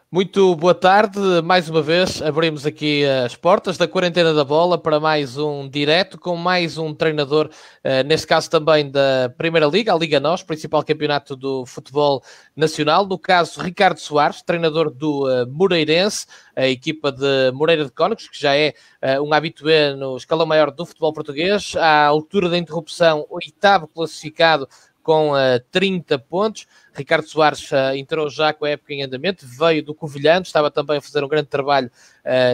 Muito boa tarde, mais uma vez abrimos aqui as portas da quarentena da bola para mais um direto com mais um treinador, neste caso também da Primeira Liga, a Liga NOS, principal campeonato do futebol nacional, no caso Ricardo Soares, treinador do Moreirense, a equipa de Moreira de Cónegos, que já é um habitué no escalão maior do futebol português, à altura da interrupção, oitavo classificado com 30 pontos. Ricardo Soares entrou já com a época em andamento, veio do Covilhã, estava também a fazer um grande trabalho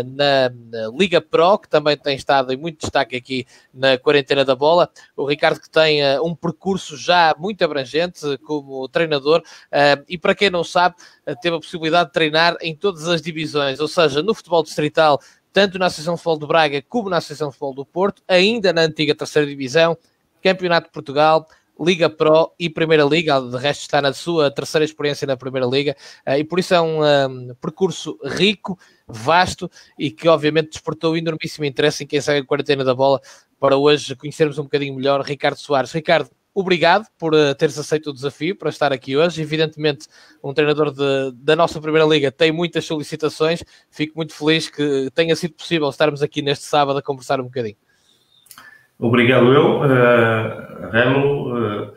na Liga Pro, que também tem estado em muito destaque aqui na quarentena da bola. O Ricardo que tem um percurso já muito abrangente como treinador e para quem não sabe, teve a possibilidade de treinar em todas as divisões, ou seja, no futebol distrital, tanto na Associação de Futebol de Braga como na Associação de Futebol do Porto, ainda na antiga terceira divisão, Campeonato de Portugal, Liga Pro e Primeira Liga, de resto está na sua terceira experiência na Primeira Liga, e por isso é um percurso rico, vasto e que obviamente despertou enormíssimo interesse em quem segue a quarentena da bola para hoje conhecermos um bocadinho melhor Ricardo Soares. Ricardo, obrigado por teres aceito o desafio para estar aqui hoje. Evidentemente, um treinador da nossa Primeira Liga tem muitas solicitações, fico muito feliz que tenha sido possível estarmos aqui neste sábado a conversar um bocadinho. Obrigado eu, Remo,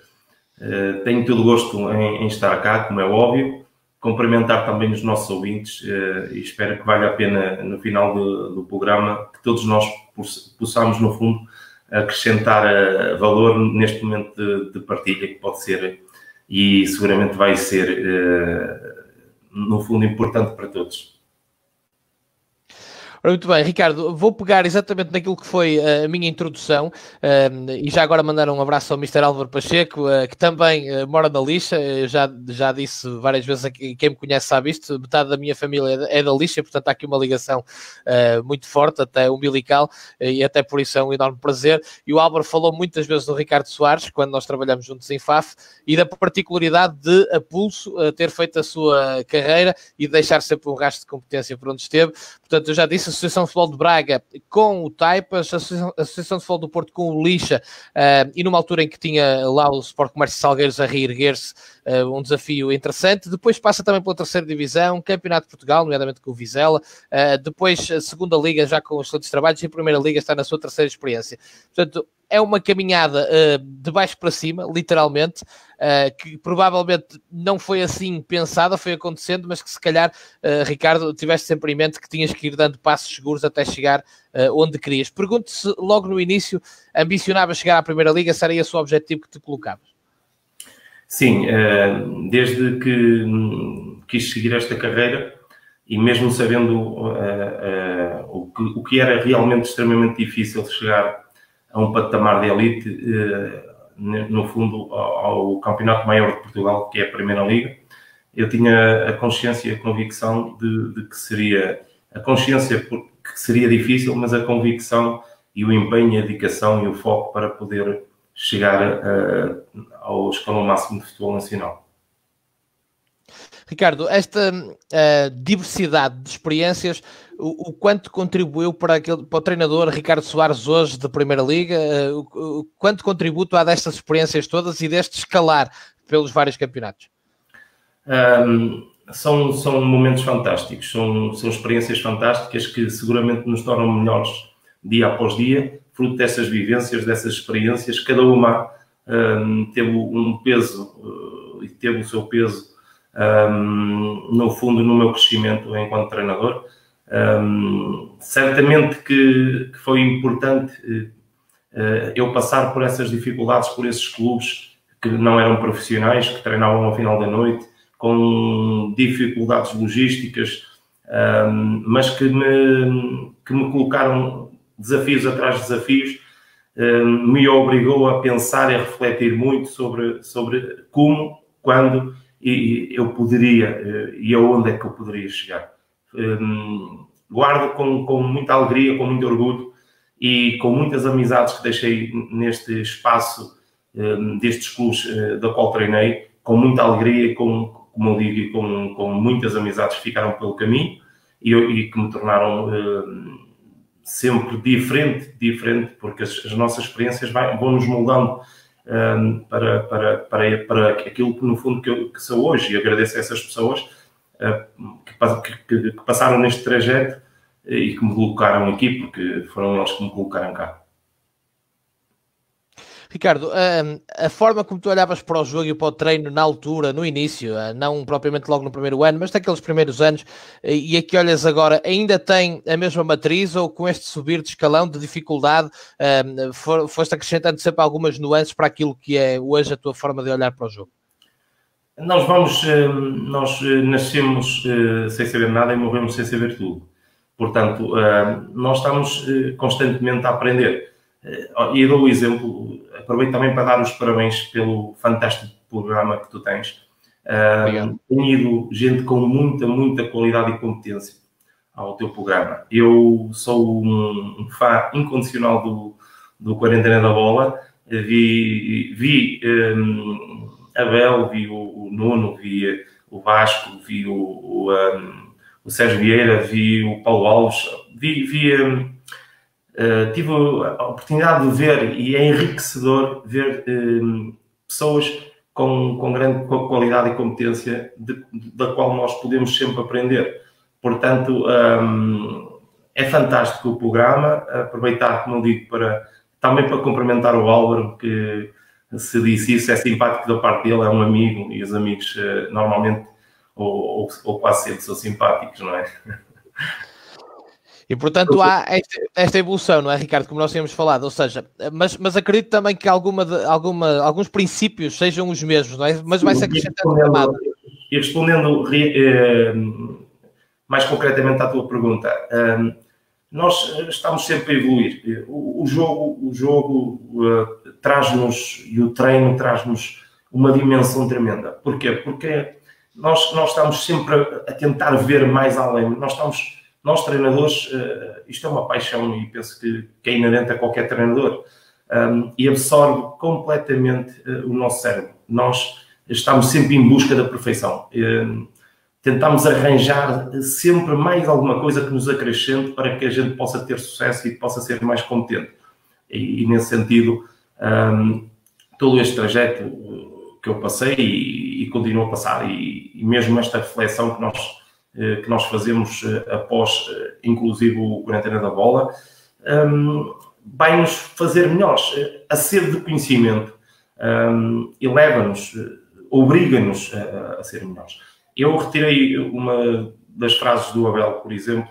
tenho todo o gosto em estar cá, como é óbvio, cumprimentar também os nossos ouvintes e espero que valha a pena no final do programa que todos nós possamos, no fundo, acrescentar valor neste momento de partilha que pode ser e seguramente vai ser, no fundo, importante para todos. Muito bem, Ricardo, vou pegar exatamente naquilo que foi a minha introdução e já agora mandar um abraço ao Mr. Álvaro Pacheco, que também mora na Lixa. Eu já disse várias vezes, quem me conhece sabe isto, metade da minha família é da Lixa, portanto há aqui uma ligação muito forte, até umbilical, e até por isso é um enorme prazer. E o Álvaro falou muitas vezes do Ricardo Soares, quando nós trabalhamos juntos em FAF, e da particularidade de, a pulso, ter feito a sua carreira e deixar sempre um rastro de competência por onde esteve. Portanto, eu já disse, a Associação de Futebol de Braga com o Taipas, a Associação de Futebol do Porto com o Lixa, e numa altura em que tinha lá o Sport Comércio Salgueiros a reerguer-se, um desafio interessante. Depois passa também pela terceira divisão, Campeonato de Portugal, nomeadamente com o Vizela, depois a segunda liga já com os excelentes trabalhos e a primeira liga está na sua terceira experiência. Portanto, é uma caminhada de baixo para cima, literalmente, que provavelmente não foi assim pensada, foi acontecendo, mas que se calhar, Ricardo, tiveste sempre em mente que tinhas que ir dando passos seguros até chegar onde querias. Pergunto se logo no início ambicionavas chegar à Primeira Liga, se era esse o objetivo que te colocavas? Sim, desde que quis seguir esta carreira e mesmo sabendo o que era realmente extremamente difícil chegar a um patamar de elite, no fundo, ao Campeonato Maior de Portugal, que é a Primeira Liga, eu tinha a consciência e a convicção de que seria, a consciência que seria difícil, mas a convicção e o empenho, a dedicação e o foco para poder chegar ao escalão máximo de futebol nacional. Ricardo, esta diversidade de experiências, o quanto contribuiu para o treinador Ricardo Soares hoje da Primeira Liga, o quanto contributo há destas experiências todas e deste escalar pelos vários campeonatos? São momentos fantásticos, são experiências fantásticas que seguramente nos tornam melhores dia após dia, fruto dessas vivências, dessas experiências. Cada uma teve um peso e teve o seu peso, no fundo, no meu crescimento enquanto treinador. Certamente que foi importante eu passar por essas dificuldades, por esses clubes que não eram profissionais, que treinavam ao final da noite, com dificuldades logísticas, mas que me colocaram desafios atrás de desafios, me obrigou a pensar e a refletir muito sobre como, quando eu poderia e aonde é que eu poderia chegar. Guardo com muita alegria, com muito orgulho e com muitas amizades que deixei neste espaço destes clubes da qual treinei, com muita alegria, como eu digo, com muitas amizades que ficaram pelo caminho e que me tornaram sempre diferente, porque as nossas experiências vão nos moldando para aquilo que, no fundo, que sou hoje, e agradeço a essas pessoas que passaram neste trajeto e que me colocaram aqui, porque foram eles que me colocaram cá. Ricardo, a forma como tu olhavas para o jogo e para o treino na altura, no início, não propriamente logo no primeiro ano, mas naqueles primeiros anos, e aqui olhas agora, ainda tem a mesma matriz ou com este subir de escalão, de dificuldade, foste acrescentando sempre algumas nuances para aquilo que é hoje a tua forma de olhar para o jogo? Nós nascemos sem saber nada e morremos sem saber tudo. Portanto, nós estamos constantemente a aprender. E dou o exemplo, aproveito também para dar os parabéns pelo fantástico programa que tu tens. Tenho ido gente com muita qualidade e competência ao teu programa. Eu sou um fã incondicional do Quarentena da Bola. Vi Abel, vi o Nuno, vi o Vasco, vi o Sérgio Vieira, vi o Paulo Alves, tive a oportunidade de ver, e é enriquecedor ver pessoas com grande qualidade e competência da qual nós podemos sempre aprender. Portanto, é fantástico o programa. Aproveitar, como eu digo, também para cumprimentar o Álvaro, que se disse isso, é simpático da parte dele, é um amigo, e os amigos normalmente, ou quase sempre, são simpáticos, não é? E, portanto, há esta evolução, não é, Ricardo, como nós tínhamos falado, ou seja, mas acredito também que alguns princípios sejam os mesmos, não é? Mas vai-se acrescentando camada. E respondendo mais concretamente à tua pergunta, nós estamos sempre a evoluir. O jogo traz-nos, e o treino traz-nos uma dimensão tremenda. Porquê? Porque nós estamos sempre a tentar ver mais além. Nós treinadores, isto é uma paixão e penso que é inerente a qualquer treinador, e absorve completamente o nosso cérebro. Nós estamos sempre em busca da perfeição. Tentamos arranjar sempre mais alguma coisa que nos acrescente para que a gente possa ter sucesso e possa ser mais competente. E nesse sentido, todo este trajeto que eu passei e continuo a passar, e mesmo esta reflexão que nós fazemos após, inclusive, o Quarentena da Bola, vai-nos fazer melhores. A sede de conhecimento eleva-nos, obriga-nos a ser melhores. Eu retirei uma das frases do Abel, por exemplo,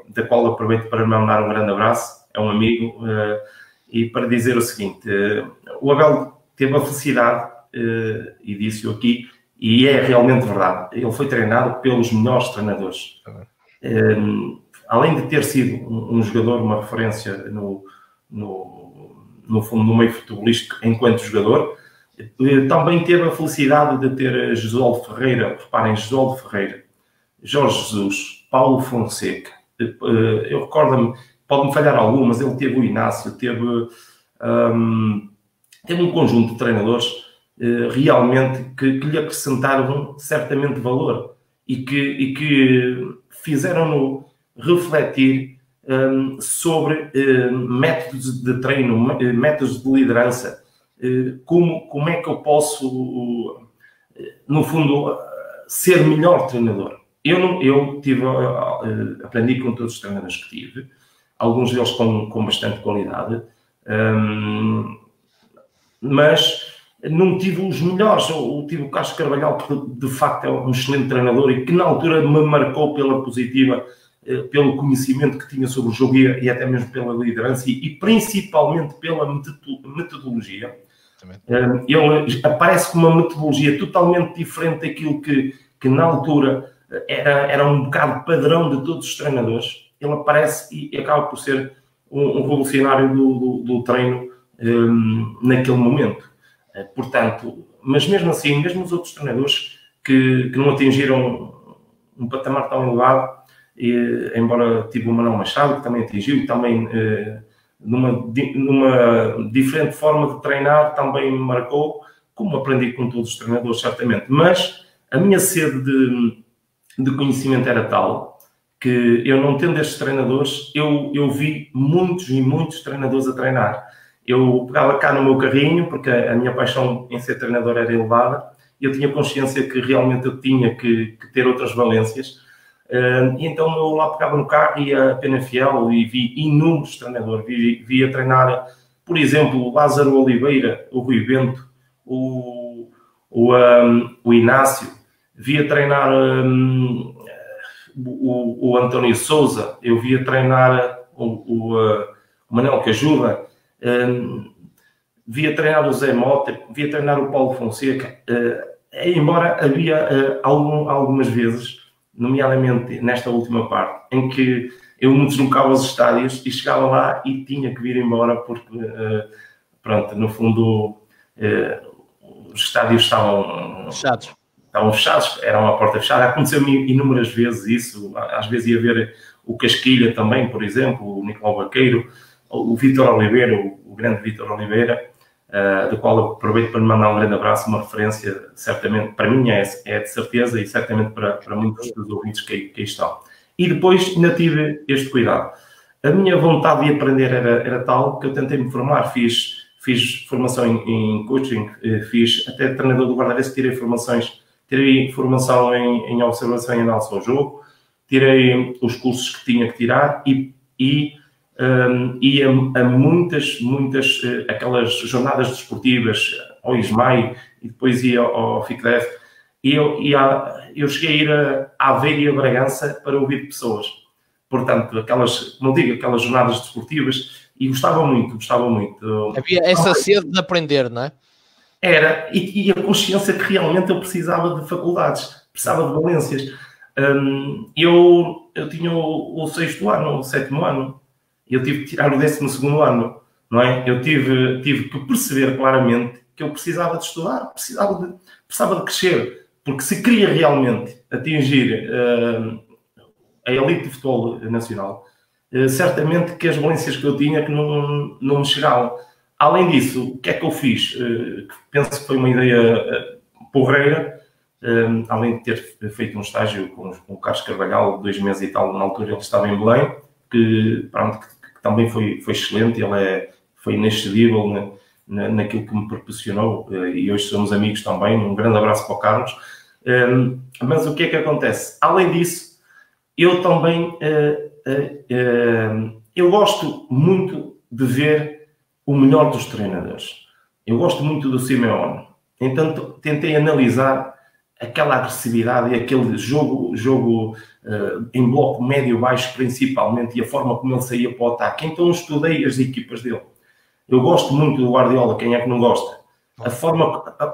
da qual aproveito para mandar um grande abraço, é um amigo, e para dizer o seguinte: o Abel teve a felicidade, e disse-o aqui, e é realmente verdade, ele foi treinado pelos melhores treinadores. Além de ter sido um jogador, uma referência no fundo, no meio futebolístico enquanto jogador, também teve a felicidade de ter Josualdo Ferreira, reparem, Josualdo Ferreira, Jorge Jesus, Paulo Fonseca. Eu recordo-me, pode-me falhar algumas, ele teve o Inácio, teve um conjunto de treinadores realmente que lhe acrescentaram certamente valor e que fizeram-no refletir sobre métodos de treino, métodos de liderança, como é que eu posso, no fundo, ser melhor treinador. Eu aprendi com todos os treinadores que tive, alguns deles com bastante qualidade, mas não tive os melhores. Eu tive o Carlos Carvalhal, que de facto é um excelente treinador e que na altura me marcou pela positiva, pelo conhecimento que tinha sobre o jogo e até mesmo pela liderança e principalmente pela metodologia. Ele aparece com uma metodologia totalmente diferente daquilo que na altura era um bocado padrão de todos os treinadores. Ele aparece e acaba por ser um revolucionário do treino naquele momento. Portanto, mas mesmo assim, mesmo os outros treinadores que não atingiram um patamar tão elevado, embora tive o Manuel Machado, que também atingiu, e também numa diferente forma de treinar, também me marcou, como aprendi com todos os treinadores, certamente. Mas a minha sede de conhecimento era tal que eu, não tendo estes treinadores, eu vi muitos e muitos treinadores a treinar. Eu pegava cá no meu carrinho, porque a minha paixão em ser treinador era elevada, eu tinha consciência que realmente eu tinha que ter outras valências. E então eu lá pegava no carro, ia a Penafiel e vi inúmeros treinadores. Vi a treinar, por exemplo, o Lázaro Oliveira, o Rui Bento, o Inácio. Vi a treinar o António Souza. Eu vi a treinar o Manuel Cajuba. Vi a treinar o Zé Mota. Vi a treinar o Paulo Fonseca. Embora havia algumas vezes, nomeadamente nesta última parte, em que eu me deslocava aos estádios e chegava lá e tinha que vir embora porque, pronto, no fundo, os estádios estavam fechados, era uma porta fechada. Aconteceu-me inúmeras vezes isso. Às vezes ia ver o Casquilha também, por exemplo, o Nicolau Baqueiro, o Vítor Oliveira, o grande Vítor Oliveira, do qual eu aproveito para lhe mandar um grande abraço, uma referência, certamente, para mim é de certeza e certamente para muitos dos ouvintes que aí estão. E depois ainda tive este cuidado. A minha vontade de aprender era tal que eu tentei me formar, fiz formação em coaching, fiz até treinador do guarda-redes, tirei formação em observação e análise ao jogo, tirei os cursos que tinha que tirar e ia a muitas aquelas jornadas desportivas ao ISMAI e depois ia ao FICDEF. E eu cheguei a ir a Aveiro e a Bragança para ouvir pessoas. Portanto, aquelas jornadas desportivas, e gostava muito. Havia essa sede de aprender, não é? Era, e a consciência que realmente eu precisava de faculdades, precisava de valências. Eu tinha o 6º ano, o 7º ano, e eu tive que tirar o 12º ano, não é? Eu tive que perceber claramente que eu precisava de estudar, precisava de crescer, porque se queria realmente atingir a elite do futebol nacional, certamente que as valências que eu tinha que não me chegavam. Além disso, o que é que eu fiz? Penso que foi uma ideia porreira, além de ter feito um estágio com o Carlos Carvalhal, 2 meses e tal, na altura ele estava em Belém, que também foi excelente, ele foi inexcedível naquilo que me proporcionou, e hoje somos amigos também. Um grande abraço para o Carlos. Mas o que é que acontece? Além disso, eu também eu gosto muito de ver o melhor dos treinadores. Eu gosto muito do Simeone. Então tentei analisar aquela agressividade e aquele jogo em bloco médio-baixo principalmente, e a forma como ele saía para o ataque. Então estudei as equipas dele. Eu gosto muito do Guardiola, quem é que não gosta?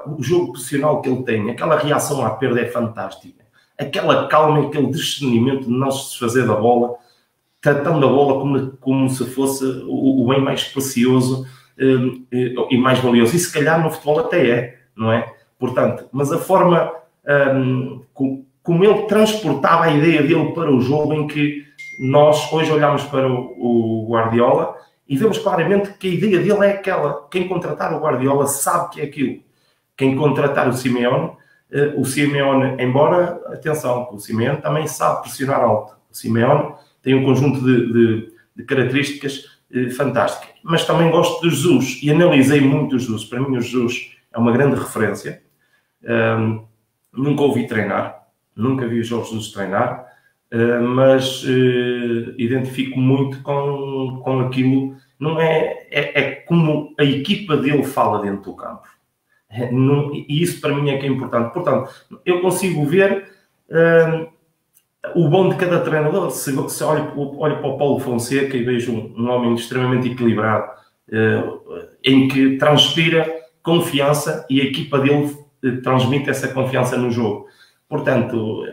O jogo posicional que ele tem, aquela reação à perda é fantástica. Aquela calma e aquele discernimento de não se desfazer da bola, tratando a bola como se fosse o bem mais precioso e mais valioso. E se calhar no futebol até não é? Portanto, mas a forma como ele transportava a ideia dele para o jogo, em que nós hoje olhamos para o Guardiola e vemos claramente que a ideia dele é aquela. Quem contratar o Guardiola sabe que é aquilo. Quem contratar o Simeone, embora, atenção, o Simeone também sabe pressionar alto. O Simeone tem um conjunto de características fantásticas. Mas também gosto de Jesus e analisei muito o Jesus. Para mim o Jesus é uma grande referência. Nunca ouvi treinar, nunca vi o Jorge Jesus treinar, mas identifico muito com aquilo. Não é como a equipa dele fala dentro do campo. E isso para mim é que é importante. Portanto, eu consigo ver o bom de cada treinador. Se olho para o Paulo Fonseca e vejo um homem extremamente equilibrado, em que transpira confiança, e a equipa dele transmite essa confiança no jogo. Portanto,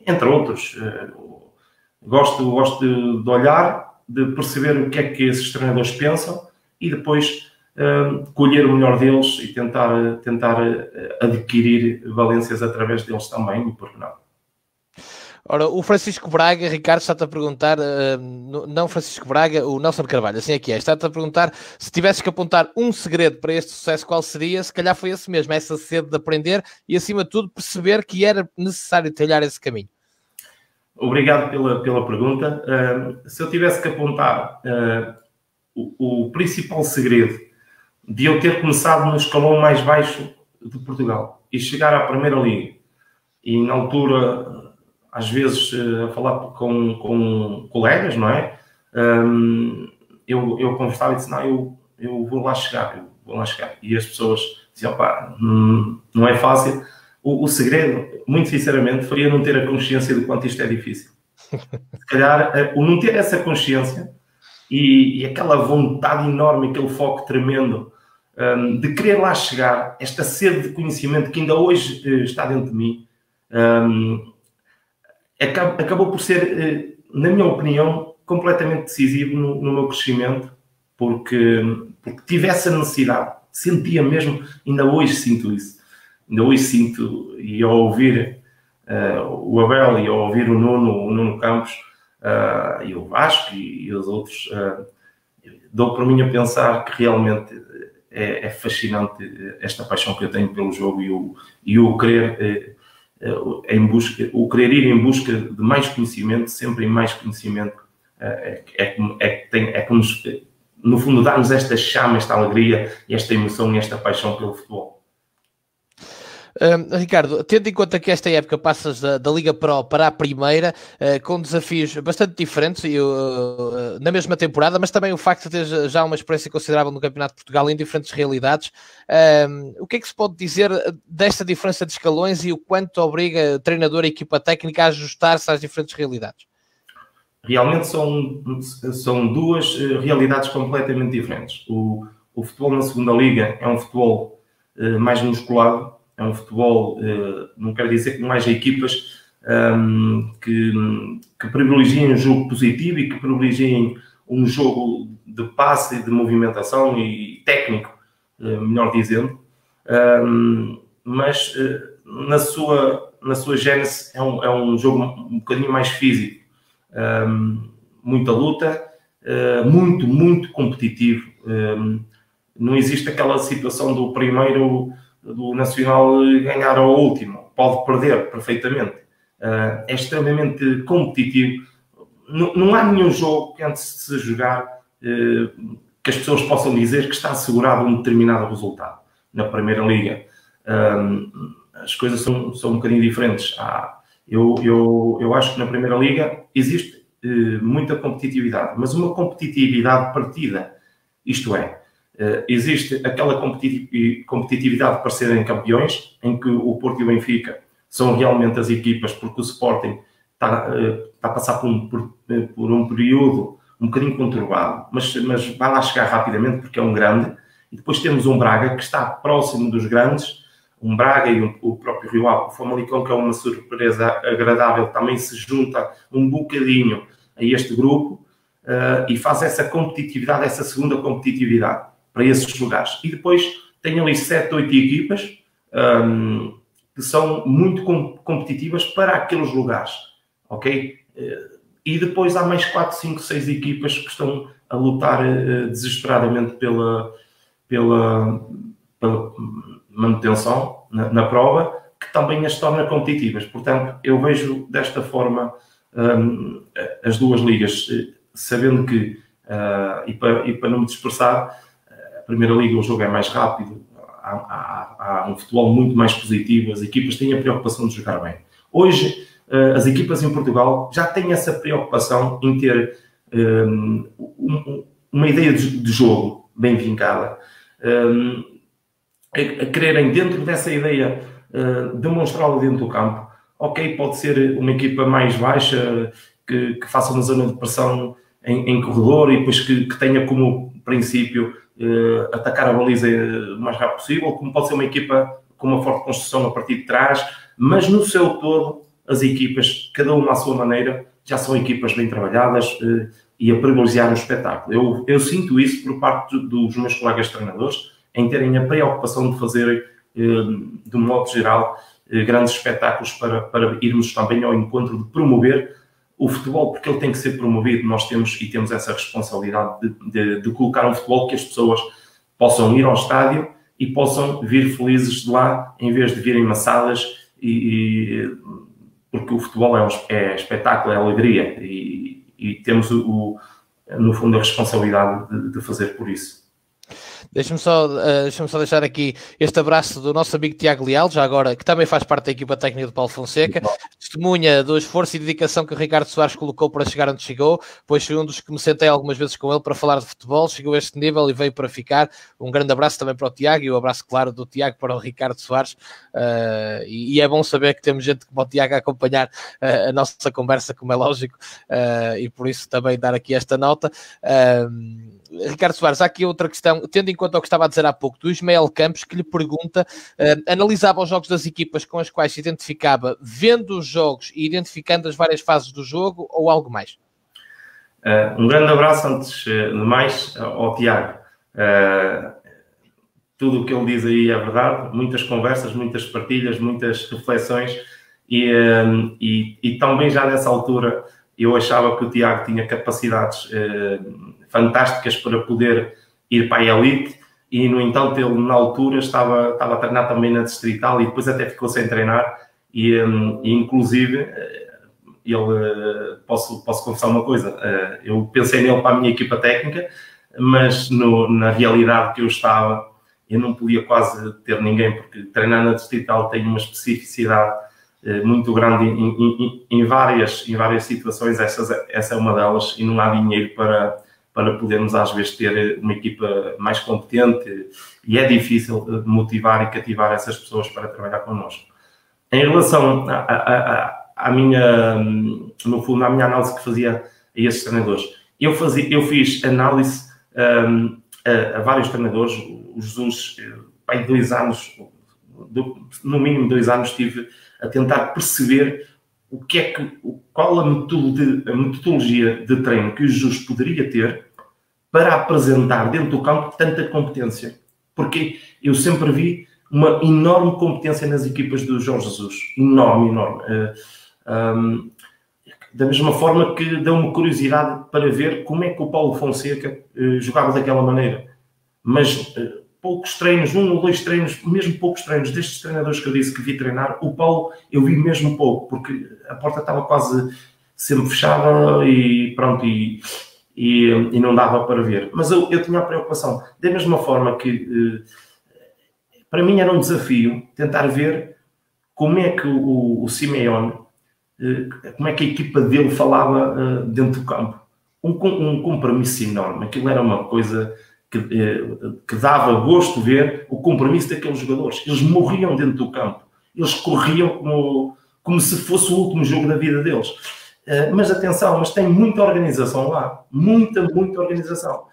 entre outros, gosto de olhar, de perceber o que é que esses treinadores pensam e depois colher o melhor deles e tentar adquirir valências através deles também, e por que não? Ora, o Francisco Braga, Ricardo, está-te a perguntar, não Francisco Braga, o Nelson Carvalho, assim é que é, está-te a perguntar se tivesses que apontar um segredo para este sucesso, qual seria? Se calhar foi esse mesmo, essa sede de aprender e, acima de tudo, perceber que era necessário trilhar esse caminho. Obrigado pela pergunta. Se eu tivesse que apontar o principal segredo de eu ter começado no escalão mais baixo de Portugal, e chegar à Primeira Liga, e na altura, às vezes, a falar com colegas, não é? Eu conversava e disse, não, eu vou lá chegar, E as pessoas diziam, pá, não é fácil. O segredo, muito sinceramente, seria não ter a consciência de quanto isto é difícil. Se calhar, o não ter essa consciência e aquela vontade enorme, aquele foco tremendo de querer lá chegar, esta sede de conhecimento que ainda hoje está dentro de mim, acabou por ser, na minha opinião, completamente decisivo no meu crescimento, porque tive essa necessidade, sentia mesmo, ainda hoje sinto isso. Ainda hoje sinto, e ao ouvir o Abel e ao ouvir o Nuno Campos e o Vasco e os outros, dou por mim a pensar que realmente é fascinante esta paixão que eu tenho pelo jogo e o querer o querer ir em busca de mais conhecimento, sempre em mais conhecimento, que nos, no fundo, dá-nos esta chama, esta alegria, esta emoção e esta paixão pelo futebol. Ricardo, tendo em conta que esta época passas da Liga Pro para a Primeira, com desafios bastante diferentes na mesma temporada, mas também o facto de ter já uma experiência considerável no Campeonato de Portugal em diferentes realidades, o que é que se pode dizer desta diferença de escalões e o quanto obriga treinador e equipa técnica a ajustar-se às diferentes realidades? Realmente são duas realidades completamente diferentes. O futebol na segunda Liga é um futebol mais musculado, é um futebol, não quero dizer que não haja equipas que privilegiem um jogo positivo e que privilegiem um jogo de passe e de movimentação e técnico, melhor dizendo, mas na sua gênese é um jogo um bocadinho mais físico, muita luta, muito competitivo. Não existe aquela situação do primeiro do Nacional ganhar ao último, pode perder perfeitamente. É extremamente competitivo. Não há nenhum jogo que antes de se jogar que as pessoas possam dizer que está assegurado um determinado resultado. Na Primeira Liga as coisas são um bocadinho diferentes. Eu acho que na Primeira Liga existe muita competitividade, mas uma competitividade partida, isto é, existe aquela competitividade para serem campeões, em que o Porto e o Benfica são realmente as equipas, porque o Sporting está a passar por um período um bocadinho conturbado, mas vai lá chegar rapidamente porque é um grande. E depois temos um Braga que está próximo dos grandes, um Braga e o próprio Rio Ave, o Famalicão, que é uma surpresa agradável, também se junta um bocadinho a este grupo e faz essa competitividade, essa segunda competitividade para esses lugares. E depois tem ali 7, 8 equipas que são muito competitivas para aqueles lugares, ok? E depois há mais 4, 5, 6 equipas que estão a lutar desesperadamente pela manutenção na prova, que também as torna competitivas. Portanto, eu vejo desta forma as duas ligas, sabendo que, e para não me dispersar, a Primeira Liga o jogo é mais rápido, há um futebol muito mais positivo, as equipas têm a preocupação de jogar bem. Hoje, as equipas em Portugal já têm essa preocupação em ter uma ideia de jogo bem vincada, a quererem, dentro dessa ideia, demonstrá-la dentro do campo. Ok, pode ser uma equipa mais baixa, que faça uma zona de pressão em corredor e depois que tenha como princípio atacar a baliza o mais rápido possível, como pode ser uma equipa com uma forte construção a partir de trás, mas no seu todo, as equipas, cada uma à sua maneira, já são equipas bem trabalhadas e a privilegiar o espetáculo. Eu sinto isso por parte dos meus colegas treinadores, em terem a preocupação de fazer, de um modo geral, grandes espetáculos para irmos também ao encontro de promover o futebol, porque ele tem que ser promovido. Nós temos essa responsabilidade de colocar um futebol que as pessoas possam ir ao estádio e possam vir felizes de lá, em vez de virem maçadas, porque o futebol é espetáculo, é alegria, e temos, no fundo, a responsabilidade de fazer por isso. Deixa-me só deixar aqui este abraço do nosso amigo Tiago Leal, já agora, que também faz parte da equipa técnica do Paulo Fonseca, testemunha do esforço e dedicação que o Ricardo Soares colocou para chegar onde chegou, pois foi um dos que me sentei algumas vezes com ele para falar de futebol, chegou a este nível e veio para ficar. Um grande abraço também para o Tiago e o abraço, claro, do Tiago para o Ricardo Soares, e é bom saber que temos gente como o Tiago a acompanhar a nossa conversa, como é lógico, e por isso também dar aqui esta nota. Ricardo Soares, há aqui outra questão, tendo em conta o que estava a dizer há pouco, do Ismael Campos, que lhe pergunta, analisava os jogos das equipas com as quais se identificava, vendo os jogos e identificando as várias fases do jogo, ou algo mais? Um grande abraço, antes de mais, ao Tiago. Tudo o que ele diz aí é verdade, muitas conversas, muitas partilhas, muitas reflexões, e também já nessa altura eu achava que o Tiago tinha capacidades fantásticas para poder ir para a elite, e no entanto ele na altura estava a treinar também na Distrital e depois até ficou sem treinar, e inclusive ele, posso confessar uma coisa, eu pensei nele para a minha equipa técnica, mas na realidade que eu estava, eu não podia quase ter ninguém, porque treinar na Distrital tem uma especificidade muito grande em várias situações. Essa é uma delas, e não há dinheiro para podermos às vezes ter uma equipa mais competente, e é difícil motivar e cativar essas pessoas para trabalhar connosco. Em relação à minha, no fundo, à minha análise que fazia a esses treinadores, eu fiz análise a vários treinadores. O Jesus, em 2 anos, no mínimo 2 anos, estive a tentar perceber qual a metodologia de treino que o Jesus poderia ter para apresentar dentro do campo tanta competência. Porque eu sempre vi uma enorme competência nas equipas do Jorge Jesus. Enorme. Da mesma forma que deu-me curiosidade para ver como é que o Paulo Fonseca jogava daquela maneira. Mas poucos treinos, 1 ou 2 treinos, mesmo poucos treinos destes treinadores que eu disse que vi treinar, o Paulo eu vi mesmo pouco, porque a porta estava quase sempre fechada e pronto, e não dava para ver. Mas eu tinha a preocupação, da mesma forma que para mim era um desafio tentar ver como é que o Simeone, como é que a equipa dele falava dentro do campo. Um compromisso enorme, aquilo era uma coisa que dava gosto ver o compromisso daqueles jogadores. Eles morriam dentro do campo, eles corriam como se fosse o último jogo da vida deles. Mas atenção, mas tem muita organização lá, muita organização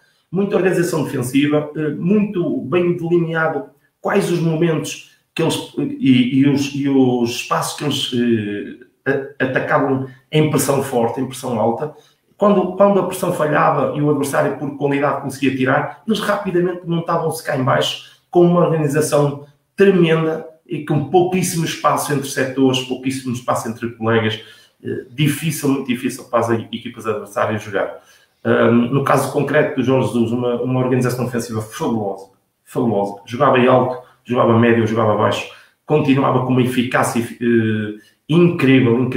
defensiva, muito bem delineado quais os momentos que eles e os espaços que eles atacavam em pressão forte, em pressão alta. Quando a pressão falhava e o adversário, por qualidade, conseguia tirar, eles rapidamente montavam-se cá em baixo com uma organização tremenda e com pouquíssimo espaço entre setores, pouquíssimo espaço entre colegas. Muito difícil para as equipas adversárias jogar. No caso concreto do Jorge Jesus, uma organização defensiva fabulosa. Jogava em alto, jogava médio, jogava baixo. Continuava com uma eficácia incrível.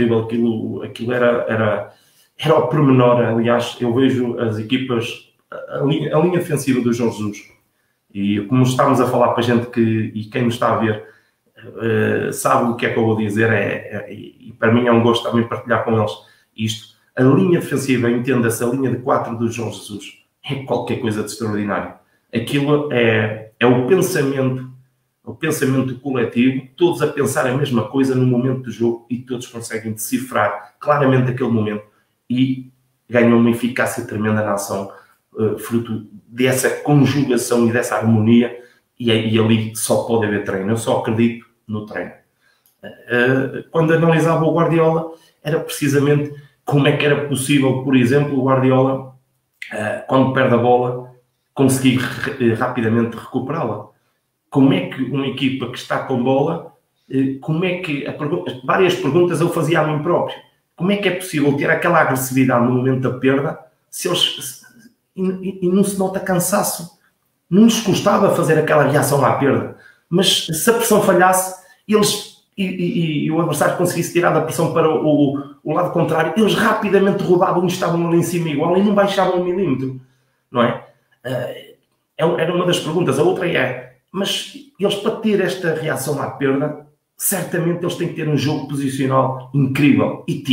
Aquilo era o pormenor. Aliás, eu vejo as equipas, a linha defensiva do Jorge Jesus, e como estamos a falar para a gente e quem nos está a ver sabe o que é que eu vou dizer, e para mim é um gosto também partilhar com eles isto. A linha defensiva, entenda-se, a linha de 4 do Jorge Jesus, é qualquer coisa de extraordinário. Aquilo é o pensamento coletivo, todos a pensar a mesma coisa no momento do jogo, e todos conseguem decifrar claramente aquele momento e ganham uma eficácia tremenda na ação, fruto dessa conjugação e dessa harmonia, e ali só pode haver treino. Eu só acredito no treino. Quando analisava o Guardiola, era precisamente como é que era possível, por exemplo, o Guardiola, quando perde a bola, conseguir rapidamente recuperá-la. Como é que uma equipa que está com bola, várias perguntas eu fazia a mim próprio. Como é que é possível ter aquela agressividade no momento da perda e não se nota cansaço? Não lhes custava fazer aquela reação à perda. Mas se a pressão falhasse, e o adversário conseguisse tirar da pressão para o lado contrário, eles rapidamente rodavam e estavam ali em cima igual e não baixavam 1 milímetro. Não é? era uma das perguntas. A outra é, mas eles para ter esta reação à perda, certamente eles têm que ter um jogo posicional incrível. E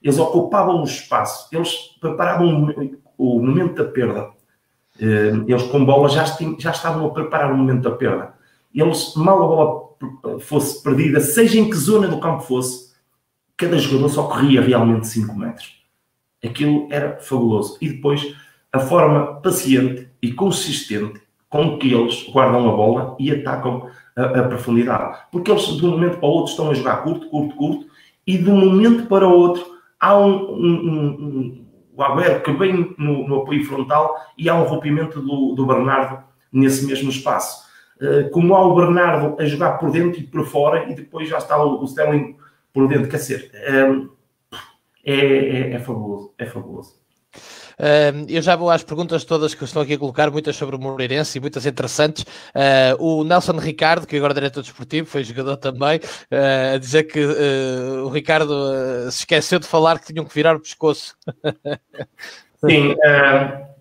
eles ocupavam o espaço, eles preparavam o momento da perda. Eles com bola já estavam a preparar o momento da perda. Eles, mal a bola fosse perdida, seja em que zona do campo fosse, cada jogador só corria realmente 5 metros. Aquilo era fabuloso. E depois, a forma paciente e consistente com que eles guardam a bola e atacam a profundidade. Porque eles, de um momento para o outro, estão a jogar curto, e de um momento para o outro, há o Agüero que vem no apoio frontal e há um rompimento do Bernardo nesse mesmo espaço. Como há o Bernardo a jogar por dentro e por fora, e depois já está o Sterling por dentro, quer dizer, é fabuloso, é fabuloso. Eu já vou às perguntas todas que estão aqui a colocar, muitas sobre o Moreirense e muitas interessantes. O Nelson Ricardo, que agora é diretor desportivo, foi jogador também, a dizer que o Ricardo se esqueceu de falar que tinham que virar o pescoço. Sim,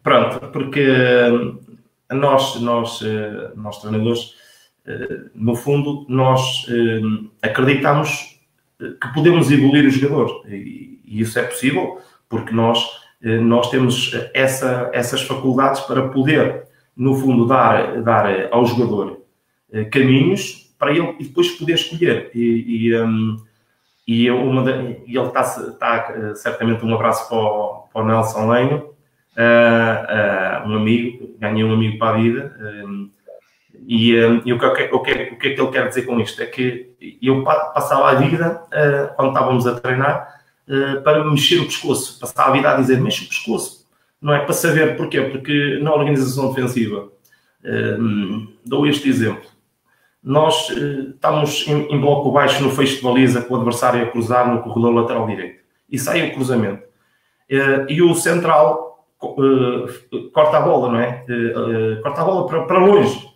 pronto, porque nós treinadores, no fundo, nós acreditamos que podemos evoluir o jogador, e isso é possível, porque nós temos essas faculdades para poder, no fundo, dar ao jogador caminhos para ele e depois poder escolher. E ele está certamente, um abraço para o Nelson Lenho, um amigo, ganhei um amigo para a vida. E o que é que ele quer dizer com isto? É que eu passava a vida, quando estávamos a treinar, para mexer o pescoço. Passava a vida a dizer, mexe o pescoço. Não é para saber porquê. Porque na organização defensiva, dou este exemplo. Nós estamos em bloco baixo no fecho de baliza, com o adversário a cruzar no corredor lateral direito. E sai o cruzamento. E o central corta a bola, não é? Corta a bola para longe.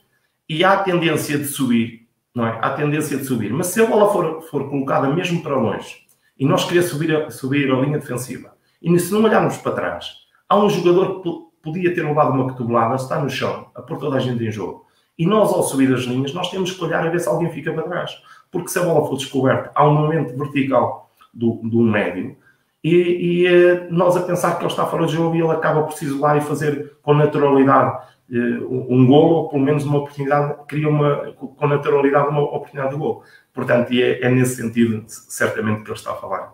E há a tendência de subir, não é? Há a tendência de subir. Mas se a bola for colocada mesmo para longe e nós queremos subir a linha defensiva, e se não olharmos para trás, há um jogador que podia ter levado uma cotovelada, está no chão, a pôr toda a gente em jogo. E nós, ao subir as linhas, nós temos que olhar a ver se alguém fica para trás. Porque se a bola for descoberta, há um momento vertical do médio, e nós a pensar que ele está fora de jogo e ele acaba por se isolar e fazer com naturalidade um golo, ou pelo menos uma oportunidade, cria com naturalidade uma oportunidade de golo. Portanto, é nesse sentido, certamente, que ele está a falar.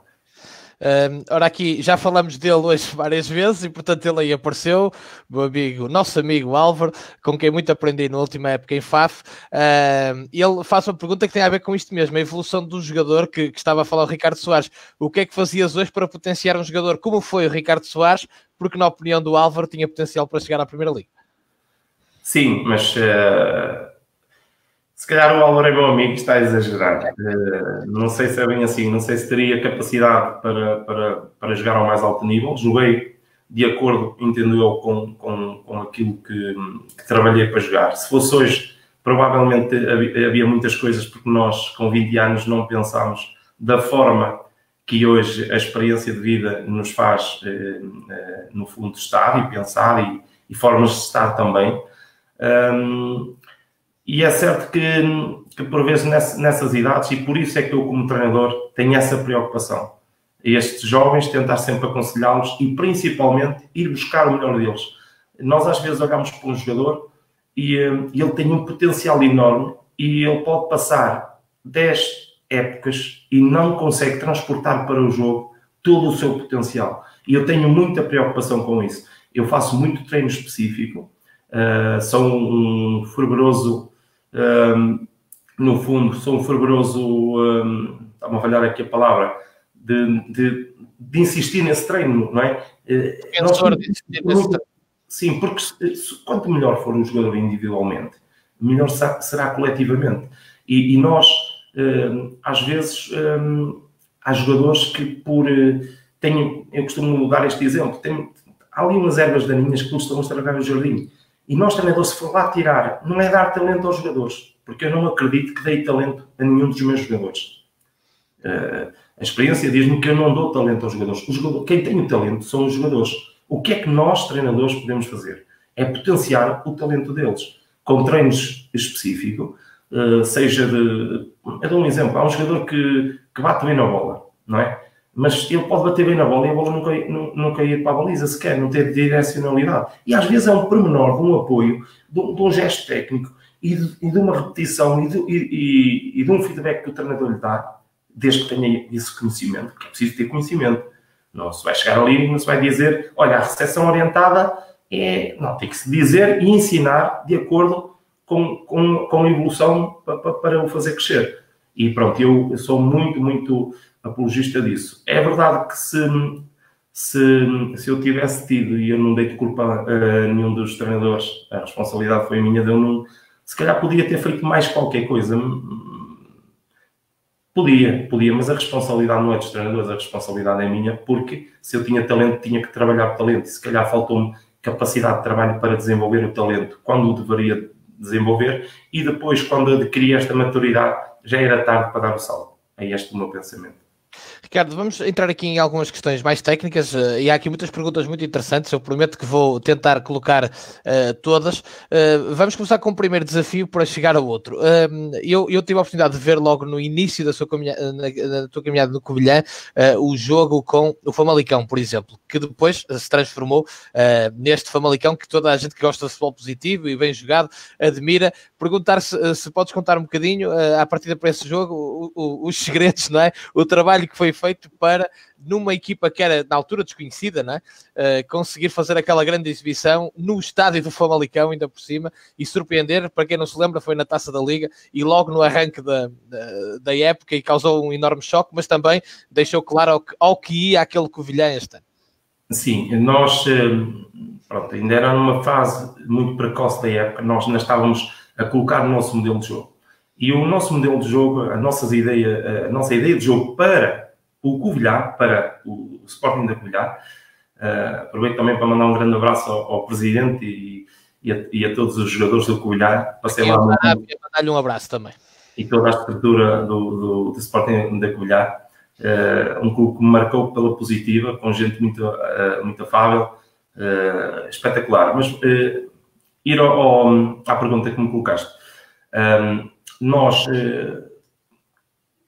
Ora, aqui já falamos dele hoje várias vezes e, portanto, ele aí apareceu, nosso amigo Álvaro, com quem muito aprendi na última época em FAF. Ele faz uma pergunta que tem a ver com isto mesmo, a evolução do jogador, que estava a falar o Ricardo Soares. O que é que fazias hoje para potenciar um jogador como foi o Ricardo Soares, porque, na opinião do Álvaro, tinha potencial para chegar à Primeira Liga? Sim, mas se calhar o Álvaro é meu amigo, está a exagerar. Não sei se é bem assim, não sei se teria capacidade para jogar ao mais alto nível. Joguei de acordo, entendo eu, com aquilo que trabalhei para jogar. Se fosse hoje, provavelmente havia muitas coisas, porque nós, com 20 anos, não pensámos da forma que hoje a experiência de vida nos faz, no fundo, estar e pensar, e formas de estar também. E é certo que por vezes nessas idades, e por isso é que eu, como treinador, tenho essa preocupação. Estes jovens, tentar sempre aconselhá-los e principalmente ir buscar o melhor deles. Nós às vezes olhamos para um jogador e ele tem um potencial enorme e ele pode passar 10 épocas e não consegue transportar para o jogo todo o seu potencial. E eu tenho muita preocupação com isso. Eu faço muito treino específico. Sou um fervoroso, no fundo, está-me a falhar aqui a palavra, de insistir nesse treino, não é? Sim, porque quanto melhor for um jogador individualmente, melhor será coletivamente. E nós, às vezes, há jogadores que eu costumo dar este exemplo, há ali umas ervas daninhas que estão a estragar o jardim. E nós, treinadores, se for lá tirar, não é dar talento aos jogadores, porque eu não acredito que dei talento a nenhum dos meus jogadores. A experiência diz-me que eu não dou talento aos jogadores. Quem tem o talento são os jogadores. O que é que nós, treinadores, podemos fazer? é potenciar o talento deles, com treinos específicos, seja de... Eu dou um exemplo, há um jogador que bate bem na bola, não é? Mas ele pode bater bem na bola e a bola nunca ir para a baliza sequer, não ter direcionalidade. E às vezes é um pormenor de um apoio, de um gesto técnico e de uma repetição e de um feedback que o treinador lhe dá, desde que tenha esse conhecimento, porque é preciso ter conhecimento. Não se vai chegar ali e não se vai dizer, olha, a recepção orientada é... Não, tem que se dizer e ensinar de acordo com a evolução para o fazer crescer. E pronto, eu sou muito apologista disso. É verdade que se eu tivesse tido, e eu não dei de culpa a nenhum dos treinadores, a responsabilidade foi minha, se calhar podia ter feito mais qualquer coisa. Podia, mas a responsabilidade não é dos treinadores, a responsabilidade é minha, porque se eu tinha talento, tinha que trabalhar o talento, e se calhar faltou-me capacidade de trabalho para desenvolver o talento quando o deveria desenvolver, e depois, quando adquiri esta maturidade, já era tarde para dar o salto. É este o meu pensamento. Ricardo, vamos entrar aqui em algumas questões mais técnicas e há aqui muitas perguntas muito interessantes. Eu prometo que vou tentar colocar todas. Vamos começar com o primeiro desafio para chegar ao outro. Eu tive a oportunidade de ver logo no início da tua caminhada no Covilhã o jogo com o Famalicão, por exemplo, que depois se transformou neste Famalicão que toda a gente que gosta de futebol positivo e bem jogado admira. Perguntar se podes contar um bocadinho à partida para esse jogo os segredos, não é? O trabalho que foi feito para, numa equipa que era na altura desconhecida, não é? Conseguir fazer aquela grande exibição no estádio do Famalicão, ainda por cima, e surpreender. Para quem não se lembra, foi na Taça da Liga e logo no arranque da época, e causou um enorme choque, mas também deixou claro ao que ia aquele Covilhã este ano. Sim, nós pronto, ainda era numa fase muito precoce da época, nós ainda estávamos a colocar o nosso modelo de jogo. E o nosso modelo de jogo, a nossa ideia de jogo para o Covilhã, para o Sporting da Covilhã, aproveito também para mandar um grande abraço ao Presidente e a todos os jogadores do Covilhã. Passei lá mandar-lhe um abraço também. E toda a estrutura do Sporting da Covilhã. Um clube que me marcou pela positiva, com gente muito afável, espetacular. Mas ir à pergunta que me colocaste.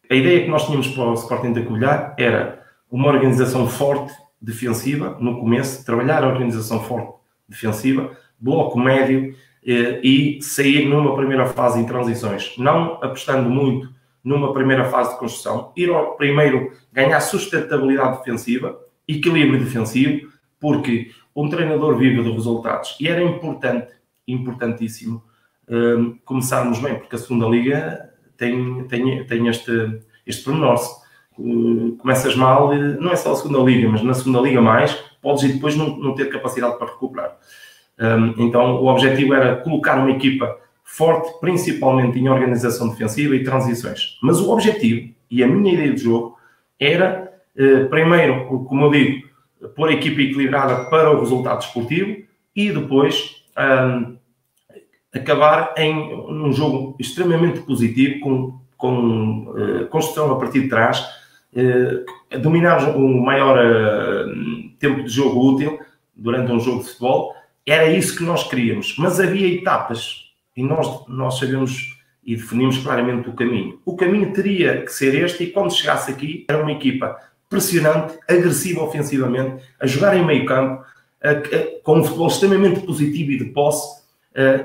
A ideia que nós tínhamos para o Sporting da Covilhã era uma organização forte, defensiva, no começo, trabalhar a organização forte, defensiva, bloco médio e sair numa primeira fase em transições, não apostando muito numa primeira fase de construção, ir ao primeiro ganhar sustentabilidade defensiva, equilíbrio defensivo, porque um treinador vive de resultados. E era importantíssimo começarmos bem, porque a segunda liga tem este pormenor. Começas mal, não é só a segunda liga, mas na segunda liga mais, podes ir depois não ter capacidade para recuperar. Então o objetivo era colocar uma equipa forte, principalmente em organização defensiva e transições. Mas o objetivo, e a minha ideia de jogo, era, primeiro, como eu digo, pôr a equipa equilibrada para o resultado desportivo e depois acabar um jogo extremamente positivo, com construção a partir de trás, dominar um maior tempo de jogo útil durante um jogo de futebol. Era isso que nós queríamos, mas havia etapas e nós sabemos e definimos claramente o caminho. O caminho teria que ser este, e quando chegasse aqui era uma equipa pressionante, agressiva ofensivamente, a jogar em meio campo, com um futebol extremamente positivo e de posse,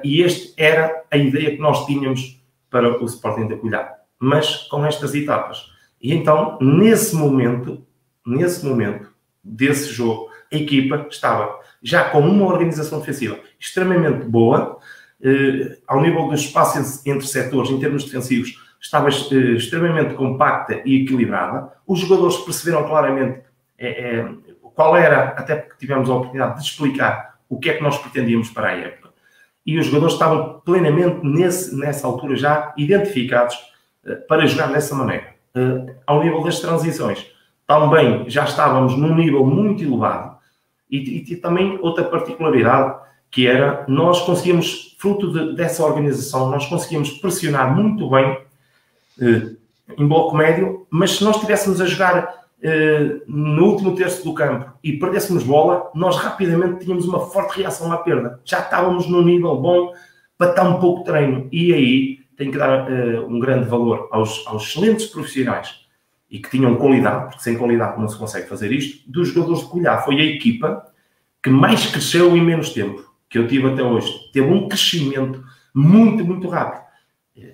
e esta era a ideia que nós tínhamos para o Sporting da Covilhã, mas com estas etapas. E então, nesse momento desse jogo, a equipa estava já com uma organização defensiva extremamente boa, ao nível do espaço entre setores, em termos defensivos, estava extremamente compacta e equilibrada. Os jogadores perceberam claramente qual era, até porque tivemos a oportunidade de explicar o que é que nós pretendíamos para a época. E os jogadores estavam plenamente nessa altura já identificados para jogar dessa maneira. Ao nível das transições, também já estávamos num nível muito elevado. E também outra particularidade, que era, nós conseguíamos, fruto dessa organização, nós conseguíamos pressionar muito bem em bloco médio, mas se nós estivéssemos a jogar no último terço do campo e perdêssemos bola, nós rapidamente tínhamos uma forte reação à perda. Já estávamos num nível bom para estar um pouco de treino. E aí tenho que dar um grande valor aos excelentes profissionais e que tinham qualidade, porque sem qualidade não se consegue fazer isto, dos jogadores de Covilhã. Foi a equipa que mais cresceu em menos tempo que eu tive até hoje. Teve um crescimento muito, muito rápido.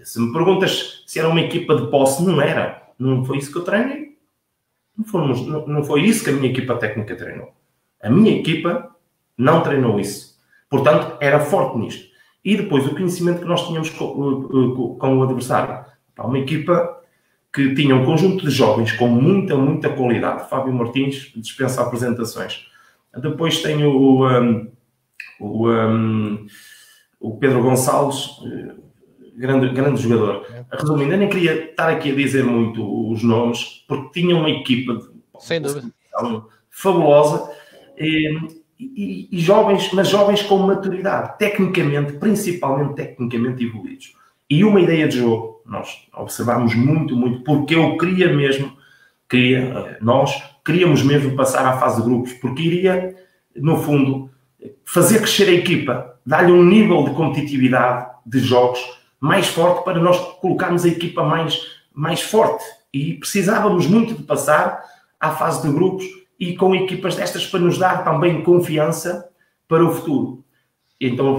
Se me perguntas se era uma equipa de posse, não era. Não foi isso que eu treinei. Não foi isso que a minha equipa técnica treinou. A minha equipa não treinou isso. Portanto, era forte nisto. E depois o conhecimento que nós tínhamos com o adversário. Uma equipa que tinha um conjunto de jovens com muita, muita qualidade. Fábio Martins dispensa apresentações. Depois tenho o Pedro Gonçalves, grande jogador. Resumindo, eu nem queria estar aqui a dizer muito os nomes, porque tinha uma equipa sem dúvida fabulosa e jovens, mas jovens com maturidade, tecnicamente, principalmente tecnicamente evoluídos. E uma ideia de jogo, nós observámos muito, muito, porque eu queria mesmo, nós queríamos mesmo passar à fase de grupos, porque iria, no fundo, fazer crescer a equipa, dar-lhe um nível de competitividade de jogos mais forte para nós colocarmos a equipa mais forte. E precisávamos muito de passar à fase de grupos e com equipas destas para nos dar também confiança para o futuro. Então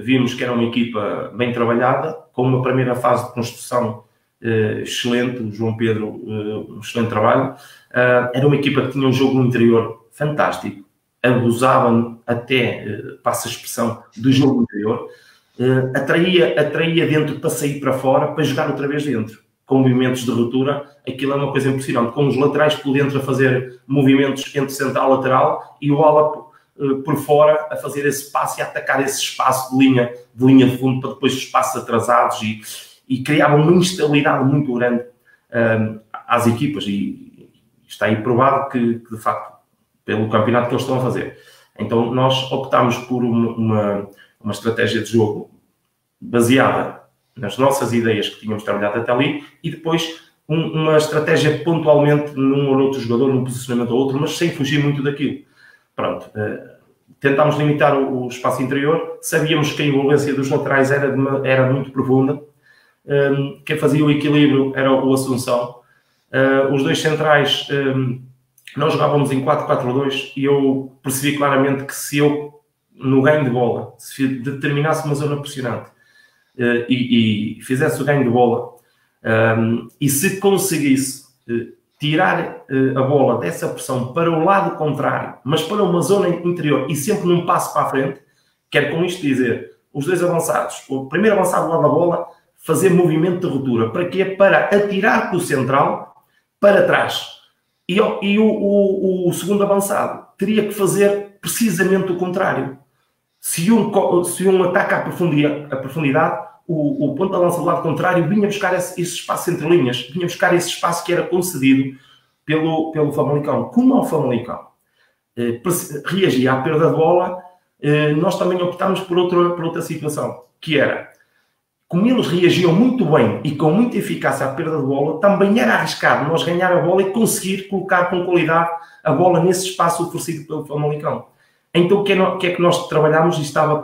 vimos que era uma equipa bem trabalhada, com uma primeira fase de construção excelente, o João Pedro, um excelente trabalho. Era uma equipa que tinha um jogo no interior fantástico, abusavam até, passa a expressão, do jogo interior, atraía dentro para sair para fora, para jogar outra vez dentro, com movimentos de ruptura. Aquilo é uma coisa impressionante, com os laterais por dentro a fazer movimentos entre central e lateral e o ala por fora a fazer esse passe e a atacar esse espaço de linha de fundo para depois os espaços atrasados e criava uma instabilidade muito grande às equipas e está aí provado que de facto pelo campeonato que eles estão a fazer. Então nós optámos por uma estratégia de jogo baseada nas nossas ideias que tínhamos trabalhado até ali e depois uma estratégia pontualmente num ou outro jogador, num posicionamento ou outro, mas sem fugir muito daquilo. Pronto, tentámos limitar o espaço interior, sabíamos que a envolvência dos laterais era muito profunda, quem fazia o equilíbrio era o Assunção, os dois centrais, nós jogávamos em 4-4-2 e eu percebi claramente que se eu, no ganho de bola, se determinasse uma zona pressionante e fizesse o ganho de bola e se conseguisse tirar a bola dessa pressão para o lado contrário, mas para uma zona interior e sempre num passo para a frente, quero com isto dizer, os dois avançados, o primeiro avançado do lado da bola, fazer movimento de ruptura. Para quê? Para atirar com o central para trás. E o segundo avançado teria que fazer precisamente o contrário. Se um ataca a profundidade, o ponto de lança do lado contrário vinha buscar esse espaço entre linhas, vinha buscar esse espaço que era concedido pelo Famalicão. Como ao Famalicão reagia à perda de bola, nós também optámos por outra situação, que era, como eles reagiam muito bem e com muita eficácia à perda de bola, também era arriscado nós ganhar a bola e conseguir colocar com qualidade a bola nesse espaço oferecido pelo Famalicão. Então, o que é que nós trabalhámos e estava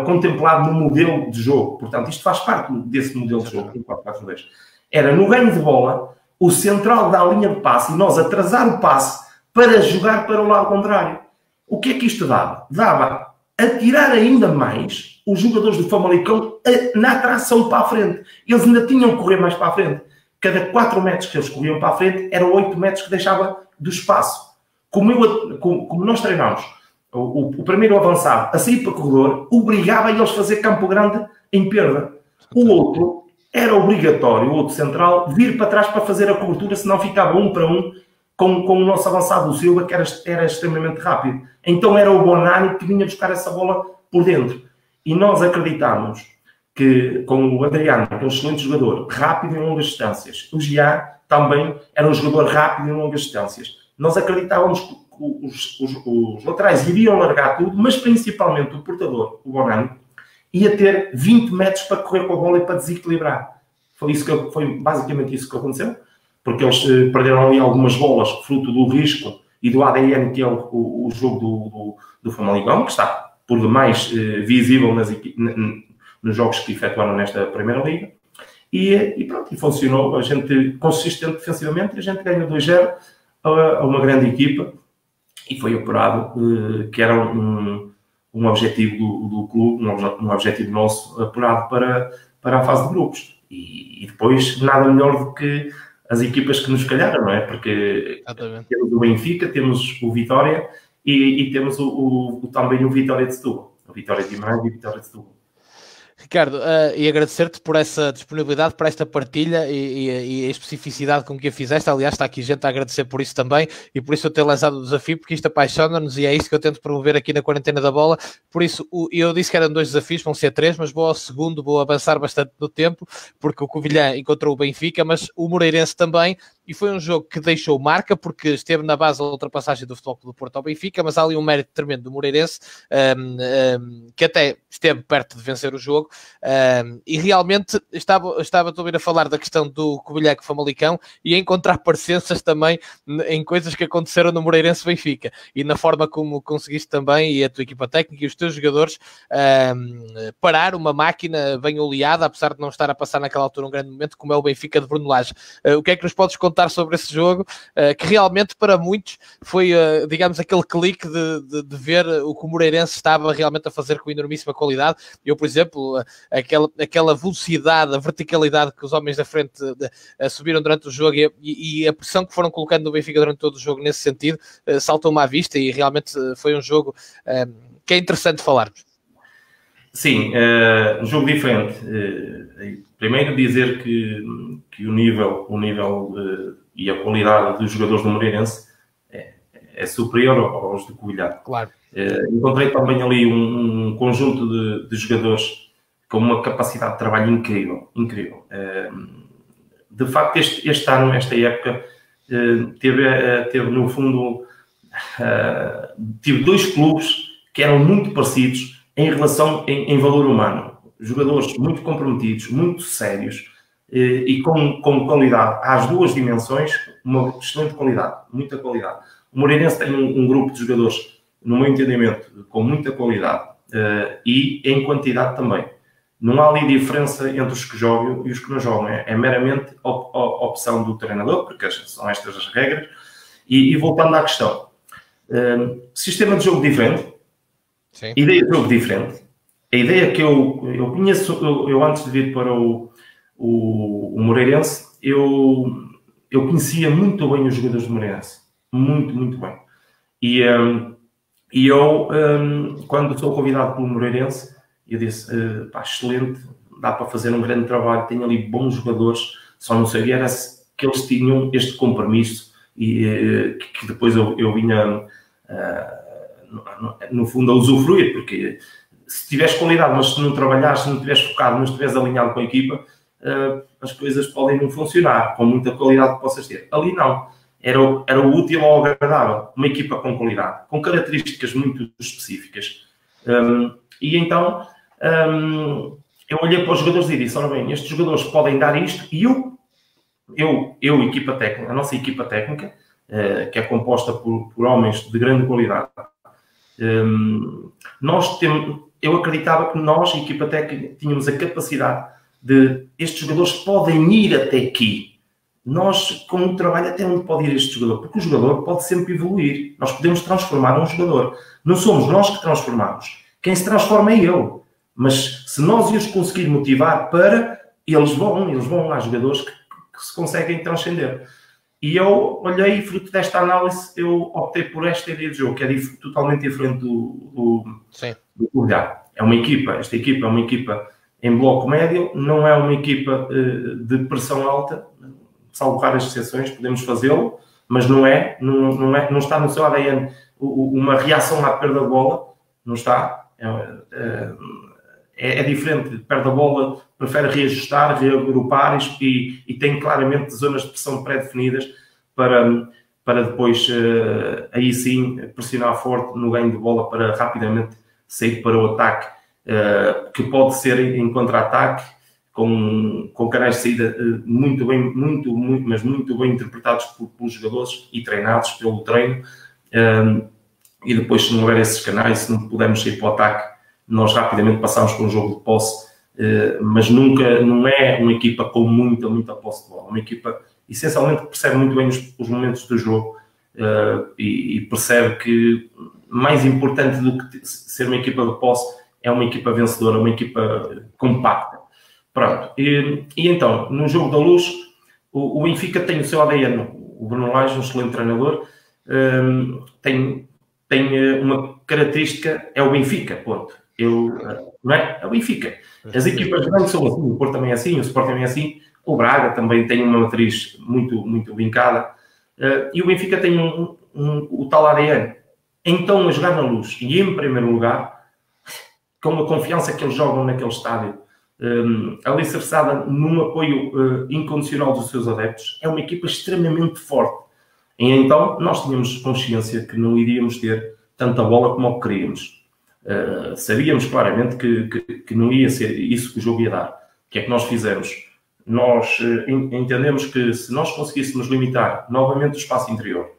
contemplado no modelo de jogo. Portanto, isto faz parte desse modelo de jogo, 4-4-2. Era, no ganho de bola, o central da linha de passe e nós atrasar o passe para jogar para o lado contrário. O que é que isto dava? Dava a tirar ainda mais os jogadores do Famalicão na atração para a frente. Eles ainda tinham que correr mais para a frente. Cada 4 metros que eles corriam para a frente, eram 8 metros que deixava do espaço. Como nós treinámos o primeiro avançado a sair para o corredor, obrigava eles a fazer campo grande em perda. O outro era obrigatório, o outro central, vir para trás para fazer a cobertura, senão ficava 1 para 1 com o nosso avançado, o Silva, que era extremamente rápido. Então era o Bonani que vinha buscar essa bola por dentro. E nós acreditávamos que com o Adriano, que é um excelente jogador, rápido em longas distâncias, o Jean também era um jogador rápido em longas distâncias. Nós acreditávamos que os laterais iriam largar tudo, mas principalmente o portador, o Bonani, ia ter 20 metros para correr com a bola e para desequilibrar. Foi basicamente isso que aconteceu. porque eles perderam ali algumas bolas, fruto do risco e do ADN que é o jogo do Famalicão, que está por demais visível nos jogos que efetuaram nesta Primeira Liga. E pronto, e funcionou. A gente, consistente defensivamente, a gente ganhou 2-0 a uma grande equipa e foi apurado, que era um objetivo do clube, um objetivo nosso, apurado para a fase de grupos. E depois, nada melhor do que as equipas que nos calharam, não é? Porque temos o Benfica, temos o Vitória e temos também o Vitória de Setúbal. O Vitória de Guimarães e o Vitória de Setúbal. Ricardo, e agradecer-te por essa disponibilidade, por esta partilha e a especificidade com que a fizeste. Aliás, está aqui gente a agradecer por isso também e por isso eu ter lançado o desafio, porque isto apaixona-nos e é isto que eu tento promover aqui na Quarentena da Bola. Por isso, eu disse que eram 2 desafios, vão ser 3, mas vou ao segundo, vou avançar bastante no tempo, porque o Covilhã encontrou o Benfica, mas o Moreirense também. E foi um jogo que deixou marca, porque esteve na base da ultrapassagem do Futebol Clube do Porto ao Benfica, mas há ali um mérito tremendo do Moreirense, que até esteve perto de vencer o jogo, e realmente estava a ouvir a falar da questão do Covilhã com o Famalicão e a encontrar parecenças também em coisas que aconteceram no Moreirense Benfica, e na forma como conseguiste também, e a tua equipa técnica e os teus jogadores, parar uma máquina bem oleada, apesar de não estar a passar naquela altura um grande momento, como é o Benfica de Bruno Lage. O que é que nos podes contar sobre esse jogo, que realmente para muitos foi, digamos, aquele clique de ver o que o Moreirense estava realmente a fazer com enormíssima qualidade? Eu, por exemplo, aquela velocidade, a verticalidade que os homens da frente subiram durante o jogo e a pressão que foram colocando no Benfica durante todo o jogo nesse sentido, saltou-me à vista e realmente foi um jogo que é interessante falarmos. Sim, um jogo diferente. Primeiro dizer que o nível e a qualidade dos jogadores do Moreirense é superior aos do Covilhã. Claro. Encontrei também ali um conjunto de jogadores com uma capacidade de trabalho incrível. De facto, este ano, esta época, teve no fundo, tive 2 clubes que eram muito parecidos em relação em valor humano. Jogadores muito comprometidos, muito sérios e com qualidade. Às 2 dimensões, uma excelente qualidade, muita qualidade. O Moreirense tem um grupo de jogadores, no meu entendimento, com muita qualidade e em quantidade também. Não há ali diferença entre os que jogam e os que não jogam. É meramente opção do treinador, porque são estas as regras. E voltando à questão, sistema de jogo diferente, sim. Ideia de jogo diferente. A ideia que eu conheço, eu antes de vir para o Moreirense, eu conhecia muito bem os jogadores do Moreirense. Muito, muito bem. E eu, quando sou convidado pelo Moreirense, eu disse, excelente, dá para fazer um grande trabalho, tem ali bons jogadores, só não sabia era que eles tinham este compromisso e que depois eu vinha, no fundo, a usufruir, porque se tiveres qualidade, mas se não trabalhares, se não estiveres focado, não estiveres alinhado com a equipa, as coisas podem não funcionar, com muita qualidade que possas ter. Ali não. Era o útil ao agradável. Uma equipa com qualidade, com características muito específicas. E então, eu olhei para os jogadores e disse, ora bem, estes jogadores podem dar isto, e eu equipa técnica, a nossa equipa técnica, que é composta por homens de grande qualidade, eu acreditava que nós, a equipa técnica, tínhamos a capacidade de estes jogadores podem ir até aqui. Nós, com o trabalho, até onde pode ir este jogador? Porque o jogador pode sempre evoluir. Nós podemos transformar um jogador. Não somos nós que transformamos. Quem se transforma é ele. Mas se nós os conseguir motivar para, eles vão. Há jogadores que se conseguem transcender. E eu olhei, fruto desta análise, eu optei por esta ideia de jogo, que é totalmente diferente do Covilhã. Esta equipa é uma equipa em bloco médio, não é uma equipa de pressão alta, salvo raras exceções, podemos fazê-lo, mas não está no seu ADN uma reação à perda de bola, não está. É diferente, perde a bola, prefere reajustar, reagrupar e tem claramente zonas de pressão pré-definidas para depois, aí sim, pressionar forte no ganho de bola para rapidamente sair para o ataque, que pode ser em contra-ataque, com canais de saída muito bem interpretados pelos jogadores e treinados pelo treino. E depois, se não houver esses canais, se não pudermos sair para o ataque, nós rapidamente passamos para um jogo de posse, mas nunca, não é uma equipa com muita posse de bola. Uma equipa, essencialmente, que percebe muito bem os momentos do jogo e percebe que mais importante do que ser uma equipa de posse é uma equipa vencedora, uma equipa compacta. Pronto. E então, no jogo da Luz, o Benfica tem o seu ADN. O Bruno Lage, um excelente treinador, tem uma característica, é o Benfica, ponto. Não é? É o Benfica. As equipas grandes são assim, o Porto também é assim, o Sport também é assim, o Braga também tem uma matriz muito vincada, e o Benfica tem o tal ADN. Então, a jogar na Luz, e em primeiro lugar, com a confiança que eles jogam naquele estádio, alicerçada num apoio incondicional dos seus adeptos, é uma equipa extremamente forte. E então, nós tínhamos consciência que não iríamos ter tanta bola como queríamos. Sabíamos claramente que não ia ser isso que o jogo ia dar. O que é que nós fizemos? Nós entendemos que se nós conseguíssemos limitar novamente o espaço interior,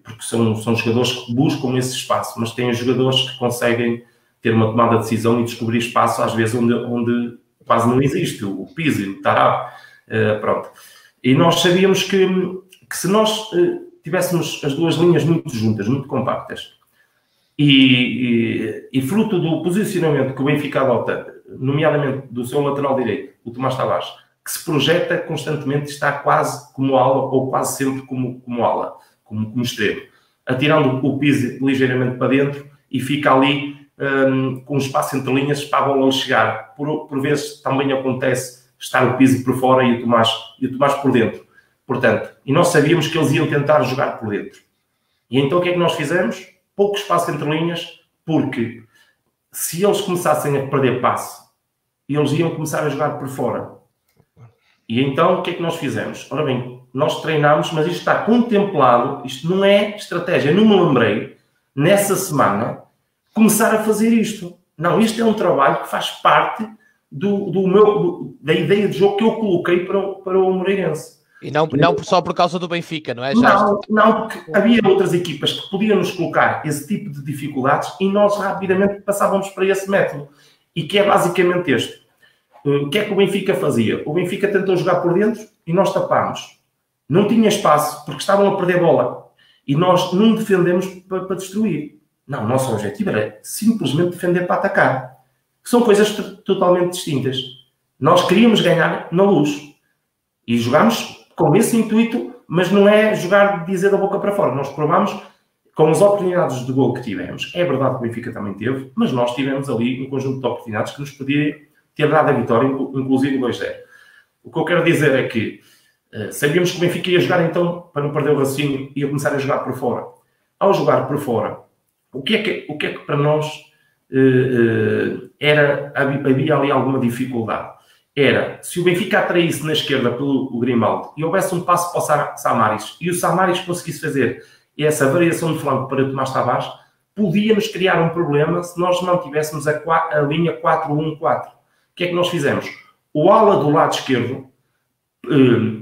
porque são jogadores que buscam esse espaço, mas têm jogadores que conseguem ter uma tomada de decisão e descobrir espaço, às vezes, onde quase não existe. O Pizzi, o Tarap, pronto. E nós sabíamos que se nós tivéssemos as duas linhas muito juntas, muito compactas, e fruto do posicionamento que o Benfica adota, nomeadamente do seu lateral direito, o Tomás Tavares, que se projeta constantemente, está quase como ala, ou quase sempre como ala, como extremo, atirando o Pizzi ligeiramente para dentro e fica ali com um espaço entre linhas para a bola chegar. Por vezes também acontece estar o Pizzi por fora e o Tomás por dentro. Portanto, e nós sabíamos que eles iam tentar jogar por dentro. E então o que é que nós fizemos? Pouco espaço entre linhas, porque se eles começassem a perder passe, eles iam começar a jogar por fora. E então o que é que nós fizemos? Ora bem, nós treinámos, mas isto está contemplado, isto não é estratégia, não me lembrei, nessa semana, começar a fazer isto. Não, isto é um trabalho que faz parte da ideia de jogo que eu coloquei para o Moreirense. E não só por causa do Benfica, não é? Não, porque havia outras equipas que podiam nos colocar esse tipo de dificuldades e nós rapidamente passávamos para esse método. E que é basicamente este. O que é que o Benfica fazia? O Benfica tentou jogar por dentro e nós tapámos. Não tinha espaço porque estavam a perder bola. E nós não defendemos para destruir. Não, o nosso objetivo era simplesmente defender para atacar. São coisas totalmente distintas. Nós queríamos ganhar na Luz. E jogámos com esse intuito, mas não é jogar de dizer da boca para fora. Nós provámos com as oportunidades de gol que tivemos. É verdade que o Benfica também teve, mas nós tivemos ali um conjunto de oportunidades que nos podia ter dado a vitória, inclusive 2-0. O que eu quero dizer é que sabíamos que o Benfica ia jogar então, para não perder o raciocínio, ia começar a jogar por fora. Ao jogar por fora, o que é que para nós havia ali alguma dificuldade? Era, se o Benfica atraísse na esquerda pelo Grimaldo e houvesse um passo para o Samaris e o Samaris conseguisse fazer essa variação de flanco para o Tomás Tavares, podíamos criar um problema se nós não tivéssemos a linha 4-1-4. O que é que nós fizemos? O ala do lado esquerdo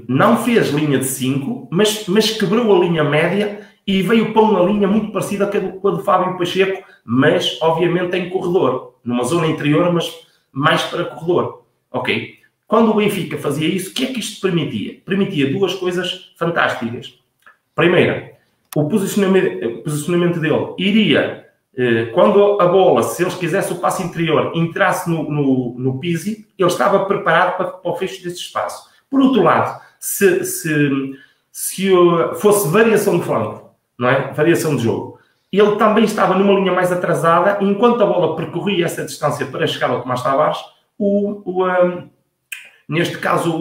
não fez linha de 5, mas quebrou a linha média e veio para uma linha muito parecida com a do Fábio Pacheco, mas obviamente em corredor, numa zona interior, mas mais para corredor. Ok? Quando o Benfica fazia isso, o que é que isto permitia? Permitia duas coisas fantásticas. Primeira, o posicionamento dele iria, quando a bola, se eles quisessem o passe interior, entrasse no Pizzi, ele estava preparado para o fecho desse espaço. Por outro lado, se fosse variação de flanco, não é? Variação de jogo, ele também estava numa linha mais atrasada, e enquanto a bola percorria essa distância para chegar ao Tomás Tavares, neste caso,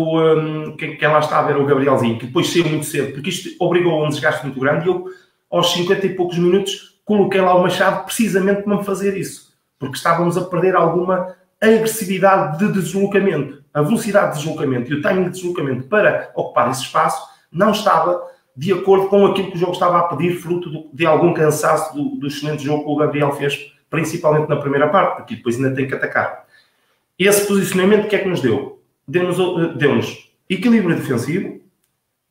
quem lá estava era o Gabrielzinho, que depois saiu muito cedo, porque isto obrigou a um desgaste muito grande, e eu, aos 50 e poucos minutos, coloquei lá o Machado precisamente para me fazer isso, porque estávamos a perder alguma agressividade de deslocamento. A velocidade de deslocamento e o timing de deslocamento para ocupar esse espaço não estava de acordo com aquilo que o jogo estava a pedir, fruto de algum cansaço do excelente jogo que o Gabriel fez, principalmente na primeira parte, porque depois ainda tem que atacar. Esse posicionamento, o que é que nos deu? Deu-nos equilíbrio defensivo,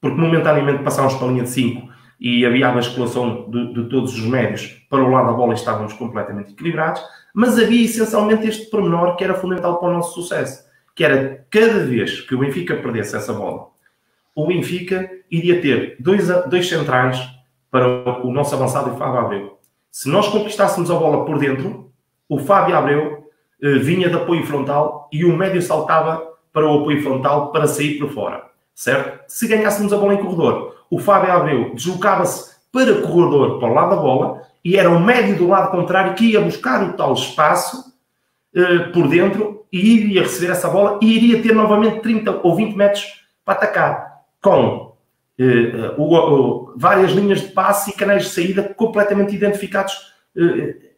porque momentaneamente passámos para a linha de 5 e havia a basculação de todos os médios para o lado da bola e estávamos completamente equilibrados, mas havia essencialmente este pormenor que era fundamental para o nosso sucesso, que era cada vez que o Benfica perdesse essa bola, o Benfica iria ter dois centrais para o nosso avançado e Fábio Abreu. Se nós conquistássemos a bola por dentro, o Fábio Abreu vinha de apoio frontal e o médio saltava para o apoio frontal para sair por fora, certo? Se ganhássemos a bola em corredor, o Fábio Abreu deslocava-se para o corredor, para o lado da bola, e era o médio do lado contrário que ia buscar o tal espaço por dentro e iria receber essa bola e iria ter novamente 30 ou 20 metros para atacar, com várias linhas de passe e canais de saída completamente identificados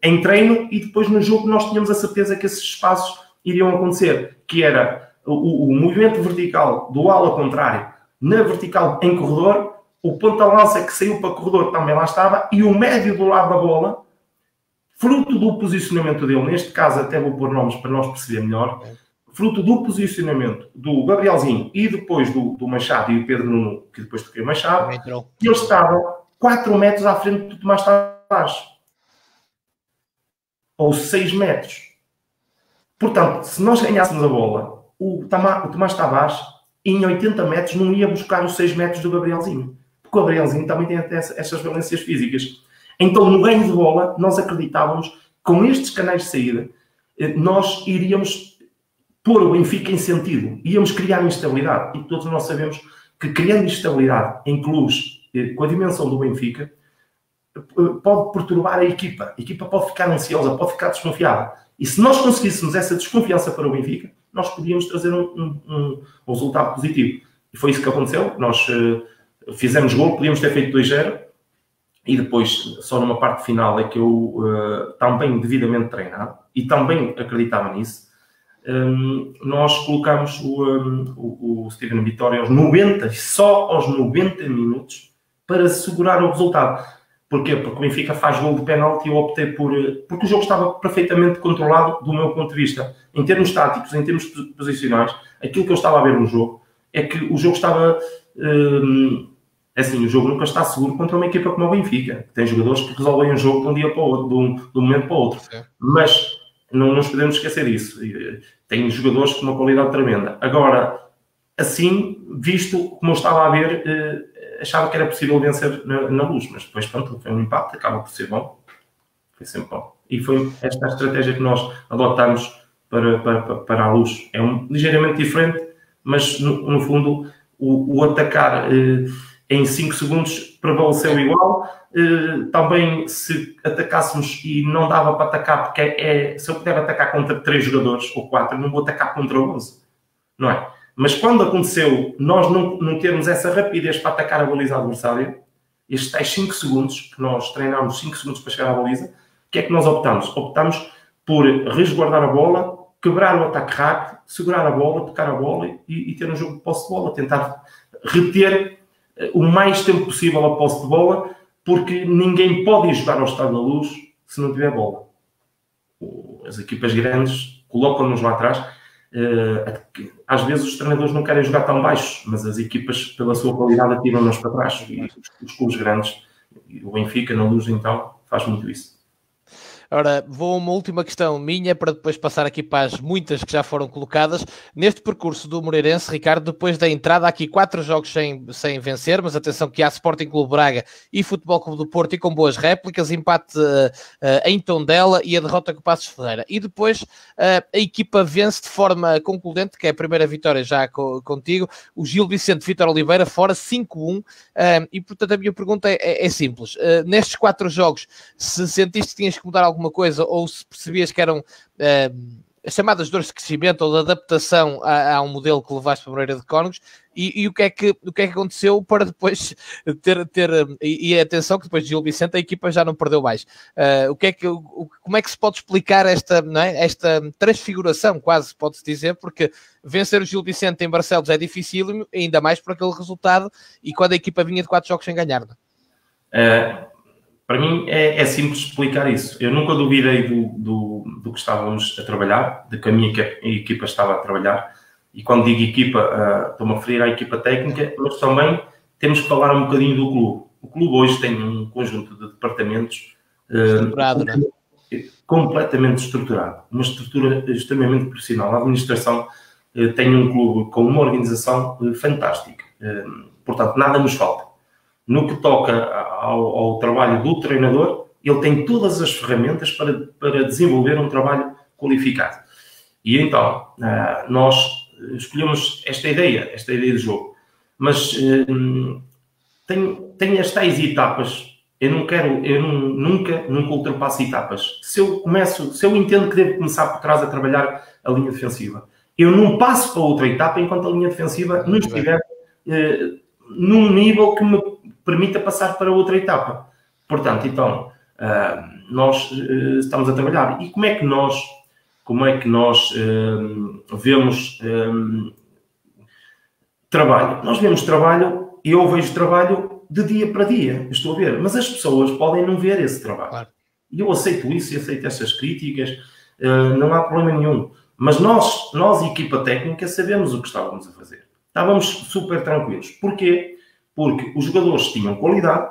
em treino, e depois no jogo nós tínhamos a certeza que esses espaços iriam acontecer, que era o movimento vertical do ala contrário na vertical em corredor, o ponta-lança que saiu para corredor também lá estava, e o médio do lado da bola, fruto do posicionamento dele, neste caso até vou pôr nomes para nós perceber melhor, fruto do posicionamento do Gabrielzinho e depois do Machado e o Pedro Nuno, que depois toquei o Machado, que eles estavam 4 metros à frente do Tomás Tavares. Ou 6 metros. Portanto, se nós ganhássemos a bola, o Tomás Tavares, em 80 metros, não ia buscar os 6 metros do Gabrielzinho. Porque o Gabrielzinho também tem até essas valências físicas. Então, no ganho de bola, nós acreditávamos que com estes canais de saída, nós iríamos pôr o Benfica em sentido. Íamos criar instabilidade. E todos nós sabemos que criando instabilidade em clubes com a dimensão do Benfica, pode perturbar a equipa. A equipa pode ficar ansiosa, pode ficar desconfiada. E se nós conseguíssemos essa desconfiança para o Benfica, nós podíamos trazer um resultado positivo. E foi isso que aconteceu. Nós fizemos gol, podíamos ter feito 2-0, e depois, só numa parte final, é que eu, também devidamente treinado, e também acreditava nisso, nós colocámos o Steven Vitória aos 90, só aos 90 minutos, para segurar o resultado. Porquê? Porque o Benfica faz gol de penalti e eu optei porque o jogo estava perfeitamente controlado do meu ponto de vista. Em termos táticos, em termos posicionais, aquilo que eu estava a ver no jogo é que o jogo estava... assim, o jogo nunca está seguro contra uma equipa como o Benfica. Tem jogadores que resolvem um jogo de um dia para o outro, de um momento para o outro. Sim. Mas não nos podemos esquecer disso. Tem jogadores com uma qualidade tremenda. Agora, assim, visto como eu estava a ver... achava que era possível vencer na Luz, mas depois, pronto, foi um impacto, acaba por ser bom. Foi sempre bom. E foi esta a estratégia que nós adotámos para a Luz. É ligeiramente diferente, mas no fundo o atacar em 5 segundos prevaleceu igual. Também se atacássemos e não dava para atacar, porque se eu puder atacar contra 3 jogadores ou 4, não vou atacar contra 11, não é? Mas quando aconteceu nós não termos essa rapidez para atacar a baliza adversária, estes tais 5 segundos, que nós treinámos 5 segundos para chegar à baliza, o que é que nós optámos? Optámos por resguardar a bola, quebrar o ataque rápido, segurar a bola, tocar a bola e ter um jogo de posse de bola, tentar reter o mais tempo possível a posse de bola, porque ninguém pode ir jogar ao Estádio da Luz se não tiver bola. As equipas grandes colocam-nos lá atrás. Às vezes os treinadores não querem jogar tão baixo, mas as equipas, pela sua qualidade, atiram-nos para trás. E os clubes grandes, o Benfica, na Luz, então, faz muito isso. Ora, vou a uma última questão minha para depois passar aqui para as muitas que já foram colocadas. Neste percurso do Moreirense, Ricardo, depois da entrada, há aqui 4 jogos sem vencer, mas atenção que há Sporting Clube Braga e Futebol Clube do Porto e com boas réplicas, empate em Tondela e a derrota com o Passos Ferreira. E depois a equipa vence de forma concludente, que é a primeira vitória já contigo, o Gil Vicente Vítor Oliveira fora 5-1, e portanto a minha pergunta é simples. Nestes 4 jogos, se sentiste que tinhas que mudar alguma coisa ou se percebias que eram as chamadas dores de crescimento ou de adaptação a um modelo que levaste para a Moreira de Cónegos, e o que é que aconteceu para depois ter e atenção que depois de Gil Vicente a equipa já não perdeu mais. Como é que se pode explicar esta, não é? Esta transfiguração, quase pode-se dizer, porque vencer o Gil Vicente em Barcelos é difícil, ainda mais por aquele resultado, e quando a equipa vinha de 4 jogos sem ganhar, não é? Para mim é simples explicar isso. Eu nunca duvidei do que estávamos a trabalhar, de que a minha equipa estava a trabalhar. E quando digo equipa, estou-me a referir à equipa técnica, mas também temos que falar um bocadinho do clube. O clube hoje tem um conjunto de departamentos estruturado, não é? Completamente estruturado. Uma estrutura extremamente profissional. A administração tem um clube com uma organização fantástica. Portanto, nada nos falta. No que toca ao trabalho do treinador, ele tem todas as ferramentas para desenvolver um trabalho qualificado. E então, nós escolhemos esta ideia de jogo. Mas tem as tais etapas. Eu nunca ultrapasso etapas. Se eu entendo que devo começar por trás a trabalhar a linha defensiva, eu não passo para outra etapa enquanto a linha defensiva não estiver num nível que me permita passar para outra etapa. Portanto, então, nós estamos a trabalhar. E como é que nós vemos trabalho? Nós vemos trabalho e eu vejo trabalho de dia para dia. Estou a ver. Mas as pessoas podem não ver esse trabalho. Claro. E eu aceito isso e aceito essas críticas. Não há problema nenhum. Mas nós, equipa técnica, sabemos o que estávamos a fazer. Estávamos super tranquilos. Porquê? Porque os jogadores tinham qualidade,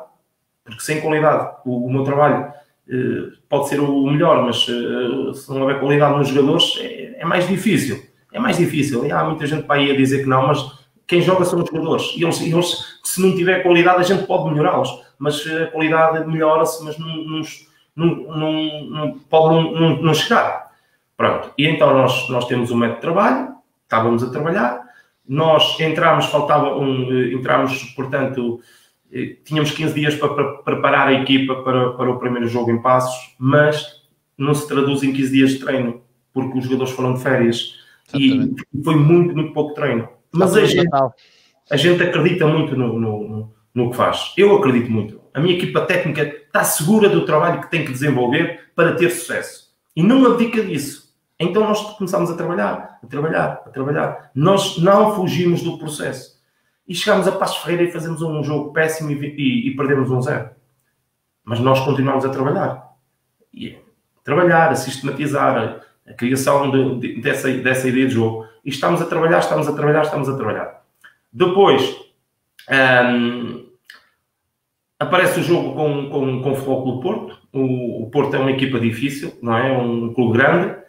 porque sem qualidade o meu trabalho pode ser o melhor, mas se não houver qualidade nos jogadores é mais difícil. É mais difícil. E há muita gente para aí a dizer que não, mas quem joga são os jogadores. E eles, se não tiver qualidade, a gente pode melhorá-los. Mas a qualidade melhora-se, mas não pode não chegar. Pronto. E então nós temos um método de trabalho, estávamos a trabalhar. Nós entramos, portanto, tínhamos 15 dias para preparar a equipa para o primeiro jogo em Passos, mas não se traduz em 15 dias de treino, porque os jogadores foram de férias. Exatamente. E foi muito, muito pouco treino. Mas a gente acredita muito no que faz. Eu acredito muito. A minha equipa técnica está segura do trabalho que tem que desenvolver para ter sucesso. E não abdica disso. Então nós começámos a trabalhar. Nós não fugimos do processo. E chegámos a Passos Ferreira e fazemos um jogo péssimo e perdemos 1-0. Mas nós continuámos a trabalhar. A sistematizar a criação dessa ideia de jogo. E estamos a trabalhar. Depois, aparece o jogo com o Futebol Clube Porto. O Porto é uma equipa difícil, não é? Um clube grande.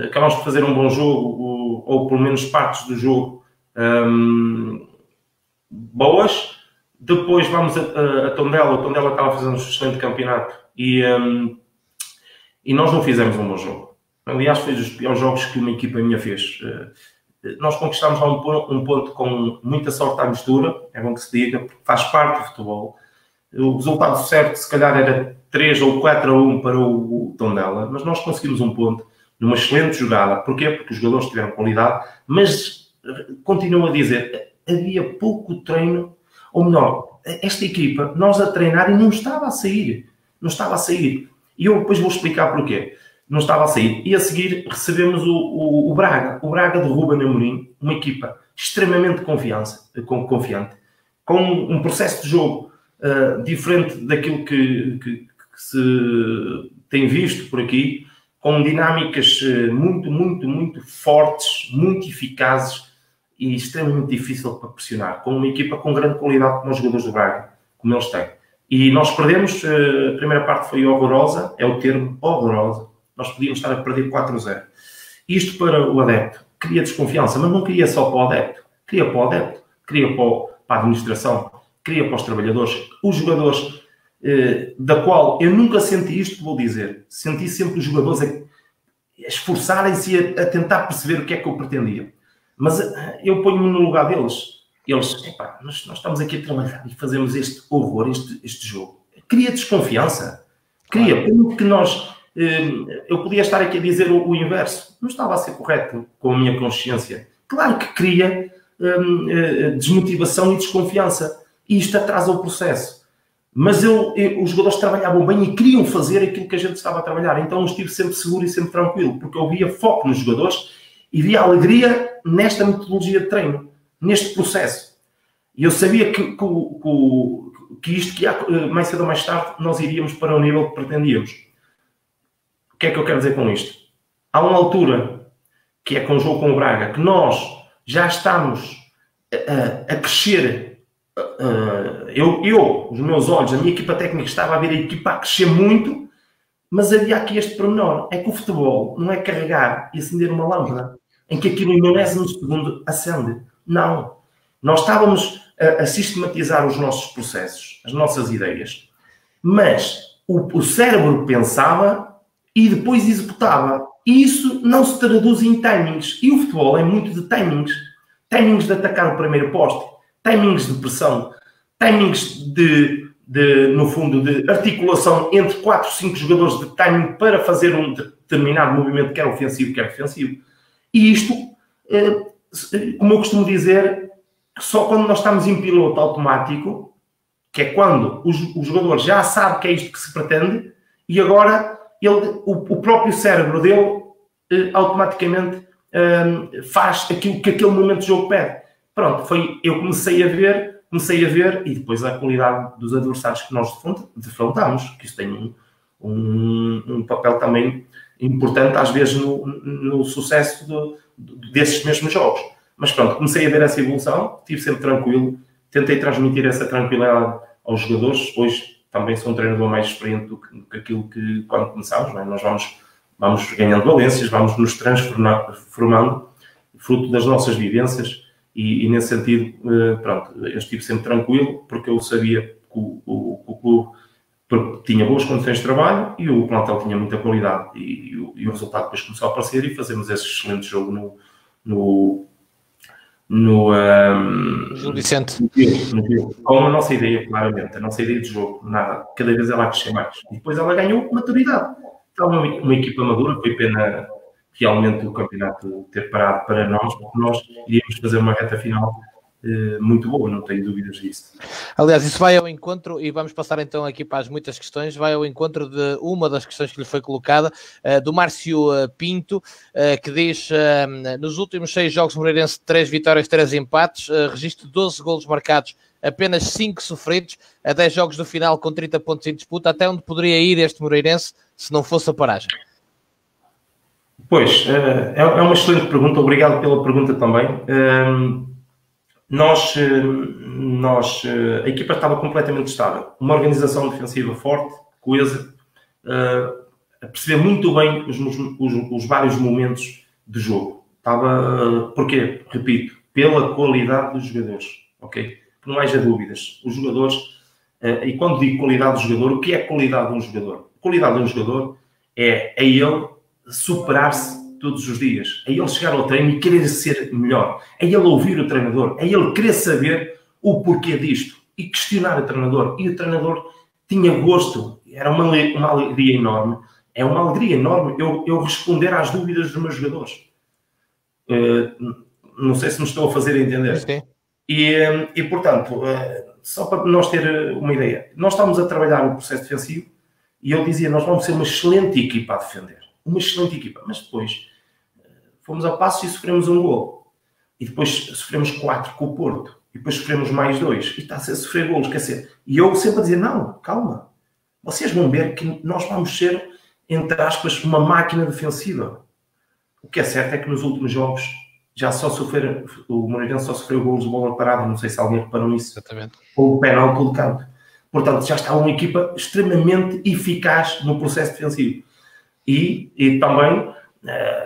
Acabamos de fazer um bom jogo, ou pelo menos partes do jogo boas. Depois vamos a Tondela. O Tondela estava a fazer um excelente campeonato e nós não fizemos um bom jogo. Aliás, foi dos piores jogos que uma equipa minha fez. Nós conquistámos lá um ponto com muita sorte à mistura, é bom que se diga, porque faz parte do futebol. O resultado certo, se calhar, era 3 ou 4-1 para o Tondela, mas nós conseguimos um ponto numa excelente jogada. Porquê? Porque os jogadores tiveram qualidade, mas continuo a dizer, havia pouco treino, ou melhor, esta equipa, nós a treinar e não estava a sair. E eu depois vou explicar porquê. Não estava a sair. E a seguir recebemos o Braga. O Braga de Ruben Amorim, uma equipa extremamente confiante, com um processo de jogo diferente daquilo que se tem visto por aqui, com dinâmicas muito, muito, muito fortes, muito eficazes e extremamente difícil para pressionar, com uma equipa com grande qualidade como os jogadores do Braga, como eles têm. E nós perdemos, a primeira parte foi horrorosa, é o termo, horrorosa. Nós podíamos estar a perder 4-0. Isto para o adepto cria desconfiança, mas não cria só para o adepto. Cria para a administração, cria para os trabalhadores, os jogadores, da qual eu nunca senti isto que vou dizer. Senti sempre os jogadores a esforçarem-se a tentar perceber o que é que eu pretendia. Mas eu ponho-me no lugar deles. Eles, nós estamos aqui a trabalhar e fazemos este horror, este jogo. Cria desconfiança. Cria, porque nós... eu podia estar aqui a dizer o inverso. Não estava a ser correto com a minha consciência. Claro que cria desmotivação e desconfiança. E isto atrasa o processo. Mas os jogadores trabalhavam bem e queriam fazer aquilo que a gente estava a trabalhar. Então eu estive sempre seguro e sempre tranquilo, porque eu via foco nos jogadores e via alegria nesta metodologia de treino, neste processo. E eu sabia que mais cedo ou mais tarde nós iríamos para o nível que pretendíamos. O que é que eu quero dizer com isto? Há uma altura, que é com o jogo com o Braga, que nós já estamos a crescer. Os meus olhos, a minha equipa técnica estava a ver a equipa a crescer muito, mas havia aqui este pormenor. É que o futebol não é carregar e acender uma lâmpada, em que aquilo em milésimo segundo acende. Não. Nós estávamos a sistematizar os nossos processos, as nossas ideias, mas o cérebro pensava e depois executava. E isso não se traduz em timings. E o futebol é muito de timings. Timings de atacar o primeiro poste, timings de pressão, timings no fundo, de articulação entre 4, 5 jogadores de timing para fazer um determinado movimento, quer ofensivo, quer defensivo. E isto, como eu costumo dizer, só quando nós estamos em piloto automático, que é quando o jogador já sabe que é isto que se pretende, e agora o próprio cérebro dele automaticamente faz aquilo que aquele momento de jogo pede. Pronto, eu comecei a ver, e depois a qualidade dos adversários que nós defrontamos, que isso tem um papel também importante, às vezes, no sucesso desses mesmos jogos. Mas pronto, comecei a ver essa evolução, estive sempre tranquilo, tentei transmitir essa tranquilidade aos jogadores. Hoje também sou um treinador mais experiente do que aquilo que quando começámos, não é? Nós vamos ganhando valências, vamos nos transformando, fruto das nossas vivências, e nesse sentido, pronto, eu estive sempre tranquilo, porque eu sabia que o clube tinha boas condições de trabalho e o plantel tinha muita qualidade, e o resultado depois começou a aparecer, e fazemos esse excelente jogo no Gil Vicente. Com a nossa ideia, claramente, a nossa ideia de jogo, cada vez ela cresceu mais, e depois ela ganhou maturidade. Então, uma equipa madura, foi pena realmente o campeonato ter parado para nós, porque nós iríamos fazer uma reta final muito boa, não tenho dúvidas disso. Aliás, isso vai ao encontro, e vamos passar então aqui para as muitas questões, vai ao encontro de uma das questões que lhe foi colocada, do Márcio Pinto, que diz, nos últimos 6 jogos Moreirense, 3 vitórias, 3 empates, registro 12 golos marcados, apenas 5 sofridos, a 10 jogos do final com 30 pontos em disputa. Até onde poderia ir este Moreirense se não fosse a paragem? Pois, é uma excelente pergunta, obrigado pela pergunta também. A equipa estava completamente estável, uma organização defensiva forte, coesa, a perceber muito bem os vários momentos de jogo. Porquê? Repito, pela qualidade dos jogadores, ok? Que não haja dúvidas. Os jogadores, e quando digo qualidade do jogador, o que é qualidade de um jogador? A qualidade de um jogador é ele superar-se todos os dias, é ele chegar ao treino e querer ser melhor, é ele ouvir o treinador, é ele querer saber o porquê disto e questionar o treinador. E o treinador tinha gosto, era uma alegria enorme. É uma alegria enorme eu responder às dúvidas dos meus jogadores. Não sei se me estou a fazer entender. Sim. E portanto, só para nós ter uma ideia, nós estamos a trabalhar o processo defensivo e eu dizia, nós vamos ser uma excelente equipa a defender. Uma excelente equipa. Mas depois fomos a passos e sofremos um gol. E depois sofremos 4 com o Porto. E depois sofremos mais 2. E está-se a sofrer golos. Quer dizer, e eu sempre a dizer, não, calma. Vocês vão ver que nós vamos ser, entre aspas, uma máquina defensiva. O que é certo é que nos últimos jogos o Moreirense só sofreu golos de bola parada. Não sei se alguém reparou nisso. Exatamente. Ou o penal de canto. Portanto, já está uma equipa extremamente eficaz no processo defensivo. E também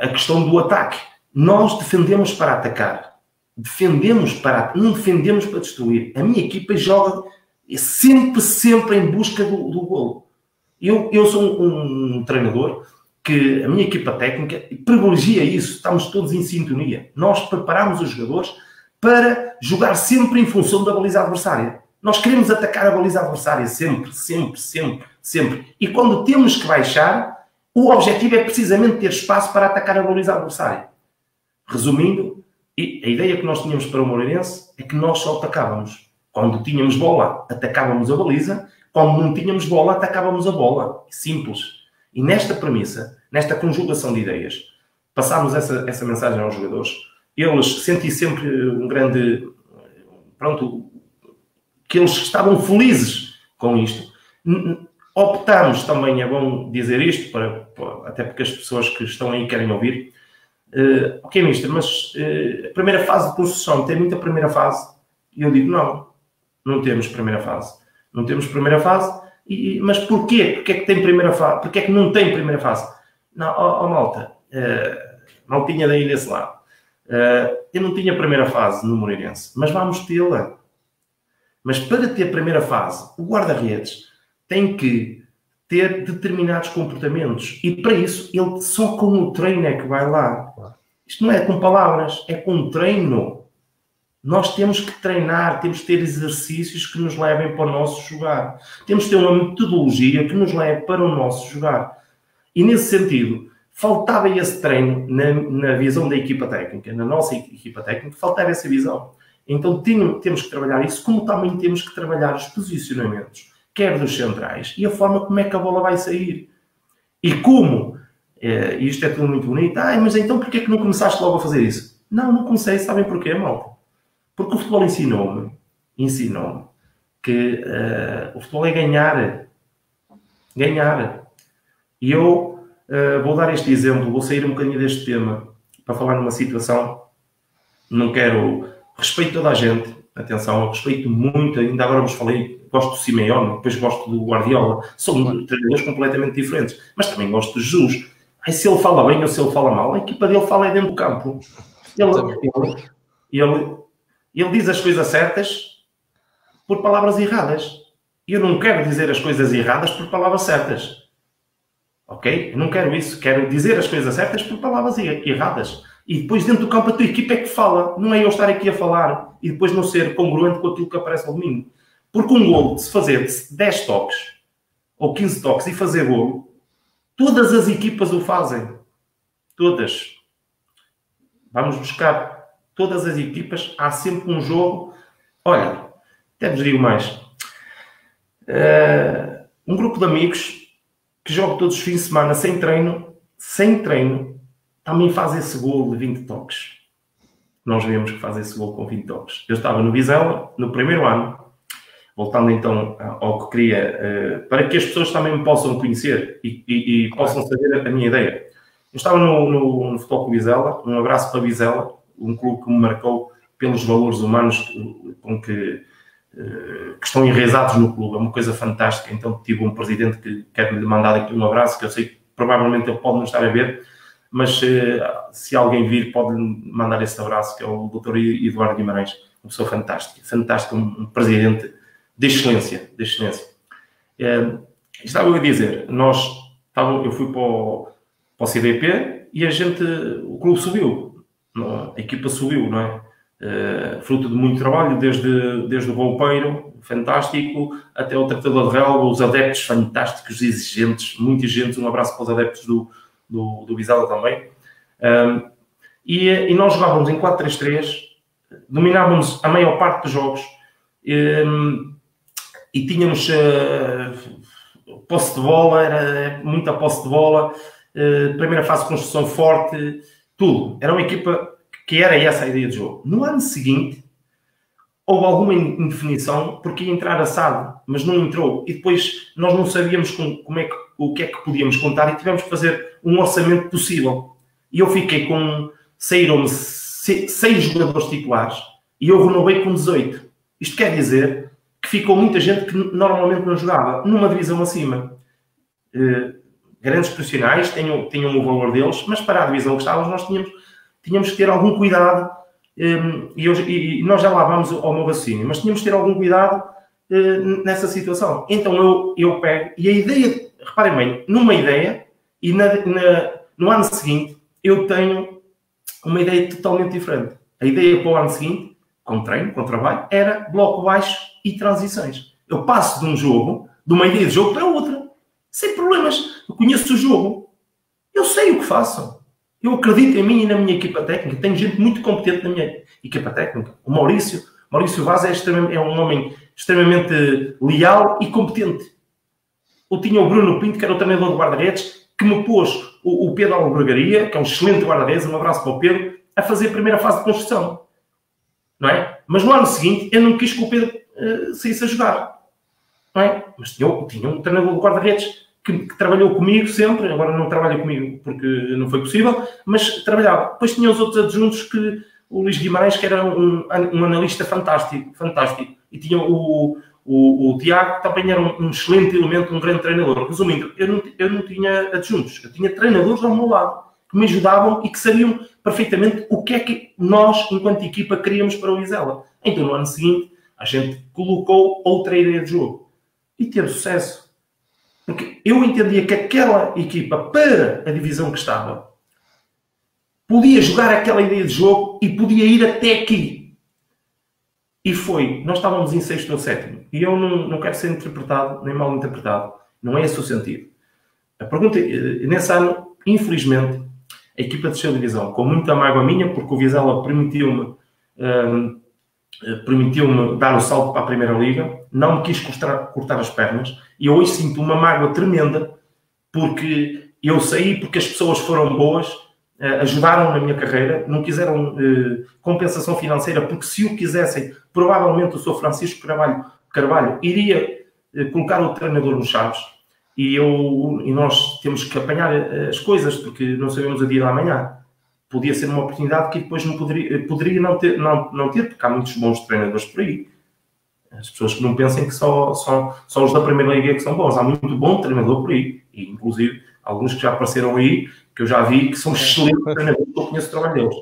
a questão do ataque. Nós defendemos para atacar. Não defendemos para destruir. A minha equipa joga sempre em busca do golo. Eu sou um treinador que a minha equipa técnica privilegia isso. Estamos todos em sintonia. Nós preparamos os jogadores para jogar sempre em função da baliza adversária. Nós queremos atacar a baliza adversária sempre. E quando temos que baixar, o objetivo é precisamente ter espaço para atacar a baliza adversária. Resumindo, a ideia que nós tínhamos para o Moreirense é que nós só atacávamos. Quando tínhamos bola, atacávamos a baliza. Quando não tínhamos bola, atacávamos a bola. Simples. E nesta premissa, nesta conjugação de ideias, passámos essa mensagem aos jogadores. Eles senti sempre um grande... Pronto, que eles estavam felizes com isto. Optamos também, é bom dizer isto, até porque as pessoas que estão aí querem ouvir. Ok, mister, mas a primeira fase de construção tem muita primeira fase? E eu digo, não temos primeira fase. Não temos primeira fase, mas porquê? Porquê é que tem primeira fase? Porquê é que não tem primeira fase? Não, malta, maltinha daí desse lado. Eu não tinha primeira fase no Moreirense, mas vamos tê-la. Mas para ter primeira fase, o guarda-redes tem que ter determinados comportamentos. E para isso, ele só com o treino é que vai lá. Isto não é com palavras, é com treino. Nós temos que treinar, temos que ter exercícios que nos levem para o nosso jogar. Temos que ter uma metodologia que nos leve para o nosso jogar. E nesse sentido, faltava esse treino na visão da equipa técnica, na nossa equipa técnica, faltava essa visão. Então temos que trabalhar isso, como também temos que trabalhar os posicionamentos, quer dos centrais, e a forma como é que a bola vai sair. E como, isto é tudo muito bonito, mas então porquê é que não começaste logo a fazer isso? Não comecei, sabem porquê, malta? Porque o futebol ensinou-me que o futebol é ganhar. E eu vou dar este exemplo, vou sair um bocadinho deste tema para falar numa situação, não quero... Respeito toda a gente, atenção, eu respeito muito, ainda agora vos falei, gosto do Simeone, depois gosto do Guardiola, são treinadores completamente diferentes, mas também gosto de Jesus. Se ele fala bem ou se ele fala mal, a equipa dele fala dentro do campo. Ele diz as coisas certas por palavras erradas. Eu não quero dizer as coisas erradas por palavras certas. Ok? Eu não quero isso. Quero dizer as coisas certas por palavras erradas. E depois dentro do campo a tua equipa é que fala. Não é eu estar aqui a falar e depois não ser congruente com aquilo que aparece ao domingo. Porque um golo, de se fazer 10 toques ou 15 toques e fazer golo, todas as equipas o fazem. Todas. Vamos buscar todas as equipas. Há sempre um jogo. Olha, até vos digo mais. Um grupo de amigos que joga todos os fins de semana sem treino, também faz esse golo de 20 toques. Nós vemos que faz esse golo com 20 toques. Eu estava no Vizela, no primeiro ano, voltando então ao que queria, para que as pessoas também me possam conhecer e possam saber a minha ideia. Eu estava no Futebol Clube Vizela, um abraço para Vizela, um clube que me marcou pelos valores humanos com que estão enraizados no clube. É uma coisa fantástica. Então tive um presidente que quero lhe mandar aqui um abraço, que eu sei que provavelmente ele pode não estar a ver, mas se alguém vir pode mandar esse abraço, que é o Dr. Eduardo Guimarães, uma pessoa fantástica, um presidente de excelência. Estava eu a dizer, eu fui para o CDP e o clube subiu, a equipa subiu, não é? Fruto de muito trabalho, desde o roupeiro, fantástico, até o tratador de relva, os adeptos fantásticos, exigentes, muito exigentes. Um abraço para os adeptos do Vizela também. E nós jogávamos em 4-3-3, dominávamos a maior parte dos jogos e tínhamos posse de bola, era muita posse de bola, primeira fase de construção forte, tudo. Era uma equipa que era essa a ideia de jogo. No ano seguinte, houve alguma indefinição, porque ia entrar assado, mas não entrou. E depois nós não sabíamos o que é que podíamos contar e tivemos que fazer um orçamento possível. E eu fiquei saíram-me 6 jogadores titulares e eu renovei com 18. Isto quer dizer que ficou muita gente que normalmente não jogava numa divisão acima. Grandes profissionais tinham o valor deles, mas para a divisão que estávamos nós tínhamos que ter algum cuidado, e nós já lá vamos ao meu raciocínio, mas tínhamos que ter algum cuidado nessa situação. Então eu pego, e a ideia, reparem bem, numa ideia, e no ano seguinte, eu tenho uma ideia totalmente diferente. A ideia para o ano seguinte, com treino, com trabalho, era bloco baixo e transições. Eu passo de um jogo, de uma ideia de jogo para outra, sem problemas. Eu conheço o jogo, eu sei o que faço. Eu acredito em mim e na minha equipa técnica. Tenho gente muito competente na minha equipa técnica. O Maurício Vaz é um homem extremamente leal e competente. Eu tinha o Bruno Pinto, que era o treinador de guarda-redes, que me pôs o Pedro Albergaria, que é um excelente guarda-redes, um abraço para o Pedro, a fazer a primeira fase de construção. Não é? Mas no ano seguinte, eu não quis que o Pedro saísse a jogar. Não é? Mas tinha um treinador de guarda-redes que trabalhou comigo sempre, agora não trabalha comigo porque não foi possível, mas trabalhava. Depois tinha os outros adjuntos, que o Luís Guimarães, que era um analista fantástico. E tinha o Tiago, que também era um excelente elemento, um grande treinador. Resumindo, eu não tinha adjuntos, eu tinha treinadores ao meu lado, que me ajudavam e que sabiam perfeitamente o que é que nós, enquanto equipa, queríamos para o Vizela. Então, no ano seguinte, a gente colocou outra ideia de jogo. E teve sucesso. Porque eu entendia que aquela equipa, para a divisão que estava, podia jogar aquela ideia de jogo e podia ir até aqui. E foi. Nós estávamos em 6º ou 7º. E eu não quero ser interpretado, nem mal interpretado. Não é esse o sentido. A pergunta, nesse ano, infelizmente, a equipa desceu de divisão com muita mágoa minha, porque o Vizela permitiu-me dar o salto para a Primeira Liga, não me quis cortar as pernas, e eu hoje sinto uma mágoa tremenda, porque eu saí porque as pessoas foram boas, ajudaram na minha carreira, não quiseram compensação financeira, porque se o quisessem, provavelmente o Sr. Francisco Carvalho iria colocar o treinador nos Chaves, e nós temos que apanhar as coisas, porque não sabemos o dia da manhã. Podia ser uma oportunidade que depois não poderia não ter, porque há muitos bons treinadores por aí. As pessoas que não pensem que só os da Primeira Liga que são bons. Há muito bom treinador por aí. E, inclusive, alguns que já apareceram aí, que eu já vi, que são excelentes treinadores, que eu conheço o trabalho deles.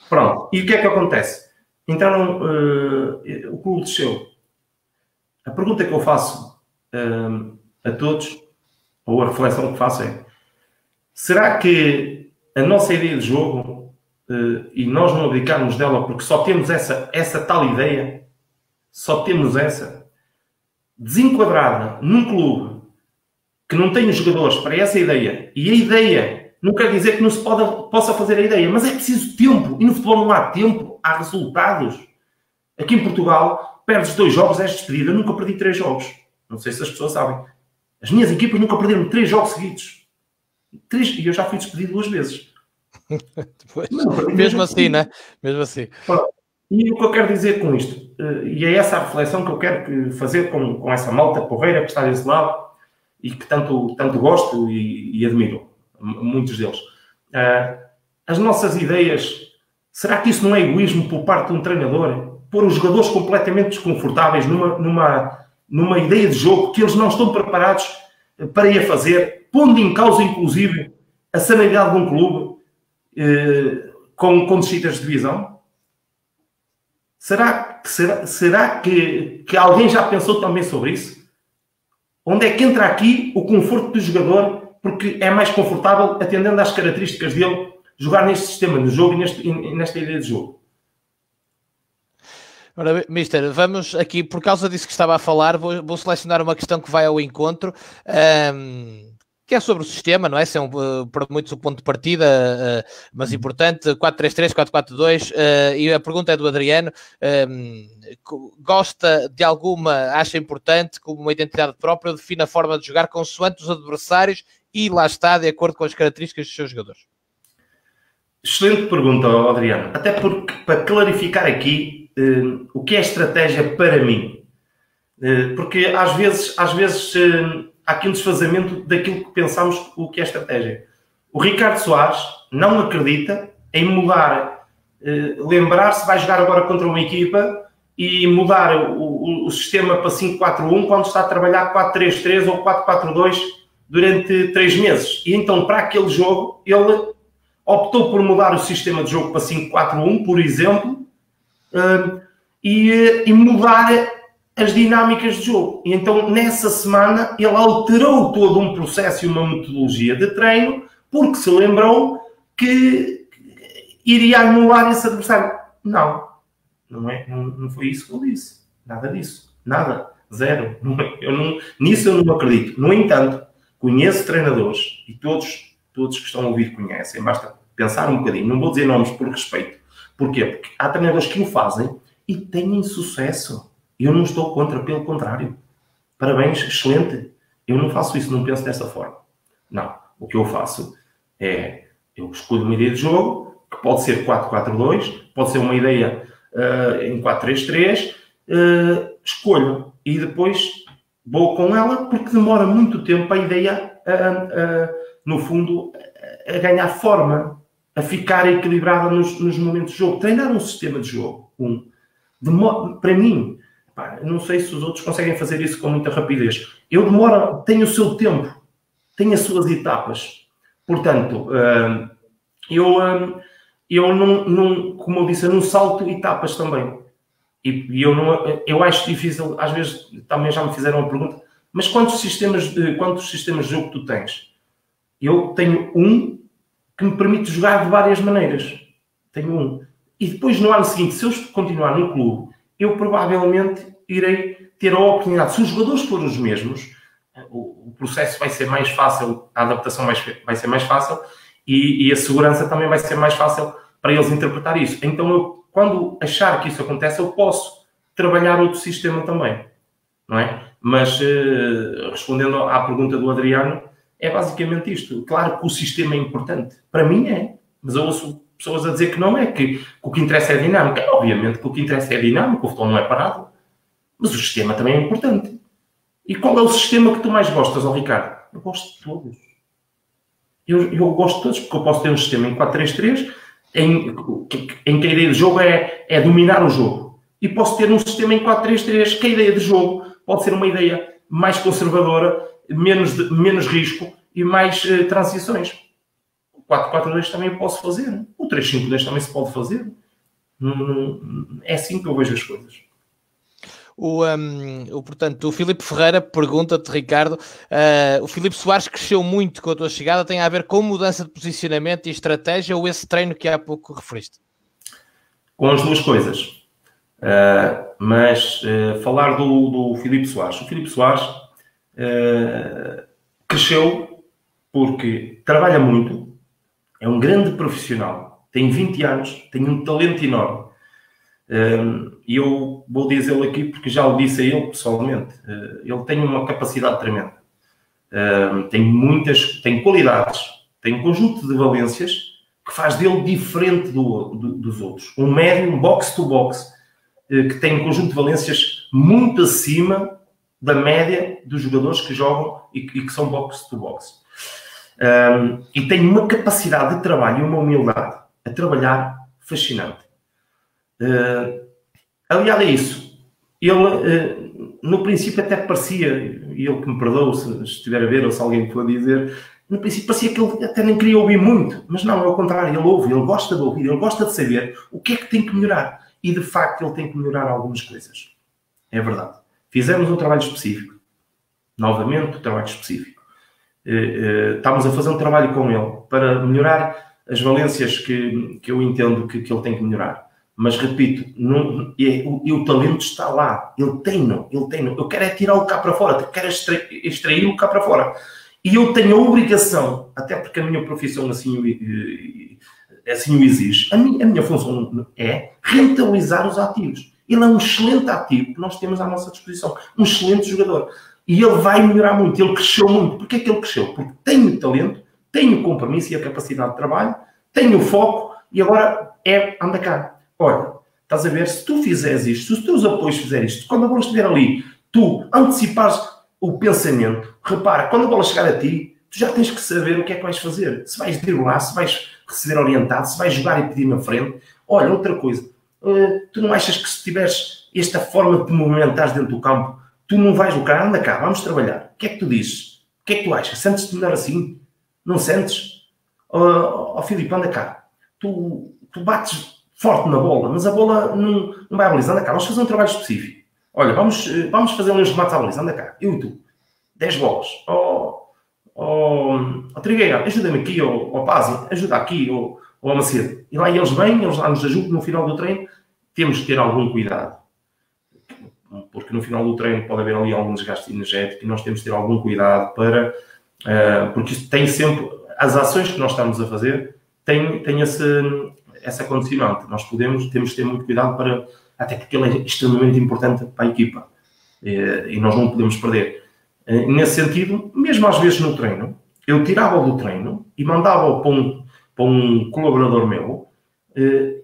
Pronto. E o que é que acontece? Então, o clube desceu. A pergunta que eu faço a todos, ou a reflexão que faço é: será que a nossa ideia de jogo, e nós não abdicarmos dela porque só temos essa tal ideia, só temos essa, desenquadrada num clube que não tem os jogadores para essa ideia, e a ideia não quer dizer que não se possa fazer a ideia, mas é preciso tempo, e no futebol não há tempo, há resultados. Aqui em Portugal, perdes 2 jogos, és despedido. Eu nunca perdi 3 jogos. Não sei se as pessoas sabem. As minhas equipas nunca perderam 3 jogos seguidos. 3, e eu já fui despedido 2 vezes. Mesmo assim, né? Mesmo assim. E o que eu quero dizer com isto, e é essa a reflexão que eu quero fazer com essa malta porreira que está desse lado e que tanto gosto e admiro, muitos deles. As nossas ideias, será que isso não é egoísmo por parte de um treinador? Pôr os jogadores completamente desconfortáveis numa ideia de jogo que eles não estão preparados para ir a fazer, pondo em causa, inclusive, a sanidade de um clube com descidas de divisão? Será que alguém já pensou também sobre isso? Onde é que entra aqui o conforto do jogador, porque é mais confortável, atendendo às características dele, jogar neste sistema de jogo e nesta ideia de jogo? Ora, Mister, vamos aqui, por causa disso que estava a falar, vou selecionar uma questão que vai ao encontro, que é sobre o sistema, não é? Esse é para muitos o ponto de partida, mas importante, 4-3-3, 4-4-2, e a pergunta é do Adriano: gosta de alguma, acha importante, como uma identidade própria, define a forma de jogar consoante os adversários e lá está, de acordo com as características dos seus jogadores? Excelente pergunta, Adriano. Até porque, para clarificar aqui, o que é estratégia para mim? Porque às vezes há aqui um desfazamento daquilo que pensamos o que é estratégia. O Ricardo Soares não acredita em mudar, lembrar-se, vai jogar agora contra uma equipa e mudar o sistema para 5-4-1 quando está a trabalhar 4-3-3 ou 4-4-2 durante 3 meses. E então, para aquele jogo, ele optou por mudar o sistema de jogo para 5-4-1, por exemplo, e mudar as dinâmicas de jogo. E então, nessa semana, ele alterou todo um processo e uma metodologia de treino, porque se lembrou que iria anular esse adversário. Não foi isso que eu disse. Nada disso. Nada. Zero. Nisso eu não acredito. No entanto, conheço treinadores, e todos que estão a ouvir conhecem, basta pensar um bocadinho. Não vou dizer nomes por respeito. Porquê? Porque há treinadores que o fazem e têm sucesso. Eu não estou contra, pelo contrário. Parabéns, excelente. Eu não faço isso, não penso dessa forma. Não. O que eu faço é, eu escolho uma ideia de jogo, que pode ser 4-4-2, pode ser uma ideia em 4-3-3, escolho e depois vou com ela, porque demora muito tempo a ideia, no fundo, a ganhar forma, a ficar equilibrada nos momentos de jogo. Treinar um sistema de jogo, para mim, não sei se os outros conseguem fazer isso com muita rapidez. Tenho o seu tempo, tenho as suas etapas. Portanto, eu não, como eu disse, eu não salto etapas também. E eu acho difícil, às vezes também já me fizeram a pergunta, mas quantos sistemas de jogo tu tens? Eu tenho um que me permite jogar de várias maneiras. Tenho um. E depois, no ano seguinte, se eu continuar no clube, eu provavelmente irei ter a oportunidade, se os jogadores forem os mesmos, o processo vai ser mais fácil, a adaptação vai ser mais fácil e a segurança também vai ser mais fácil para eles interpretar isso. Então, quando achar que isso acontece, eu posso trabalhar outro sistema também, não é? Mas, respondendo à pergunta do Adriano, é basicamente isto. Claro que o sistema é importante. Para mim é. Mas eu ouço pessoas a dizer que não é, que o que interessa é a dinâmica. Obviamente que o que interessa é a dinâmica, o futebol não é parado. Mas o sistema também é importante. E qual é o sistema que tu mais gostas, Ricardo? Eu gosto de todos. Eu gosto de todos, porque eu posso ter um sistema em 4-3-3, em que a ideia de jogo é dominar o jogo. E posso ter um sistema em 4-3-3, que a ideia de jogo pode ser uma ideia mais conservadora, menos risco e mais transições. O 4-4-2 também posso fazer. O 3-5-2 também se pode fazer. É assim que eu vejo as coisas. Portanto, o Filipe Ferreira pergunta-te, Ricardo, o Filipe Soares cresceu muito com a tua chegada, tem a ver com mudança de posicionamento e estratégia ou esse treino que há pouco referiste? Com as duas coisas. Mas falar do Filipe Soares. O Filipe Soares cresceu porque trabalha muito, é um grande profissional, tem 20 anos, tem um talento enorme. E eu vou dizê-lo aqui porque já o disse a ele pessoalmente. Ele tem uma capacidade tremenda. Tem qualidades, tem um conjunto de valências que faz dele diferente dos outros. Um médium box-to-box que tem um conjunto de valências muito acima da média dos jogadores que jogam e que são box-to-box. E tem uma capacidade de trabalho e uma humildade a trabalhar fascinante. Aliado a isso, ele no princípio até parecia, e ele que me perdoe se estiver a ver ou se alguém for dizer, no princípio parecia que ele até nem queria ouvir muito, mas não, é o contrário, ele ouve, ele gosta de ouvir, ele gosta de saber o que é que tem que melhorar, e de facto ele tem que melhorar algumas coisas, é verdade. Fizemos um trabalho específico, novamente um trabalho específico, estamos a fazer um trabalho com ele para melhorar as valências que eu entendo que ele tem que melhorar. Mas, repito, o talento está lá. Ele tem. Eu quero é tirá-lo cá para fora. Quero extraí-lo cá para fora. E eu tenho a obrigação, até porque a minha profissão assim o exige, a minha função é rentabilizar os ativos. Ele é um excelente ativo que nós temos à nossa disposição. Um excelente jogador. E ele vai melhorar muito. Ele cresceu muito. Porquê é que ele cresceu? Porque tem o talento, tem o compromisso e a capacidade de trabalho, tem o foco e agora anda cá. Olha, estás a ver, se tu fizeres isto, se os teus apoios fizerem isto, quando a bola estiver ali, tu antecipares o pensamento, repara, quando a bola chegar a ti, tu já tens que saber o que é que vais fazer. Se vais driblar, se vais receber orientado, se vais jogar e pedir na frente. Olha, outra coisa, tu não achas que se tiveres esta forma de te movimentares dentro do campo, tu não vais jogar? Anda cá, vamos trabalhar. O que é que tu dizes? O que é que tu achas? Sentes-te melhor assim? Não sentes? Filipe, anda cá. Tu bates forte na bola, mas a bola não vai à baliza. Anda cá, vamos fazer um trabalho específico. Olha, vamos fazer uns remates à baliza. Anda cá, eu e tu. 10 bolas. Trigueira, ajuda-me aqui, Pazzi, ajuda aqui, ou Macedo. E lá eles vêm, eles lá nos ajudam no final do treino. Temos que ter algum cuidado. Porque no final do treino pode haver ali algum desgaste energético e nós temos que ter algum cuidado para... porque isto tem sempre... As ações que nós estamos a fazer têm essa condicionante. Nós temos que ter muito cuidado para... Até porque ele é extremamente importante para a equipa. E nós não podemos perder. Nesse sentido, mesmo às vezes no treino, eu tirava-o do treino e mandava-o para um colaborador meu,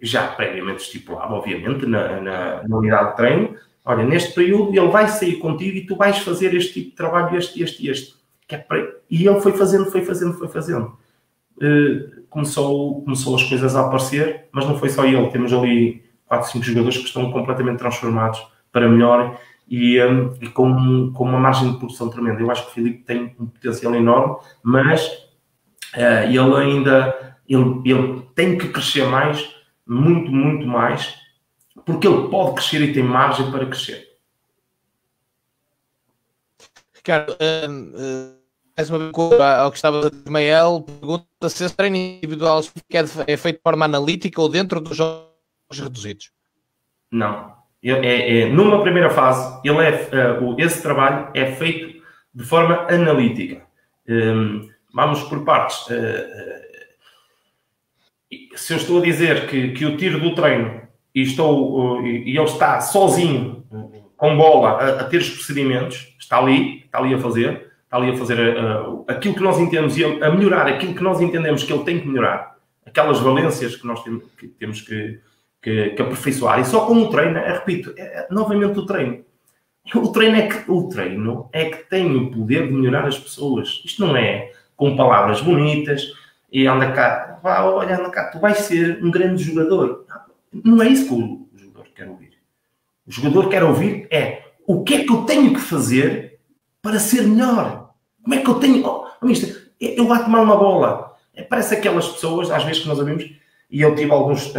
já previamente estipulado, obviamente, na unidade de treino. olha, neste período ele vai sair contigo e tu vais fazer este tipo de trabalho, este. E ele foi fazendo. Começou as coisas a aparecer, mas não foi só ele. Temos ali 4, 5 jogadores que estão completamente transformados para melhor e com uma margem de produção tremenda. Eu acho que o Filipe tem um potencial enorme, mas ele ainda ele tem que crescer mais, muito, muito mais, porque ele pode crescer e tem margem para crescer. Ricardo, mais uma vez ao que estava a dizer, Ismael, pergunta se esse treino individual é feito de forma analítica ou dentro dos jogos reduzidos. Não. Numa primeira fase, esse trabalho é feito de forma analítica. Vamos por partes. Se eu estou a dizer que eu tiro do treino e ele está sozinho, com bola, a ter os procedimentos, está ali a fazer aquilo que nós entendemos e a melhorar aquilo que nós entendemos que ele tem que melhorar, aquelas valências que nós temos que aperfeiçoar. E só com o treino, repito, novamente o treino. O treino é que tem o poder de melhorar as pessoas. Isto não é com palavras bonitas e anda cá, tu vais ser um grande jogador. Não é isso que o jogador quer ouvir. O jogador quer ouvir o que é que eu tenho que fazer para ser melhor? Como é que eu tenho... eu bato mal na bola. Parece aquelas pessoas, às vezes que nós ouvimos, e eu tive alguns...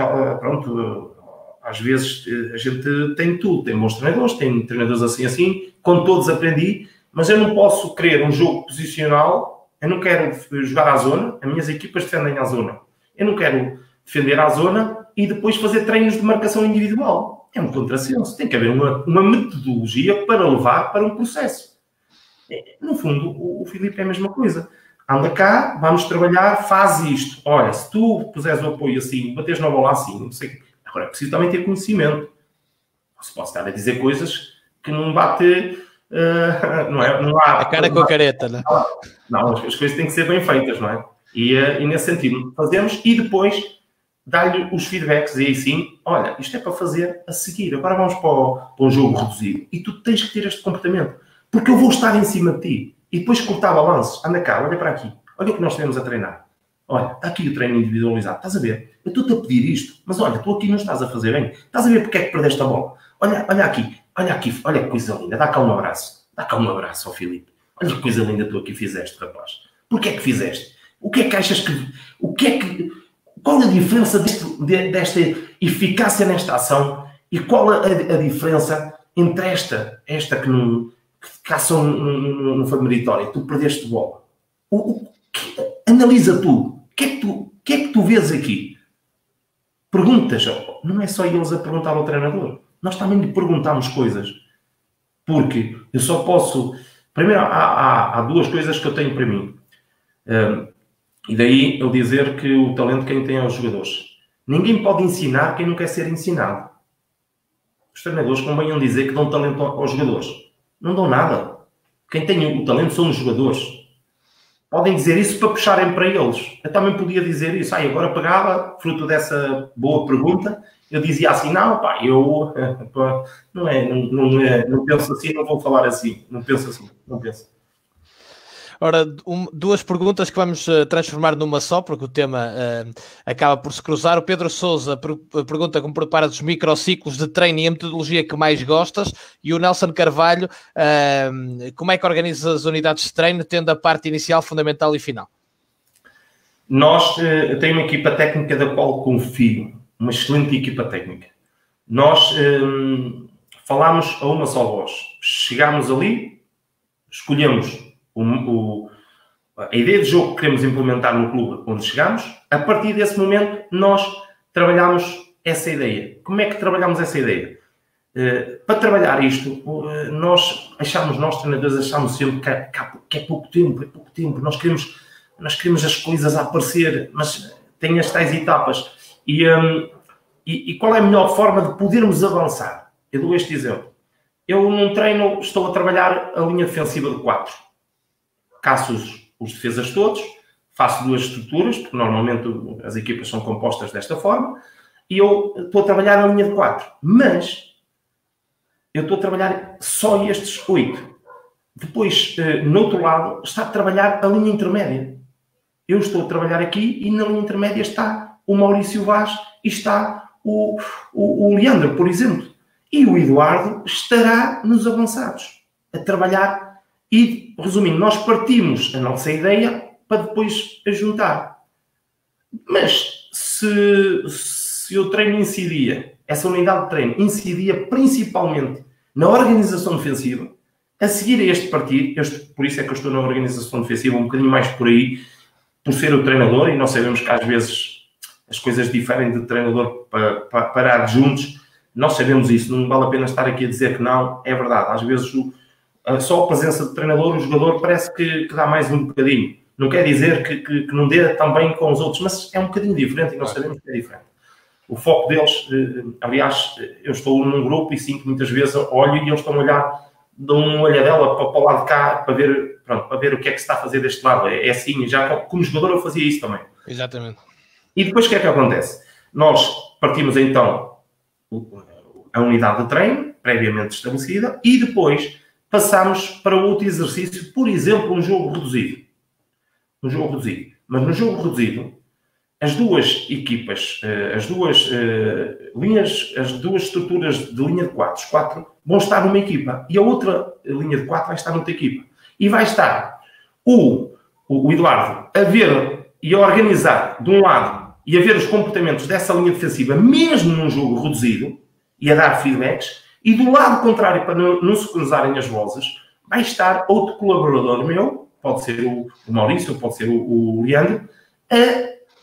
às vezes a gente tem tudo. Tem bons treinadores, tem treinadores assim, com todos aprendi, mas eu não posso querer um jogo posicional, eu não quero jogar à zona, as minhas equipas defendem à zona. Eu não quero defender à zona e depois fazer treinos de marcação individual. É um contrassenso. Tem que haver uma metodologia para levar para um processo. No fundo, o Filipe é a mesma coisa. Anda cá, vamos trabalhar, faz isto. Olha, se tu puseres o apoio assim, bateres na bola assim, não sei. Agora é preciso também ter conhecimento. Não se pode estar a dizer coisas que não bate... não há... A cara com a careta, não é? Não, as coisas têm que ser bem feitas, não é? E nesse sentido, fazemos e depois dá-lhe os feedbacks e aí sim, olha, isto é para fazer a seguir. Agora vamos para um jogo reduzido. E tu tens que ter este comportamento. Porque eu vou estar em cima de ti. E depois cortar balanços. Anda cá, olha para aqui. Olha o que nós temos a treinar. Olha, está aqui o treino individualizado. Estás a ver? Eu estou-te a pedir isto. Mas olha, tu aqui não estás a fazer bem. Estás a ver porque é que perdeste a bola? Olha aqui. Olha que coisa linda. Dá cá um abraço. Dá cá um abraço ao Filipe. Olha que coisa linda tu aqui fizeste, rapaz. Porquê é que fizeste? O que é que achas que... Qual a diferença desta eficácia nesta ação e qual a diferença entre esta que a ação não foi meritória? Tu perdeste bola. Analisa tudo. O que é que tu vês aqui? Perguntas. Não é só eles a perguntar ao treinador. Nós também lhe perguntamos coisas. Porque eu só posso... Primeiro, há duas coisas que eu tenho para mim. E daí eu dizer que o talento quem tem é os jogadores. Ninguém pode ensinar quem não quer ser ensinado. Os treinadores convenham dizer que dão talento aos jogadores. Não dão nada. Quem tem o talento são os jogadores. Podem dizer isso para puxarem para eles. Eu também podia dizer isso. Agora pegava, fruto dessa boa pergunta, eu dizia assim, não penso assim, não vou falar assim. Não penso assim, não penso. Ora, duas perguntas que vamos transformar numa só, porque o tema acaba por se cruzar. O Pedro Sousa pergunta como preparas os microciclos de treino e a metodologia que mais gostas. E o Nelson Carvalho, como é que organizas as unidades de treino, tendo a parte inicial, fundamental e final? Nós temos uma equipa técnica da qual confio, uma excelente equipa técnica. Nós falamos a uma só voz. Chegámos ali, escolhemos a ideia de jogo que queremos implementar no clube onde chegamos. A partir desse momento, nós trabalhamos essa ideia. Como é que trabalhamos essa ideia? Para trabalhar isto, nós treinadores, achamos sempre que é pouco tempo. Nós queremos as coisas a aparecer, mas tem as tais etapas. E qual é a melhor forma de podermos avançar? Eu dou este exemplo. Eu, num treino, estou a trabalhar a linha defensiva de 4. Caço os defesas todos, faço 2 estruturas, porque normalmente as equipas são compostas desta forma, e eu estou a trabalhar a linha de 4. Mas eu estou a trabalhar só estes 8. Depois, no outro lado, está a trabalhar a linha intermédia. Eu estou a trabalhar aqui e na linha intermédia está o Maurício Vaz e está o Leandro, por exemplo. E o Eduardo estará nos avançados, a trabalhar. E, resumindo, nós partimos a nossa ideia para depois a juntar. Mas se o treino incidia, essa unidade de treino incidia principalmente na organização defensiva, a seguir a este partido, por isso é que eu estou na organização defensiva um bocadinho mais por aí, por ser o treinador, e nós sabemos que às vezes as coisas diferem de treinador para adjuntos, nós sabemos isso, não vale a pena estar aqui a dizer que não, é verdade, às vezes só a presença do treinador, o jogador parece que dá mais um bocadinho, não quer dizer que não dê também com os outros, mas é um bocadinho diferente e nós sabemos que é diferente. O foco deles, aliás, eu estou num grupo e sinto muitas vezes, olho e eles estão a olhar, dão uma olhadela para o lado de cá para ver o que é que se está a fazer deste lado. É assim, já como jogador eu fazia isso também. Exatamente. E depois o que é que acontece? Nós partimos então a unidade de treino, previamente estabelecida, e depois passamos para outro exercício, por exemplo, um jogo reduzido. Mas no jogo reduzido, as duas equipas, as duas linhas, as duas estruturas de linha de 4, os 4 vão estar numa equipa e a outra linha de 4 vai estar noutra equipa. E vai estar o Eduardo a ver e a organizar de um lado e a ver os comportamentos dessa linha defensiva, mesmo num jogo reduzido, e a dar feedbacks, e do lado contrário, para não se cruzarem as vozes, vai estar outro colaborador meu, pode ser o Maurício, pode ser o Leandro,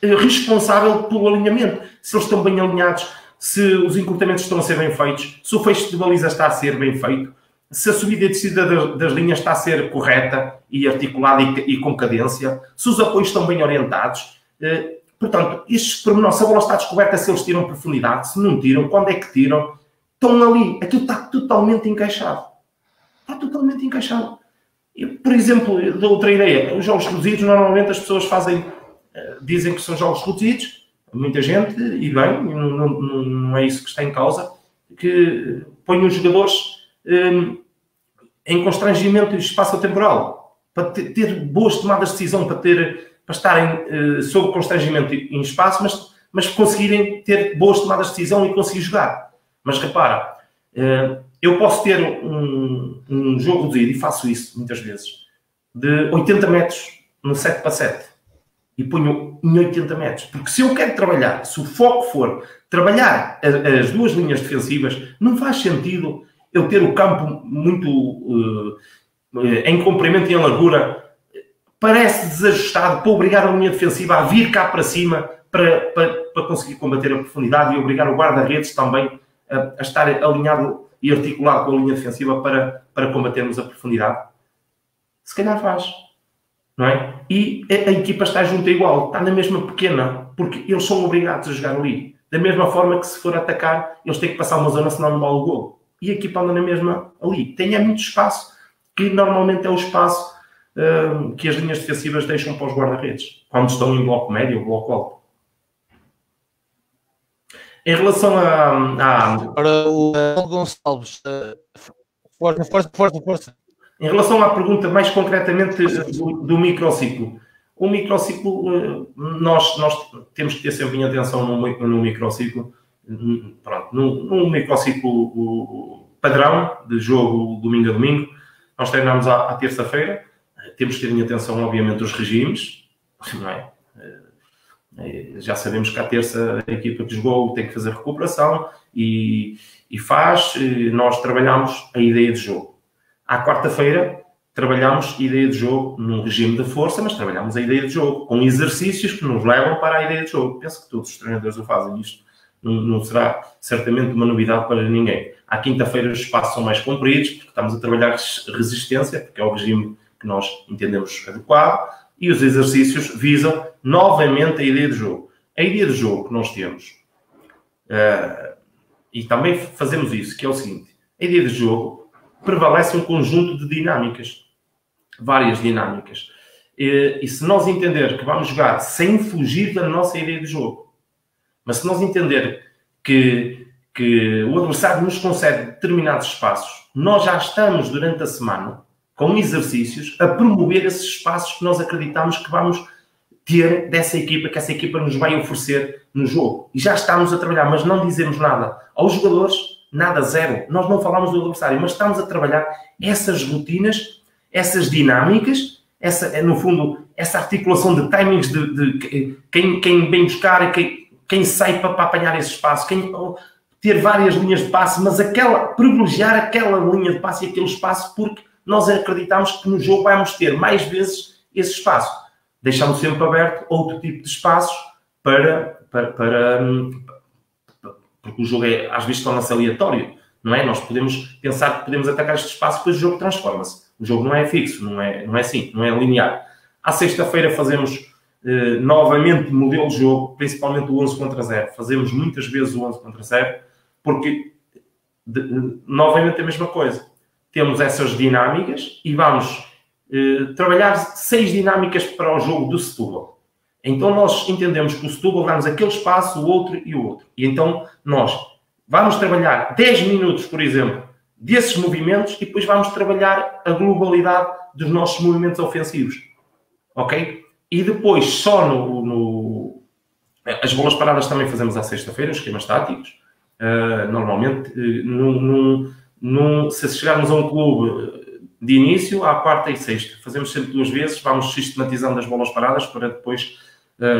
responsável pelo alinhamento. Se eles estão bem alinhados, se os encurtamentos estão a ser bem feitos, se o fecho de baliza está a ser bem feito, se a subida e descida das linhas está a ser correta e articulada e com cadência, se os apoios estão bem orientados. Portanto, estes pormenores, se a bola está descoberta, se eles tiram profundidade, se não tiram, quando é que tiram, estão ali. Aquilo está totalmente encaixado. Está totalmente encaixado. Por exemplo, dou outra ideia. Os jogos reduzidos, normalmente as pessoas dizem que são jogos reduzidos, muita gente, e bem, não é isso que está em causa, que põe os jogadores em constrangimento espaço-temporal, para ter boas tomadas de decisão, para estarem sob constrangimento em espaço, mas conseguirem ter boas tomadas de decisão e conseguir jogar. Mas repara, eu posso ter um jogo reduzido, e faço isso muitas vezes, de 80 metros no 7x7. E ponho em 80 metros. Porque se eu quero trabalhar, se o foco for trabalhar as duas linhas defensivas, não faz sentido eu ter o campo muito em comprimento e em largura. Parece desajustado para obrigar a linha defensiva a vir cá para cima para conseguir combater a profundidade e obrigar o guarda-redes também a estar alinhado e articulado com a linha defensiva para combatermos a profundidade. Se calhar faz. Não é? E a equipa está junta igual, está na mesma pequena, porque eles são obrigados a jogar ali. Da mesma forma que se for atacar, eles têm que passar uma zona, senão não vale o golo. E a equipa anda na mesma ali. Tem muito espaço, que normalmente é o espaço que as linhas defensivas deixam para os guarda-redes, quando estão em bloco médio ou bloco alto. Em relação Para o Gonçalves, força. Em relação à pergunta mais concretamente do microciclo. O microciclo, nós temos que ter sempre em atenção no microciclo. Pronto, num microciclo padrão de jogo domingo a domingo, nós treinamos à terça-feira. Temos que ter em atenção, obviamente, os regimes. Não é? Já sabemos que à terça a equipa que jogou tem que fazer recuperação e nós trabalhamos a ideia de jogo. À quarta-feira, trabalhamos a ideia de jogo num regime de força, mas trabalhamos a ideia de jogo, com exercícios que nos levam para a ideia de jogo. Penso que todos os treinadores o fazem isto. Não será certamente uma novidade para ninguém. À quinta-feira os espaços são mais compridos, porque estamos a trabalhar resistência, porque é o regime que nós entendemos adequado, e os exercícios visam novamente a ideia de jogo. A ideia de jogo que nós temos, e também fazemos isso, que é o seguinte: a ideia de jogo prevalece um conjunto de dinâmicas, várias dinâmicas. E se nós entender que vamos jogar sem fugir da nossa ideia de jogo, mas se nós entender que que o adversário nos concede determinados espaços, nós já estamos durante a semana com exercícios a promover esses espaços que nós acreditamos que vamos ter dessa equipa, que essa equipa nos vai oferecer no jogo. E já estamos a trabalhar, mas não dizemos nada aos jogadores, nada, zero. Nós não falamos do adversário, mas estamos a trabalhar essas rotinas, essas dinâmicas, no fundo, essa articulação de timings de quem vem buscar e quem sai para apanhar esse espaço, ter várias linhas de passe, mas privilegiar aquela linha de passe e aquele espaço, porque nós acreditamos que no jogo vamos ter mais vezes esse espaço. Deixamos sempre aberto outro tipo de espaços porque o jogo às vezes torna-se aleatório, não é? Nós podemos pensar que podemos atacar este espaço, depois o jogo transforma-se. O jogo não é fixo, não é assim, não é linear. À sexta-feira fazemos novamente modelo de jogo, principalmente o 11 contra 0. Fazemos muitas vezes o 11 contra 0, porque novamente a mesma coisa. Temos essas dinâmicas e vamos trabalhar 6 dinâmicas para o jogo do Setúbal. Então nós entendemos que o Setúbal dá-nos aquele espaço, o outro e o outro. E então nós vamos trabalhar 10 minutos, por exemplo, desses movimentos e depois vamos trabalhar a globalidade dos nossos movimentos ofensivos. Ok? E depois só as bolas paradas também fazemos à sexta-feira, os esquemas táticos. Normalmente, se chegarmos a um clube de início, à quarta e sexta, fazemos sempre 2 vezes, vamos sistematizando as bolas paradas para depois,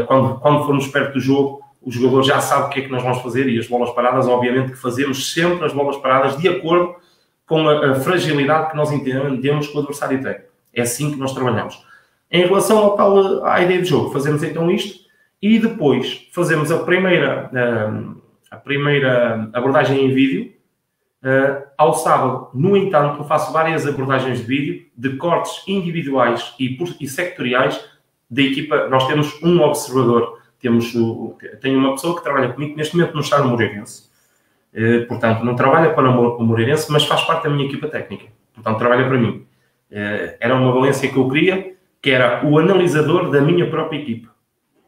quando formos perto do jogo, o jogador já sabe o que é que nós vamos fazer e as bolas paradas, obviamente que fazemos sempre as bolas paradas de acordo com a fragilidade que nós entendemos que o adversário tem. É assim que nós trabalhamos. Em relação à ideia de jogo, fazemos então isto e depois fazemos a primeira abordagem em vídeo ao sábado. No entanto, eu faço várias abordagens de vídeo de cortes individuais e sectoriais da equipa. Nós temos um observador, tenho uma pessoa que trabalha comigo, que neste momento não está no Moreirense. Portanto, não trabalha para o Moreirense, mas faz parte da minha equipa técnica. Portanto, trabalha para mim. Era uma valência que eu queria, que era o analisador da minha própria equipa.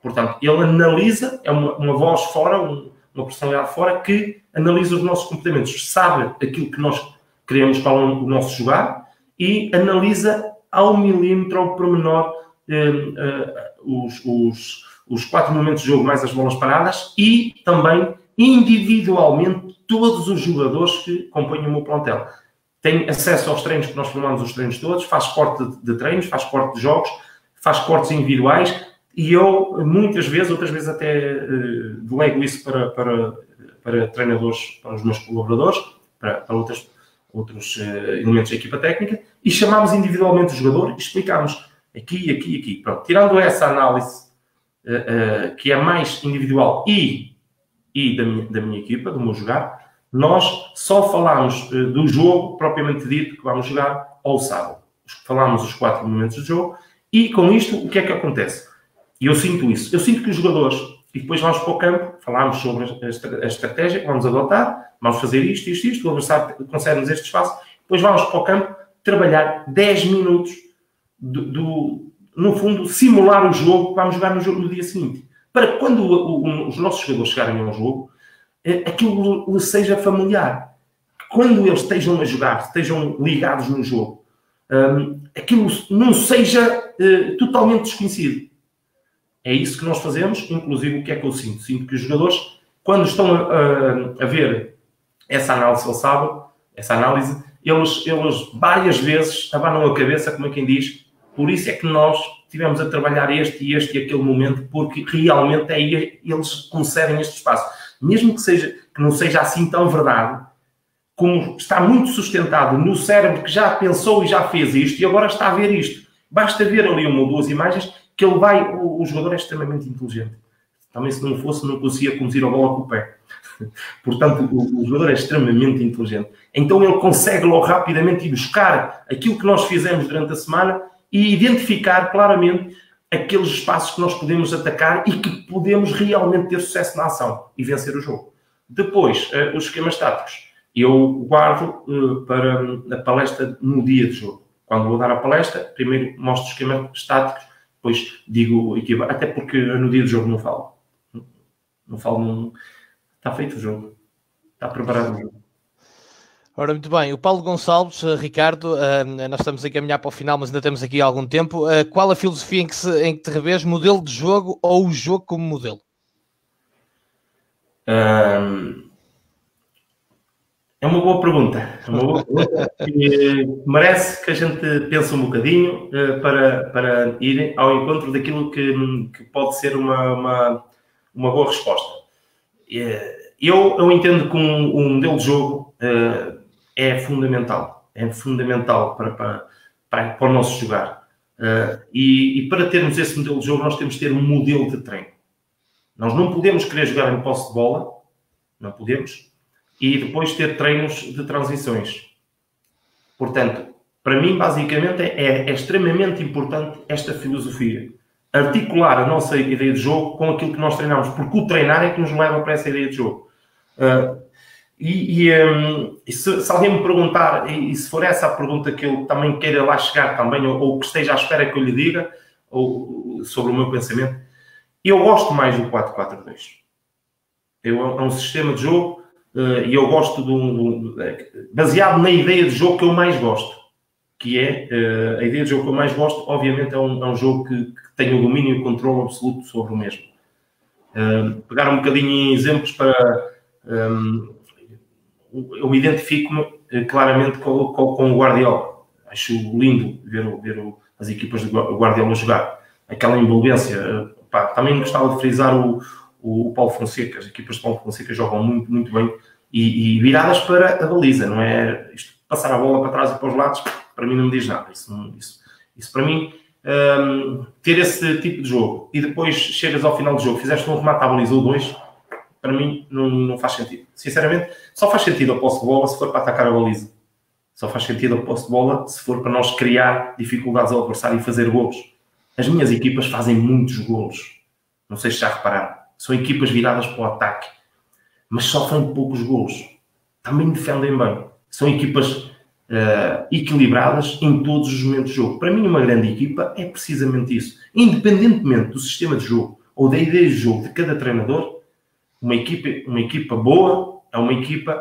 Portanto, ele analisa, é uma voz fora, uma personalidade fora, que analisa os nossos comportamentos, sabe aquilo que nós queremos para o nosso jogar e analisa ao milímetro, ao pormenor, os 4 momentos de jogo mais as bolas paradas e também individualmente todos os jogadores que compõem o meu plantel. Tem acesso aos treinos, que nós formamos os treinos todos, faz corte de treinos, faz corte de jogos, faz cortes individuais e eu, muitas vezes, outras vezes até delego isso para treinadores, para os meus colaboradores, para outros elementos da equipa técnica e chamamos individualmente o jogador e explicamos aqui. Pronto. Tirando essa análise que é mais individual e da minha equipa, do meu jogar, nós só falamos do jogo propriamente dito que vamos jogar ao sábado. Falamos os 4 momentos do jogo e com isto o que é que acontece? E eu sinto isso. Eu sinto que os jogadores, e depois vamos para o campo, falamos sobre a estratégia que vamos adotar, vamos fazer isto, o adversário concede-nos este espaço, depois vamos para o campo trabalhar 10 minutos no fundo, simular o jogo que vamos jogar no dia seguinte. Para quando os nossos jogadores chegarem ao jogo, aquilo lhes seja familiar. Quando eles estejam a jogar, estejam ligados no jogo, aquilo não seja totalmente desconhecido. É isso que nós fazemos, inclusive o que é que eu sinto? Sinto que os jogadores, quando estão a ver essa análise ao sábado, eles várias vezes abanam a cabeça, como é quem diz, por isso é que nós tivemos a trabalhar este e aquele momento, porque realmente aí eles concedem este espaço. Mesmo que não seja assim tão verdade, como está muito sustentado no cérebro que já pensou e já fez isto, e agora está a ver isto. Basta ver ali 1 ou 2 imagens que o jogador é extremamente inteligente. Também se não fosse, não conseguia conduzir a bola com o pé. Portanto, o jogador é extremamente inteligente. Então ele consegue logo rapidamente ir buscar aquilo que nós fizemos durante a semana e identificar claramente aqueles espaços que nós podemos atacar e que podemos realmente ter sucesso na ação e vencer o jogo. Depois, os esquemas táticos. Eu guardo para a palestra no dia de jogo. Quando vou dar a palestra, primeiro mostro os esquemas táticos, depois digo até porque no dia de jogo não falo. Está feito o jogo. está preparado. Ora, muito bem. O Paulo Gonçalves, Ricardo, nós estamos a caminhar para o final, mas ainda temos aqui algum tempo. Qual a filosofia em que te revês? Modelo de jogo ou o jogo como modelo? É uma boa pergunta. É uma boa pergunta que merece que a gente pense um bocadinho para ir ao encontro daquilo que pode ser uma boa resposta. Eu entendo que um modelo de jogo é fundamental. É fundamental para o nosso jogar. E para termos esse modelo de jogo, nós temos de ter um modelo de treino. Nós não podemos querer jogar em posse de bola, não podemos, e depois ter treinos de transições. Portanto, para mim, basicamente, é extremamente importante esta filosofia. Articular a nossa ideia de jogo com aquilo que nós treinamos, porque o treinar é que nos leva para essa ideia de jogo. Se alguém me perguntar, e se for essa a pergunta que eu também queira lá chegar também, ou que esteja à espera que eu lhe diga, ou sobre o meu pensamento, eu gosto mais do 4-4-2. É um sistema de jogo e eu gosto baseado na ideia de jogo que eu mais gosto, que é a ideia de jogo que eu mais gosto, obviamente é um jogo que tem o domínio e o controle absoluto sobre o mesmo. Pegar um bocadinho em exemplos para... eu identifico-me claramente com o Guardiola. Acho lindo ver as equipas do Guardiola jogar. Aquela envolvência. Também gostava de frisar o Paulo Fonseca. As equipas de Paulo Fonseca jogam muito, muito bem e viradas para a baliza. Não é isto, passar a bola para trás e para os lados, para mim não me diz nada. Isso para mim, ter esse tipo de jogo e depois chegas ao final do jogo, fizeste um remate à baliza ou dois, para mim não faz sentido. Sinceramente, só faz sentido a posse de bola se for para atacar a baliza. Só faz sentido a posse de bola se for para nós criar dificuldades ao adversário e fazer golos. As minhas equipas fazem muitos golos. Não sei se já repararam. São equipas viradas para o ataque, mas sofrem poucos golos. Também defendem bem. São equipas equilibradas em todos os momentos de jogo. Para mim, uma grande equipa é precisamente isso. Independentemente do sistema de jogo ou da ideia de jogo de cada treinador, uma equipa boa é uma equipa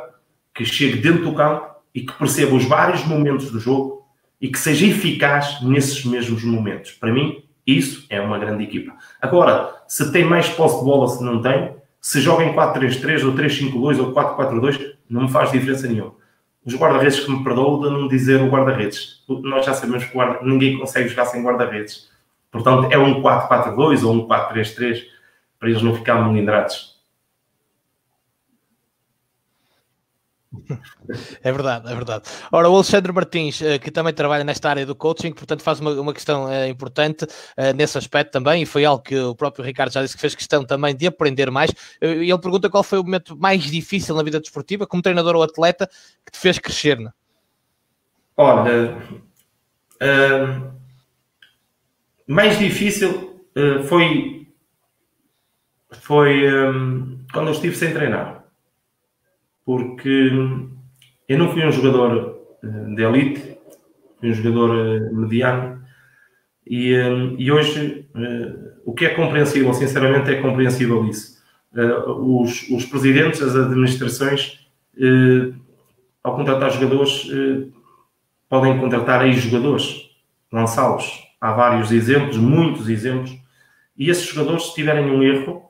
que chegue dentro do campo e que perceba os vários momentos do jogo e que seja eficaz nesses mesmos momentos. Para mim, isso é uma grande equipa. Agora, se tem mais posse de bola, se não tem, se joga em 4-3-3 ou 3-5-2 ou 4-4-2, não me faz diferença nenhuma. Os guarda-redes que me perdoam de não dizer o guarda-redes. Nós já sabemos que ninguém consegue jogar sem guarda-redes. Portanto, é um 4-4-2 ou um 4-3-3 para eles não ficarem melindrados. É verdade, é verdade. Ora, o Alexandre Martins, que também trabalha nesta área do coaching, portanto faz uma questão importante nesse aspecto também, e foi algo que o próprio Ricardo já disse que fez questão também de aprender mais. E ele pergunta qual foi o momento mais difícil na vida desportiva, como treinador ou atleta, que te fez crescer, né? Olha, mais difícil foi quando eu estive sem treinar. Porque eu não fui um jogador de elite, fui um jogador mediano e hoje o que é compreensível, sinceramente é compreensível isso. Os presidentes, as administrações, ao contratar jogadores, podem contratar ex-jogadores, lançá-los. Há vários exemplos, muitos exemplos, e esses jogadores, se tiverem um erro,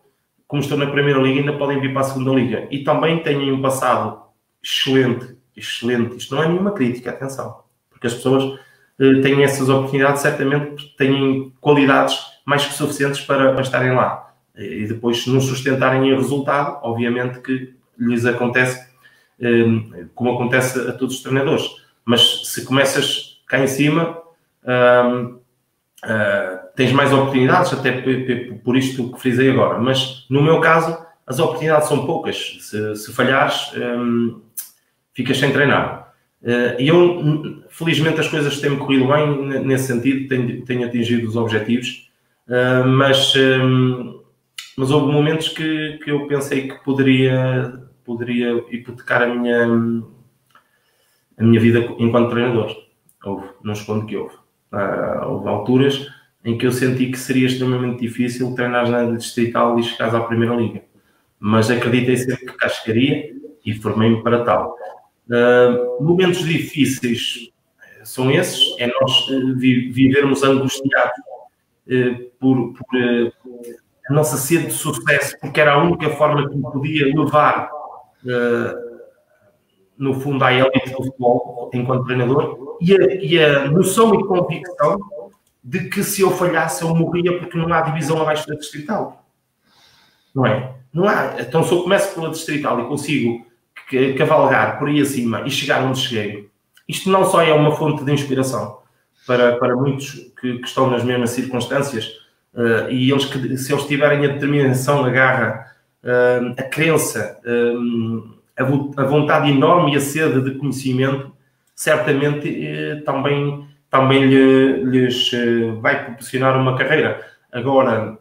como estão na Primeira Liga, ainda podem vir para a Segunda Liga. E também têm um passado excelente. Isto não é nenhuma crítica, atenção. Porque as pessoas têm essas oportunidades, certamente porque têm qualidades mais que suficientes para estarem lá. E depois, se não sustentarem o resultado, obviamente que lhes acontece, como acontece a todos os treinadores. Mas se começas cá em cima... tens mais oportunidades, até por isto que frisei agora, mas no meu caso as oportunidades são poucas. Se falhares, ficas sem treinar. E eu, felizmente, as coisas têm-me corrido bem nesse sentido, tenho atingido os objetivos, mas houve momentos que eu pensei que poderia hipotecar a minha vida enquanto treinador. Não escondo que houve. Houve alturas em que eu senti que seria extremamente difícil treinar na distrital e chegares à Primeira Liga. Mas acreditei sempre que cá chegaria e formei-me para tal. Momentos difíceis são esses, é nós vivermos angustiados por a nossa sede de sucesso, porque era a única forma que me podia levar, no fundo, à elite do futebol, enquanto treinador, e a noção e convicção de que se eu falhasse, eu morria, porque não há divisão abaixo da distrital. Não é? Não há. Então, se eu começo pela distrital e consigo cavalgar por aí acima e chegar onde cheguei, isto não só é uma fonte de inspiração para muitos que estão nas mesmas circunstâncias, e eles, se eles tiverem a determinação, a garra, a crença, a vontade enorme e a sede de conhecimento, certamente também lhes vai proporcionar uma carreira. Agora,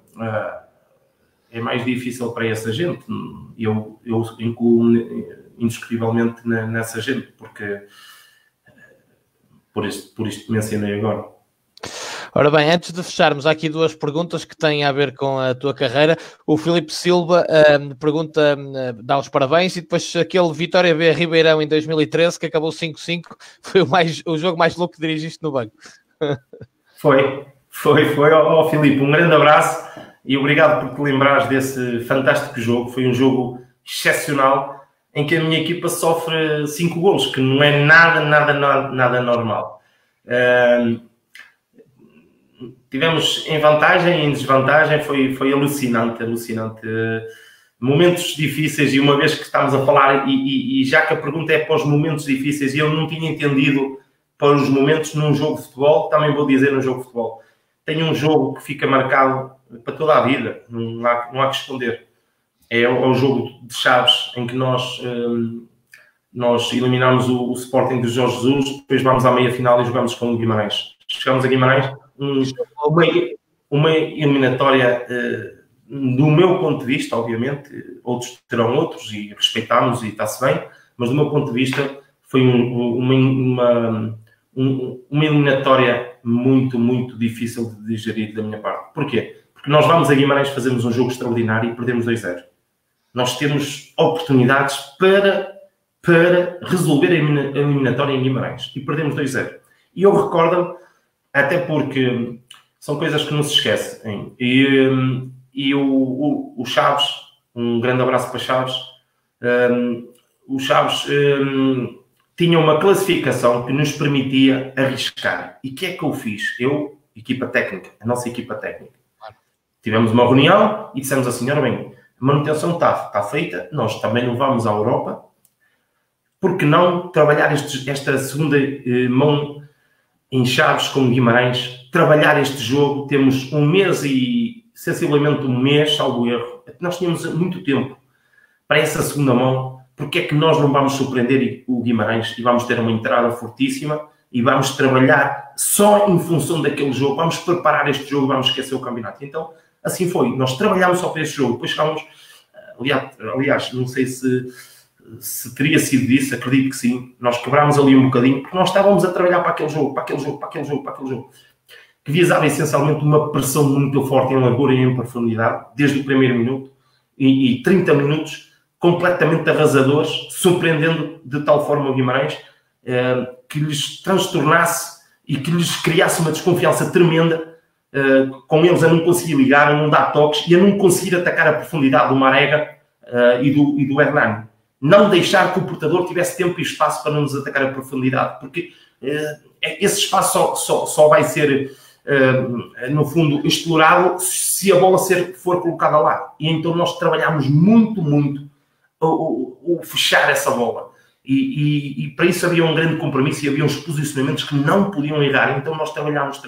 é mais difícil para essa gente. Eu incluo indiscutivelmente nessa gente, porque por isto que mencionei agora. Ora bem, antes de fecharmos, há aqui duas perguntas que têm a ver com a tua carreira. O Filipe Silva pergunta, dá os parabéns, e depois aquele Vitória B Ribeirão em 2013, que acabou 5-5, foi o jogo mais louco que dirigiste no banco. Foi, Filipe, um grande abraço e obrigado por te lembrares desse fantástico jogo. Foi um jogo excepcional, em que a minha equipa sofre 5 golos, que não é nada normal. Tivemos em vantagem e em desvantagem, foi alucinante. Momentos difíceis, e uma vez que estamos a falar, e já que a pergunta é para os momentos difíceis, e eu não tinha entendido para os momentos num jogo de futebol, também vou dizer num jogo de futebol. Tenho um jogo que fica marcado para toda a vida, não há que esconder. É o jogo de Chaves, em que nós eliminamos o Sporting de Jorge Jesus, depois vamos à meia-final e jogamos com o Guimarães. Chegamos a Guimarães, uma eliminatória, do meu ponto de vista, obviamente, outros terão outros e respeitamos e está-se bem, mas do meu ponto de vista foi uma eliminatória muito difícil de digerir da minha parte. Porquê? Porque nós vamos a Guimarães, fazemos um jogo extraordinário e perdemos 2-0. Nós temos oportunidades para resolver a eliminatória em Guimarães e perdemos 2-0. E eu recordo-me, até porque são coisas que não se esquecem. E o Chaves, um grande abraço para Chaves, o Chaves tinha uma classificação que nos permitia arriscar. E o que é que eu fiz? Eu, equipa técnica, a nossa equipa técnica. Tivemos uma reunião e dissemos assim, ora bem, a manutenção está feita, nós também não vamos à Europa, por que não trabalhar esta segunda mão em Chaves com Guimarães, trabalhar este jogo, temos um mês e sensivelmente um mês, salvo erro, nós tínhamos muito tempo para essa segunda mão, porque é que nós não vamos surpreender o Guimarães e vamos ter uma entrada fortíssima e vamos trabalhar só em função daquele jogo, vamos preparar este jogo, vamos esquecer o campeonato. Então, assim foi, nós trabalhámos só para este jogo, depois chegámos, aliás, não sei se teria sido disso, acredito que sim, nós quebrámos ali um bocadinho, porque nós estávamos a trabalhar para aquele jogo, que visava essencialmente uma pressão muito forte em largura e em profundidade, desde o primeiro minuto, e 30 minutos completamente arrasadores, surpreendendo de tal forma o Guimarães, que lhes transtornasse e que lhes criasse uma desconfiança tremenda, com eles a não conseguir ligar, a não dar toques e a não conseguir atacar a profundidade do Marega e do Hernani. Não deixar que o portador tivesse tempo e espaço para não nos atacar a profundidade, porque esse espaço só vai ser, no fundo, explorado se a bola for colocada lá. E então nós trabalhámos muito o fechar essa bola. E para isso havia um grande compromisso e havia uns posicionamentos que não podiam errar. Então nós trabalhámos.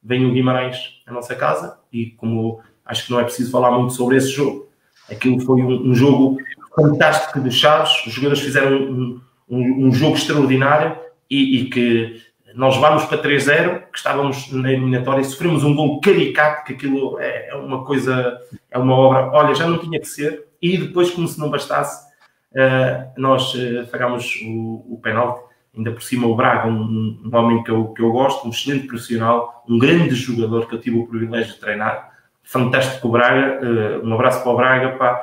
Vem o Guimarães à nossa casa e, como acho que não é preciso falar muito sobre esse jogo, aquilo foi um jogo fantástico de Chaves, os jogadores fizeram um jogo extraordinário e que nós vamos para 3-0, que estávamos na eliminatória e sofremos um gol caricato, que aquilo é uma coisa, é uma obra, olha, já não tinha que ser, e depois, como se não bastasse, nós falhámos o penalti, ainda por cima o Braga, um homem que eu gosto, um excelente profissional, um grande jogador que eu tive o privilégio de treinar, fantástico o Braga, um abraço para o Braga, pá.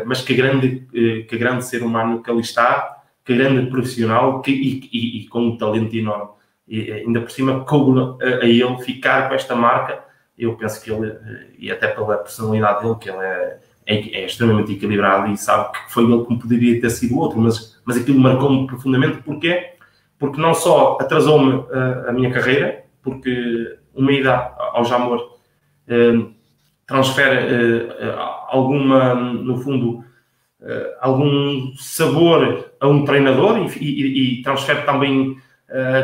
mas que grande ser humano que ali está, que grande profissional e com um talento enorme. E, ainda por cima, coube a ele ficar com esta marca. Eu penso que ele, e até pela personalidade dele, que ele é extremamente equilibrado e sabe que foi ele como poderia ter sido outro, mas aquilo marcou-me profundamente. Porquê? Porque não só atrasou-me a minha carreira, porque uma ida ao Jamor transfere no fundo, algum sabor a um treinador e transfere também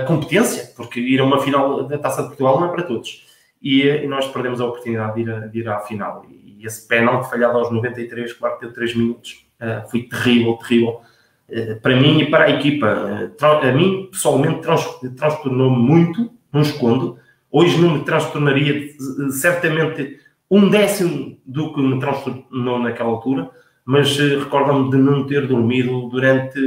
competência, porque ir a uma final da Taça de Portugal não é para todos. E nós perdemos a oportunidade de ir à final. E esse pênalti falhado aos 93, claro que deu 3 minutos, foi terrível, terrível. Para mim e para a equipa. A mim, pessoalmente, transtornou-me muito, não escondo. Hoje não me transtornaria certamente 1/10 do que me transtornou naquela altura, mas recordo-me de não ter dormido durante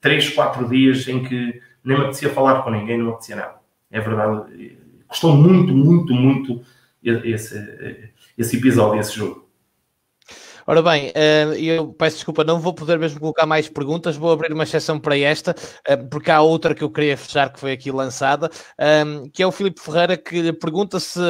3, 4 dias em que nem me apetecia falar com ninguém, não me apetecia nada. É verdade. Gostou muito, muito, muito esse episódio, esse jogo. Ora bem, eu peço desculpa, não vou poder mesmo colocar mais perguntas, vou abrir uma exceção para esta, porque há outra que eu queria fechar, que foi aqui lançada, que é o Filipe Ferreira, que pergunta se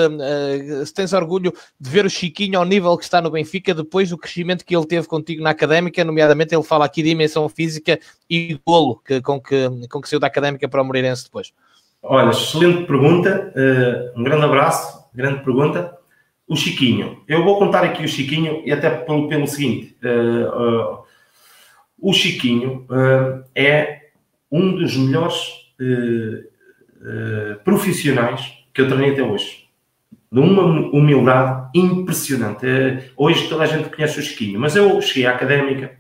tens orgulho de ver o Chiquinho ao nível que está no Benfica, depois do crescimento que ele teve contigo na Académica, nomeadamente ele fala aqui de dimensão física e golo com que saiu da Académica para o Moreirense depois. Olha, excelente pergunta, um grande abraço, grande pergunta. O Chiquinho, eu vou contar aqui o Chiquinho e até pelo seguinte, o Chiquinho é um dos melhores profissionais que eu treinei até hoje, de uma humildade impressionante. Hoje toda a gente conhece o Chiquinho, mas eu cheguei à Académica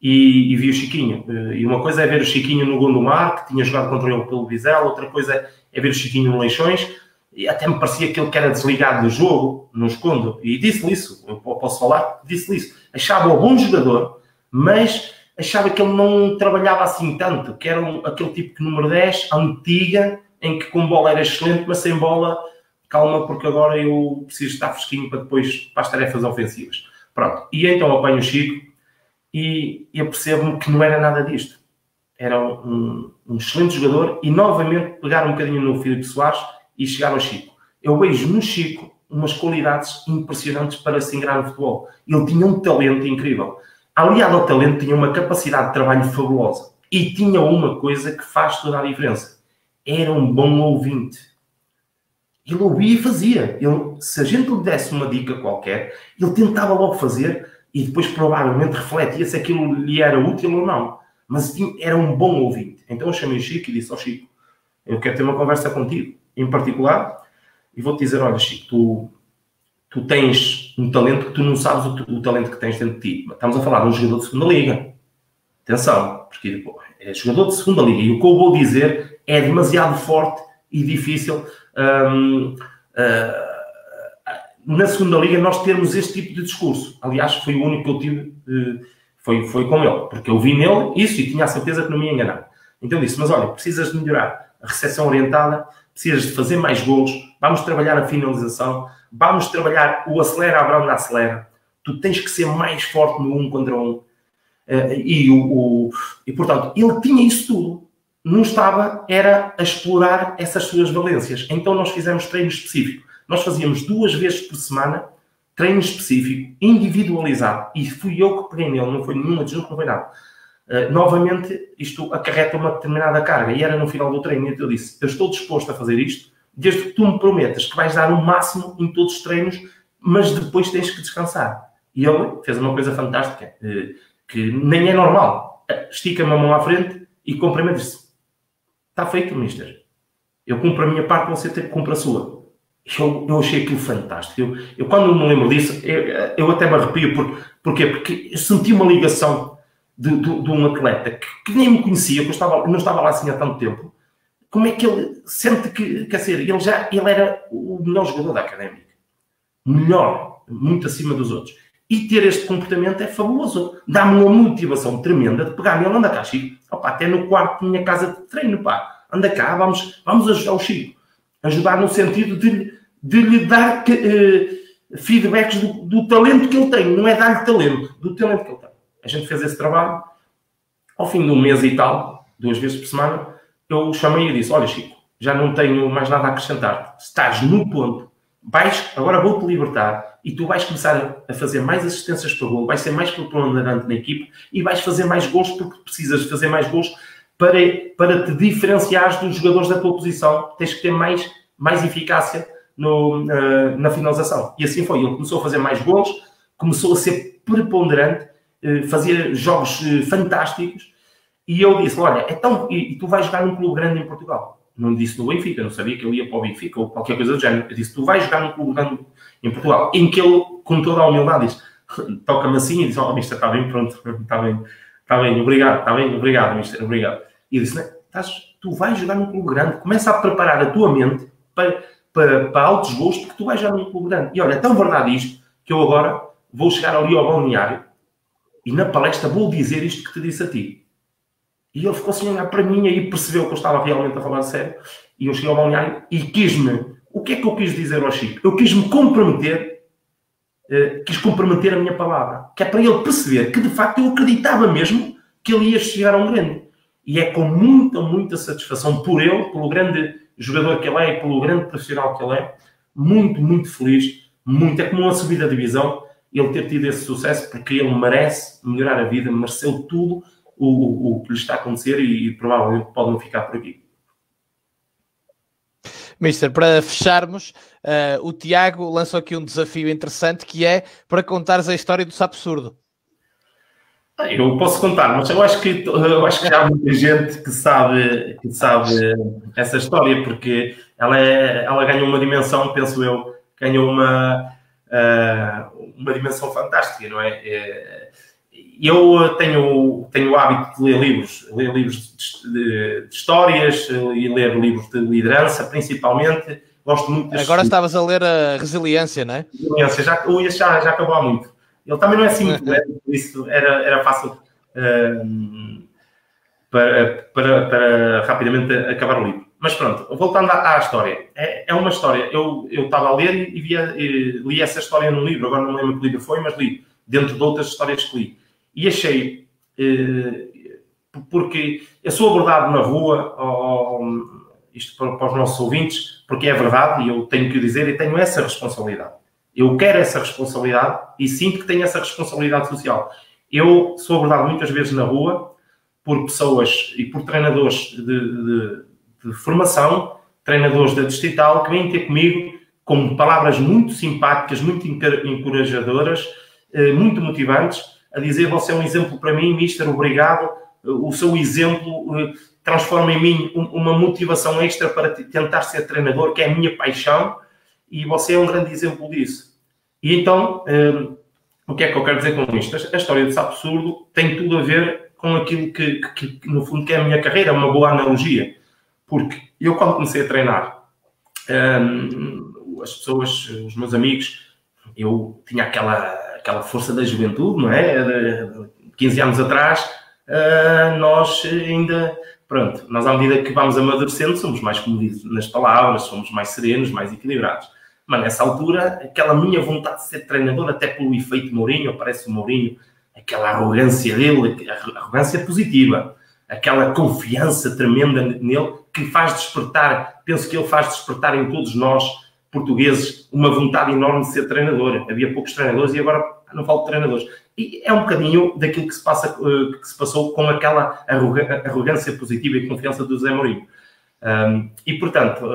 e vi o Chiquinho. E uma coisa é ver o Chiquinho no Gondomar, que tinha jogado contra ele pelo Vizela, outra coisa é ver o Chiquinho no Leixões, e até me parecia que ele que era desligado do jogo, não escondo, e disse-lhe isso, eu posso falar, disse-lhe isso. Achava-o bom jogador, mas achava que ele não trabalhava assim tanto, que era aquele tipo que número 10, antiga, em que com bola era excelente, mas sem bola, calma, porque agora eu preciso estar fresquinho para depois, para as tarefas ofensivas. Pronto, e então apanho o Chico, e eu percebo-me que não era nada disto. Era um excelente jogador, e novamente pegar um bocadinho no Filipe Soares e chegar ao Chico. Eu vejo no Chico umas qualidades impressionantes para se ingrar no futebol. Ele tinha um talento incrível. Aliado ao talento, tinha uma capacidade de trabalho fabulosa. E tinha uma coisa que faz toda a diferença. Era um bom ouvinte. Ele ouvia e fazia. Se a gente lhe desse uma dica qualquer, ele tentava logo fazer e depois provavelmente refletia se aquilo lhe era útil ou não. Mas era um bom ouvinte. Então eu chamei o Chico e disse ao Chico, eu quero ter uma conversa contigo, em particular, e vou-te dizer, olha Chico, tu tens um talento que tu não sabes o talento que tens dentro de ti. Estamos a falar de um jogador de segunda liga. Atenção, porque é jogador de segunda liga, e o que eu vou dizer é demasiado forte e difícil na segunda liga nós termos este tipo de discurso. Aliás, foi o único que eu tive, foi com ele, porque eu vi nele isso e tinha a certeza que não me ia enganar. Então disse, mas olha, precisas de melhorar a recepção orientada, precisas de fazer mais golos, vamos trabalhar a finalização, vamos trabalhar o acelera, a branda acelera, tu tens que ser mais forte no 1 contra 1. E portanto, ele tinha isso tudo. Não estava, era a explorar essas suas valências. Então nós fizemos treino específico. Nós fazíamos 2 vezes por semana treino específico, individualizado. E fui eu que peguei nele, não foi nenhuma desculpa, não foi nada. Novamente, isto acarreta uma determinada carga. E era no final do treino. E eu disse, eu estou disposto a fazer isto, desde que tu me prometas que vais dar o máximo em todos os treinos, mas depois tens que descansar. E ele fez uma coisa fantástica, que nem é normal. Estica-me a mão à frente e cumprimenta-se. Está feito, mister. Eu cumpro a minha parte, você cumpre a sua. Eu achei aquilo fantástico. Eu quando me lembro disso, eu até me arrepio. Porquê? Porque eu senti uma ligação de um atleta que nem me conhecia, que eu não estava lá assim há tanto tempo. Como é que ele sente que, quer dizer, ele era o melhor jogador da Académica. Melhor, muito acima dos outros. E ter este comportamento é fabuloso. Dá-me uma motivação tremenda de pegar nele, anda cá, Chico. Opa, até no quarto da minha casa de treino, pá. Anda cá, vamos ajudar o Chico. Ajudar no sentido de lhe dar feedbacks do talento que ele tem. Não é dar-lhe talento, do talento que ele tem. A gente fez esse trabalho. Ao fim de um mês e tal, 2 vezes por semana, eu o chamei e disse: olha, Chico, já não tenho mais nada a acrescentar-te. Estás no ponto. Agora vou-te libertar e tu vais começar a fazer mais assistências para gol, vais ser mais preponderante na equipe e vais fazer mais gols porque precisas fazer mais gols para te diferenciares dos jogadores da tua posição. Tens que ter mais eficácia na finalização. E assim foi. Ele começou a fazer mais gols, começou a ser preponderante, fazia jogos fantásticos. E eu disse: olha, então, e tu vais jogar num clube grande em Portugal. Não disse no Benfica, não sabia que ele ia para o Benfica ou qualquer coisa do género. Eu disse: tu vais jogar num clube grande em Portugal. Em que ele, com toda a humildade, disse, toca-me assim e disse: oh, mister, está bem, pronto, está bem, obrigado, mister, obrigado. E eu disse: tu vais jogar num clube grande, começa a preparar a tua mente para altos gols, porque tu vais jogar num clube grande. E olha, é tão verdade isto, que eu agora vou chegar ali ao balneário e na palestra vou dizer isto que te disse a ti. E ele ficou assim a olhar para mim e aí percebeu que eu estava realmente a falar a sério. E eu cheguei ao balneário e o que é que eu quis dizer ao Chico? Eu quis comprometer a minha palavra. Que é para ele perceber que, de facto, eu acreditava mesmo que ele ia chegar a um grande. E é com muita satisfação por ele, pelo grande jogador que ele é e pelo grande profissional que ele é, muito feliz. É como uma subida de divisão ele ter tido esse sucesso, porque ele merece melhorar a vida, mereceu tudo o que lhe está a acontecer e provavelmente pode não ficar por aqui. Mister, para fecharmos, o Tiago lançou aqui um desafio interessante, que é para contares a história do Sapsurdo. Eu posso contar, mas eu acho que há muita gente que sabe essa história, porque ela ganhou uma dimensão, penso eu, ganhou uma dimensão fantástica, não é? Eu tenho o hábito de ler livros de histórias e ler livros de liderança, principalmente. Gosto muito Agora estavas a ler a Resiliência, não é? Resiliência, já acabou há muito. Ele também não é assim muito leve, por isso era fácil para rapidamente acabar o livro. Mas pronto, voltando à história. É uma história. Eu estava a ler e li essa história num livro, agora não lembro que livro foi, mas li dentro de outras histórias que li. E achei, porque eu sou abordado na rua, isto para os nossos ouvintes, porque é verdade e eu tenho que o dizer e tenho essa responsabilidade. Eu quero essa responsabilidade e sinto que tenho essa responsabilidade social. Eu sou abordado muitas vezes na rua por pessoas e por treinadores de formação, treinadores da Distrital, que vêm ter comigo com palavras muito simpáticas, muito encorajadoras, muito motivantes, a dizer: você é um exemplo para mim, mister, obrigado, o seu exemplo transforma em mim uma motivação extra para tentar ser treinador, que é a minha paixão, e você é um grande exemplo disso. E então, o que é que eu quero dizer com isto? A história do Sapsurdo tem tudo a ver com aquilo que no fundo, que é a minha carreira, uma boa analogia. Porque eu, quando comecei a treinar, as pessoas, os meus amigos, eu tinha aquela força da juventude, não é? 15 anos atrás, nós ainda... Pronto, nós à medida que vamos amadurecendo, somos mais comedidos nas palavras, somos mais serenos, mais equilibrados. Mas nessa altura, aquela minha vontade de ser treinador, até pelo efeito Mourinho, aparece o Mourinho, aquela arrogância dele, arrogância positiva, aquela confiança tremenda nele, que faz despertar, penso que ele faz despertar em todos nós, portugueses, uma vontade enorme de ser treinador. Havia poucos treinadores e agora não falo de treinadores. E é um bocadinho daquilo que se passou com aquela arrogância positiva e confiança do José Mourinho. E, portanto,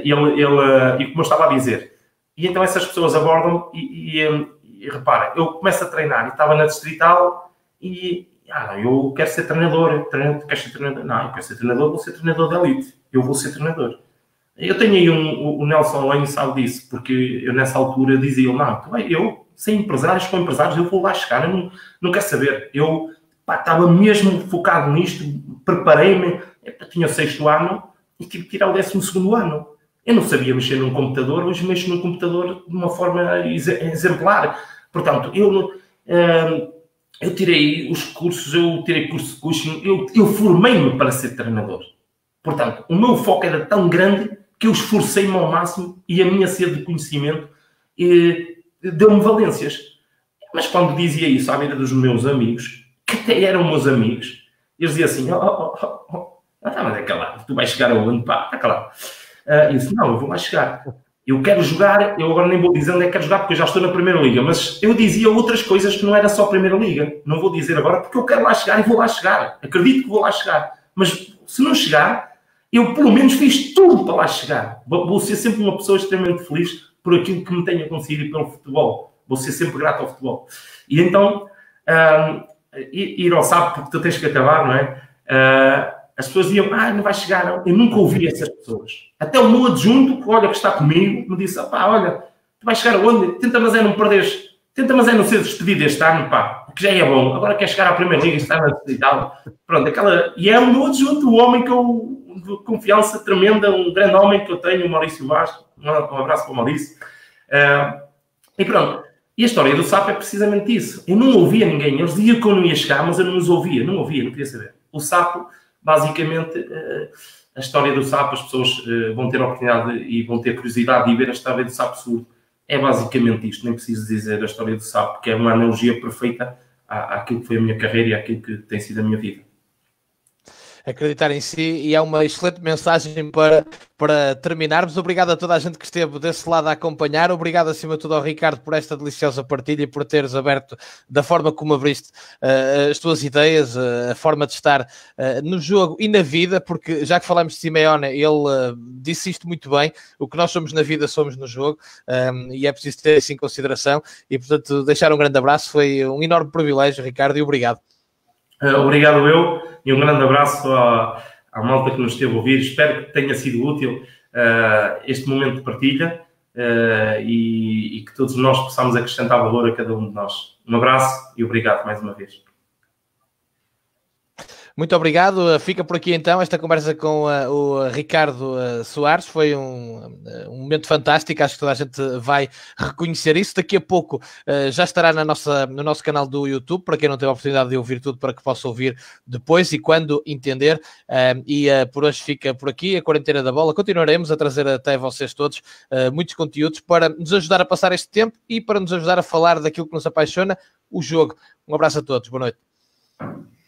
e como eu estava a dizer, e então essas pessoas abordam e repara, eu começo a treinar e estava na Distrital e eu quero ser treinador. Queres ser treinador? Não, eu quero ser treinador, vou ser treinador de elite. Eu vou ser treinador. Eu tenho aí o Nelson Lenho sabe disso, porque eu nessa altura dizia, eu, sem empresários, com empresários, eu vou lá chegar, eu não quero saber. Eu estava mesmo focado nisto, preparei-me, tinha o 6º ano e tive que tirar o 12º ano. Eu não sabia mexer num computador, hoje mexo num computador de uma forma exemplar. Portanto, eu tirei os cursos, eu tirei curso de coaching, eu formei-me para ser treinador. Portanto, o meu foco era tão grande que eu esforcei-me ao máximo e a minha sede de conhecimento deu-me valências. Mas quando dizia isso à vida dos meus amigos, que até eram meus amigos, eles diziam assim, mas é calado, tu vais chegar aonde? Pá, está calado. Eu disse, não, eu vou lá chegar. Eu quero jogar, eu agora nem vou dizer onde é que quero jogar, porque eu já estou na Primeira Liga, mas eu dizia outras coisas que não era só a Primeira Liga. Não vou dizer agora, porque eu quero lá chegar e vou lá chegar. Acredito que vou lá chegar. Mas se não chegar, eu pelo menos fiz tudo para lá chegar. Vou ser sempre uma pessoa extremamente feliz por aquilo que me tenha conseguido e pelo futebol. Vou ser sempre grato ao futebol. E então, ir ao SAP, porque tu tens que acabar, não é? As pessoas diziam, não vai chegar, não. Eu nunca ouvi essas pessoas. Até o meu adjunto, que olha que está comigo, me disse, olha, tu vais chegar aonde? Tenta, mas é não perderes. Tenta, mas é não ser despedido este ano, pá, que já é bom. Agora quer chegar à Primeira Liga, está na e tal. Pronto, aquela... E é o meu adjunto, o homem que eu... de confiança tremenda, um grande homem que eu tenho, o Maurício Vaz. Um abraço para o Maurício. E pronto. E a história do SAP é precisamente isso. Eu não ouvia ninguém. Eles diziam que eu não ia chegar, mas eu não os ouvia. Não queria saber. O SAP, basicamente, a história do SAP, as pessoas vão ter a oportunidade e vão ter curiosidade de ver a história do SAP Sul. É basicamente isto. Nem preciso dizer a história do SAP, porque é uma analogia perfeita àquilo que foi a minha carreira e àquilo que tem sido a minha vida. Acreditar em si, e é uma excelente mensagem para terminarmos. Obrigado a toda a gente que esteve desse lado a acompanhar. Obrigado acima de tudo ao Ricardo por esta deliciosa partilha e por teres aberto da forma como abriste as tuas ideias, a forma de estar no jogo e na vida, porque já que falamos de Simeone, ele disse isto muito bem: o que nós somos na vida somos no jogo, e é preciso ter isso em consideração. E portanto, deixar um grande abraço, foi um enorme privilégio, Ricardo, e obrigado. Obrigado eu, e um grande abraço à malta que nos esteve a ouvir. Espero que tenha sido útil este momento de partilha e que todos nós possamos acrescentar valor a cada um de nós. Um abraço e obrigado mais uma vez. Muito obrigado. Fica por aqui então esta conversa com o Ricardo Soares. Foi um momento fantástico. Acho que toda a gente vai reconhecer isso. Daqui a pouco já estará no nosso canal do YouTube, para quem não teve a oportunidade de ouvir tudo, para que possa ouvir depois e quando entender. Por hoje fica por aqui a Quarentena da Bola. Continuaremos a trazer até vocês todos muitos conteúdos para nos ajudar a passar este tempo e para nos ajudar a falar daquilo que nos apaixona, o jogo. Um abraço a todos. Boa noite.